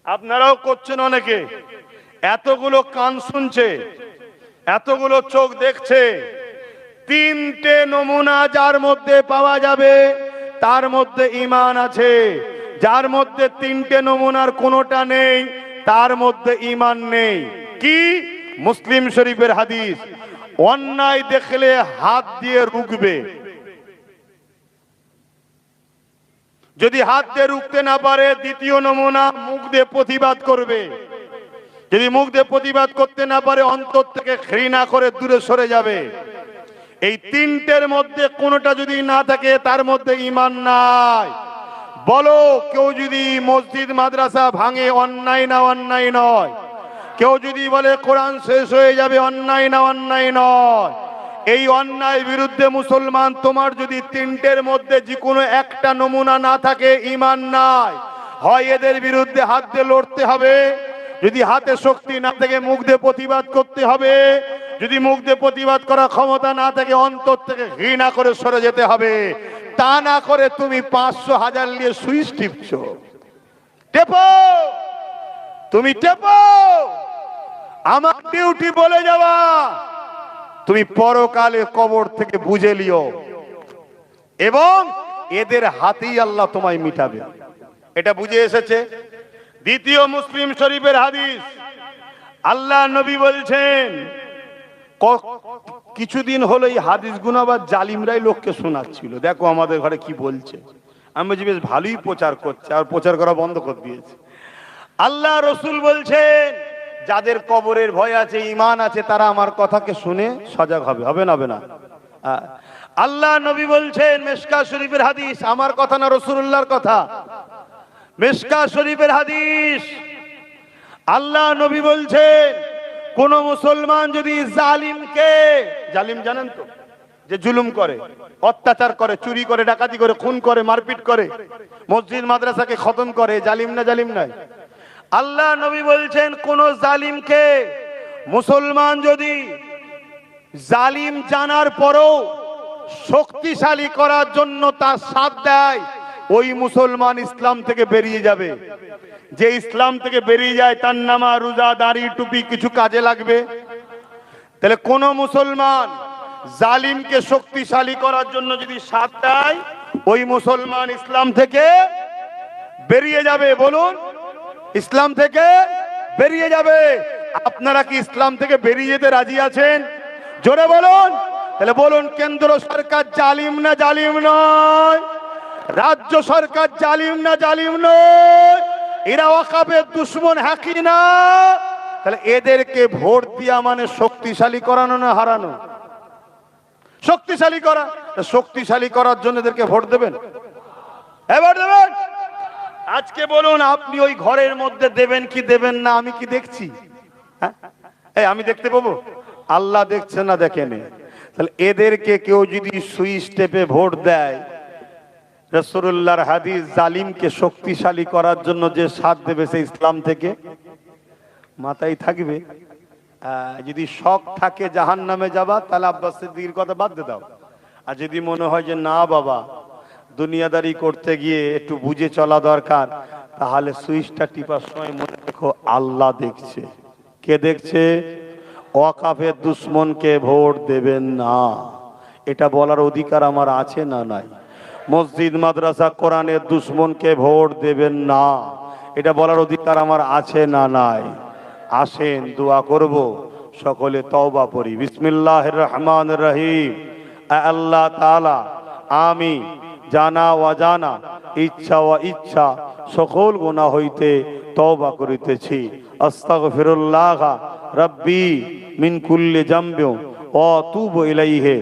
আপনারাও করছেন অনেকে, এতগুলো কান শুনছে, এতগুলো চোখ দেখছে, তিনটে নমুনা যার মধ্যে পাওয়া যাবে তার মধ্যে ঈমান আছে। যার মধ্যে তিনটে নমুনার কোনোটা নেই তার মধ্যে ঈমান নেই। কি? মুসলিম শরীফের হাদিস, অন্যায় দেখলে হাত দিয়ে রুখবে, যদি হাত দিয়ে রুখতে না পারে দ্বিতীয় নমুনা মুখ দিয়ে প্রতিবাদ করবে, যদি মুখ দিয়ে প্রতিবাদ করতে না পারে অন্তর থেকে ঘৃণা করে দূরে সরে যাবে। এই তিনটের মধ্যে কোনোটা যদি না থাকে তার মধ্যে ঈমান নাই। বলো, কেউ যদি মসজিদ মাদ্রাসা ভাঙে অন্যায় না অন্যায় নয়? কেউ যদি বলে কোরআন শেষ হয়ে যাবে অন্যায় না অন্যায় নয়? এই অন্যায় বিরুদ্ধে মুসলমান, তোমার যদি তিনটের মধ্যে যে কোনো একটা নমুনা না থাকে ঈমান নাই। হয় এদের বিরুদ্ধে হাত দিয়ে লড়তে হবে, যদি হাতে শক্তি না থাকে মুখ দিয়ে প্রতিবাদ করতে হবে, যদি মুখ দিয়ে প্রতিবাদ করার ক্ষমতা না থাকে অন্তর থেকে ঘৃণা করে সরে যেতে হবে। তা না করে তুমি 500 1000 নিয়ে সুইচ টিপছো, টেপো, তুমি টেপো। আমার ডিউটি বলে যাওয়া, তুমি পরকালে কবর থেকে বুঝে লিও, এবং এদের হাতেই আল্লাহ তোমায় মিটাবে। এটা বুঝে এসেছে? দ্বিতীয় মুসলিম শরীফের হাদিস, আল্লাহ নবী বলছেন, কিছুদিন হলো এই হাদিস গুলো আবার জালিমরাই লোককে শোনাচ্ছিল, দেখো আমাদের ঘরে কি বলছে। আমি বলছি বেশ ভালোই প্রচার করছে, আর প্রচার করা বন্ধ করে দিয়েছে। আল্লাহ রসুল বলছেন যাদের কবরের ভয় আছে, ঈমান আছে, তারা আমার কথাকে শুনে সজাগ হবে। হবে না? হবে না? আল্লাহ নবী বলছেন, মিশকাত শরীফের হাদিস, আমার কথা না রাসূলুল্লাহর কথা, মিশকাত শরীফের হাদিস। আল্লাহ নবী বলছেন কোন মুসলমান যদি জালিমকে, জালিম জানেন তো, যে জুলুম করে, অত্যাচার করে, চুরি করে, ডাকাতি করে, খুন করে, মারপিট করে, মসজিদ মাদ্রাসাকে খতম করে, জালিম না? জালিম নয়? আল্লাহ নবী বলছেন কোন জালিমকে মুসলমান যদি জালিম জানার পরও শক্তিশালী করার জন্য তার সাথ দেয়, ওই মুসলমান ইসলাম থেকে বেরিয়ে যাবে। যে ইসলাম থেকে বেরিয়ে যায় তার নামাজ, রোজা, দাড়ি, টুপি কিছু কাজে লাগবে? তাহলে কোন মুসলমান জালিমকে শক্তিশালী করার জন্য যদি সাথ দেয়, ওই মুসলমান ইসলাম থেকে বেরিয়ে যাবে। বলুন, ইসলাম থেকে বেরিয়ে যাবে। আপনারা কি ইসলাম থেকে বেরিয়ে যেতে রাজি আছেন? জোরে বলুন। তাহলে বলুন, কেন্দ্র সরকার জালিম না জালিম নয়? রাজ্য সরকার জালিম না জালিম নয়? এরা ওয়াকাফের দুশমন, হ্যাঁ কি না? তাহলে এদেরকে ভোট দেওয়া মানে শক্তিশালী করানো না হারানো? শক্তিশালী করা। শক্তিশালী করার জন্য এদেরকে ভোট দেবেন? ভোট দেবেন? আজকে বলুন, আপনি ওই ঘরের মধ্যে দেবেন কি দেবেন না? আমি কি দেখছি? হ্যাঁ, আমি দেখতে পাবো? আল্লাহ দেখছে না? দেখেন। তাহলে এদেরকে কেউ যদি সুইচ টেপে ভোট দেয়, রাসূলুল্লাহর হাদিস, জালিমকে শক্তিশালী করার জন্য যে সাথ দেবে সে ইসলাম থেকে মাথায় থাকবে। যদি শখ থাকে জাহান্নামে যাবা, তাহলে আব্বাস সিদ্দিকীর কথা বাদ দিয়ে দাও। আর যদি মনে হয় যে না বাবা, দুনিয়াদারি করতে গিয়ে একটু বুঝে চলা দরকার, তাহলে সুইচটা টিপার সময় মনে রেখো আল্লাহ দেখছে। কে দেখছে? ওয়াকাফের দুশমনকে ভোট দেবেন না, এটা বলার অধিকার আমার আছে না নাই? মসজিদ মাদ্রাসা কোরআনের দুশমনকে ভোট দেবেন না, এটা বলার অধিকার আমার আছে না নাই? আসেন দোয়া করব, সকলে তওবা পড়ি। বিসমিল্লাহির রহমানির রহিম। আল্লাহ তাআলা, আমি জানা অজানা ইচ্ছা ও ইচ্ছা সকল গুনাহ হইতে তওবা করিতেছি। আস্তাগফিরুল্লাহ রাব্বি মিন কুল্লি জামবি ওয়া আতুবু ইলাইহি।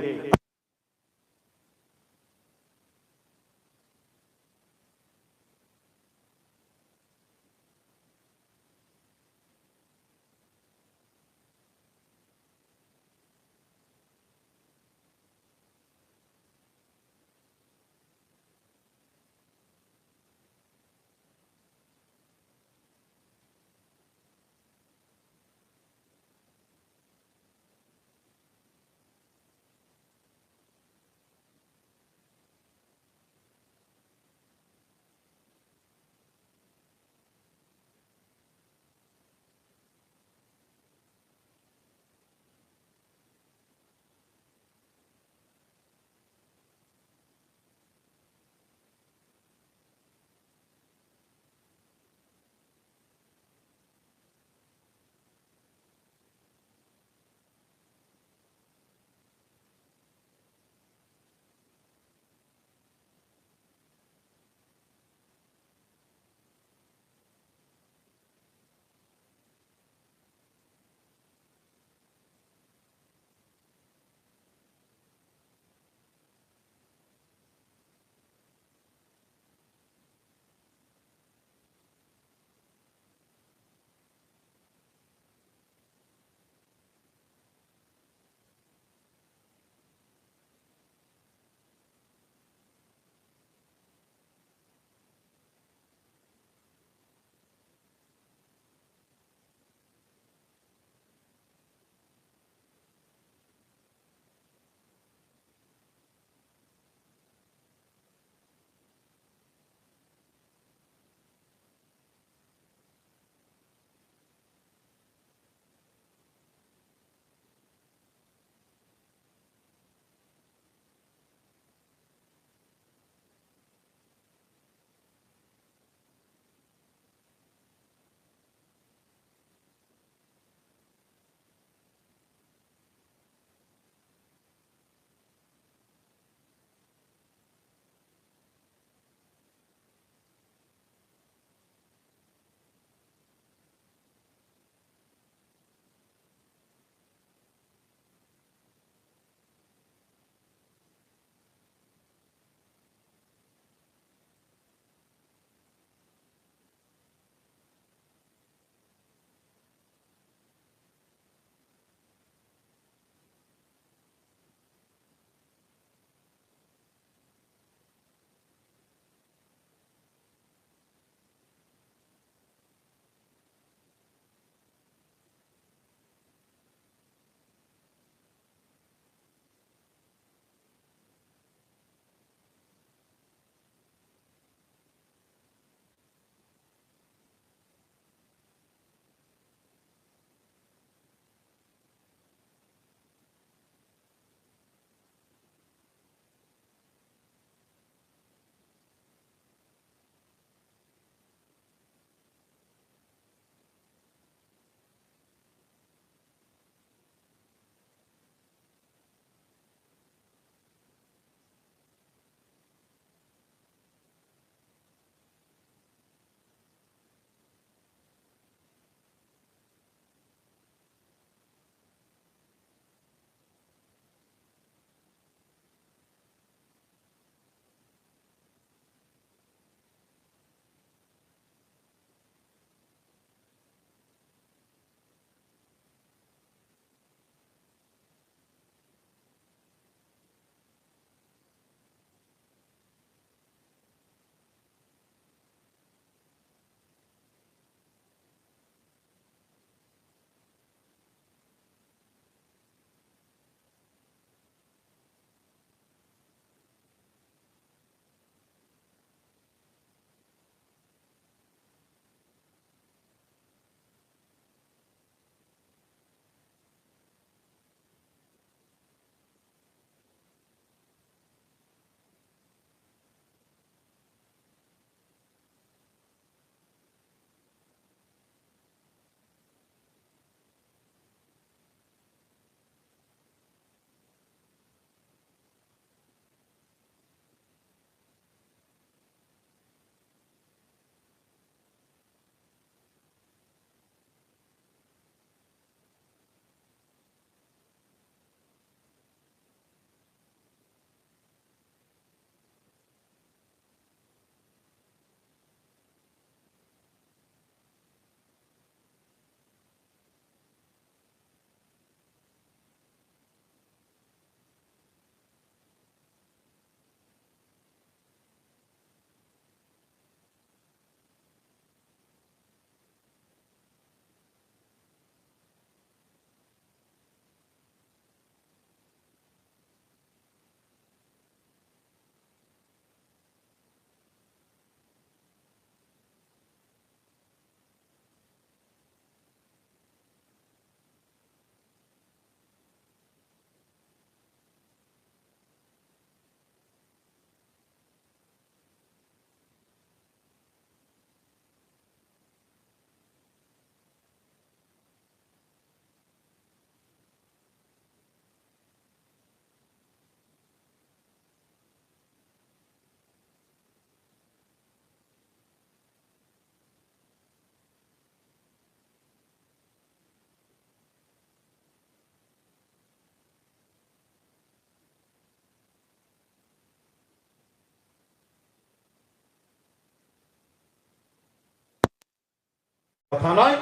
কথা নয়,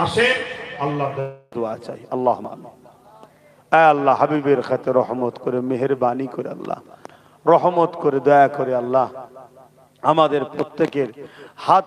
আসেন আল্লাহ দোয়া চাই। আল্লাহ আল্লাহ হাবিবের খাতে রহমত করে, মেহেরবানি করে, আল্লাহ রহমত করে, দয়া করে আল্লাহ আমাদের প্রত্যেকের হাত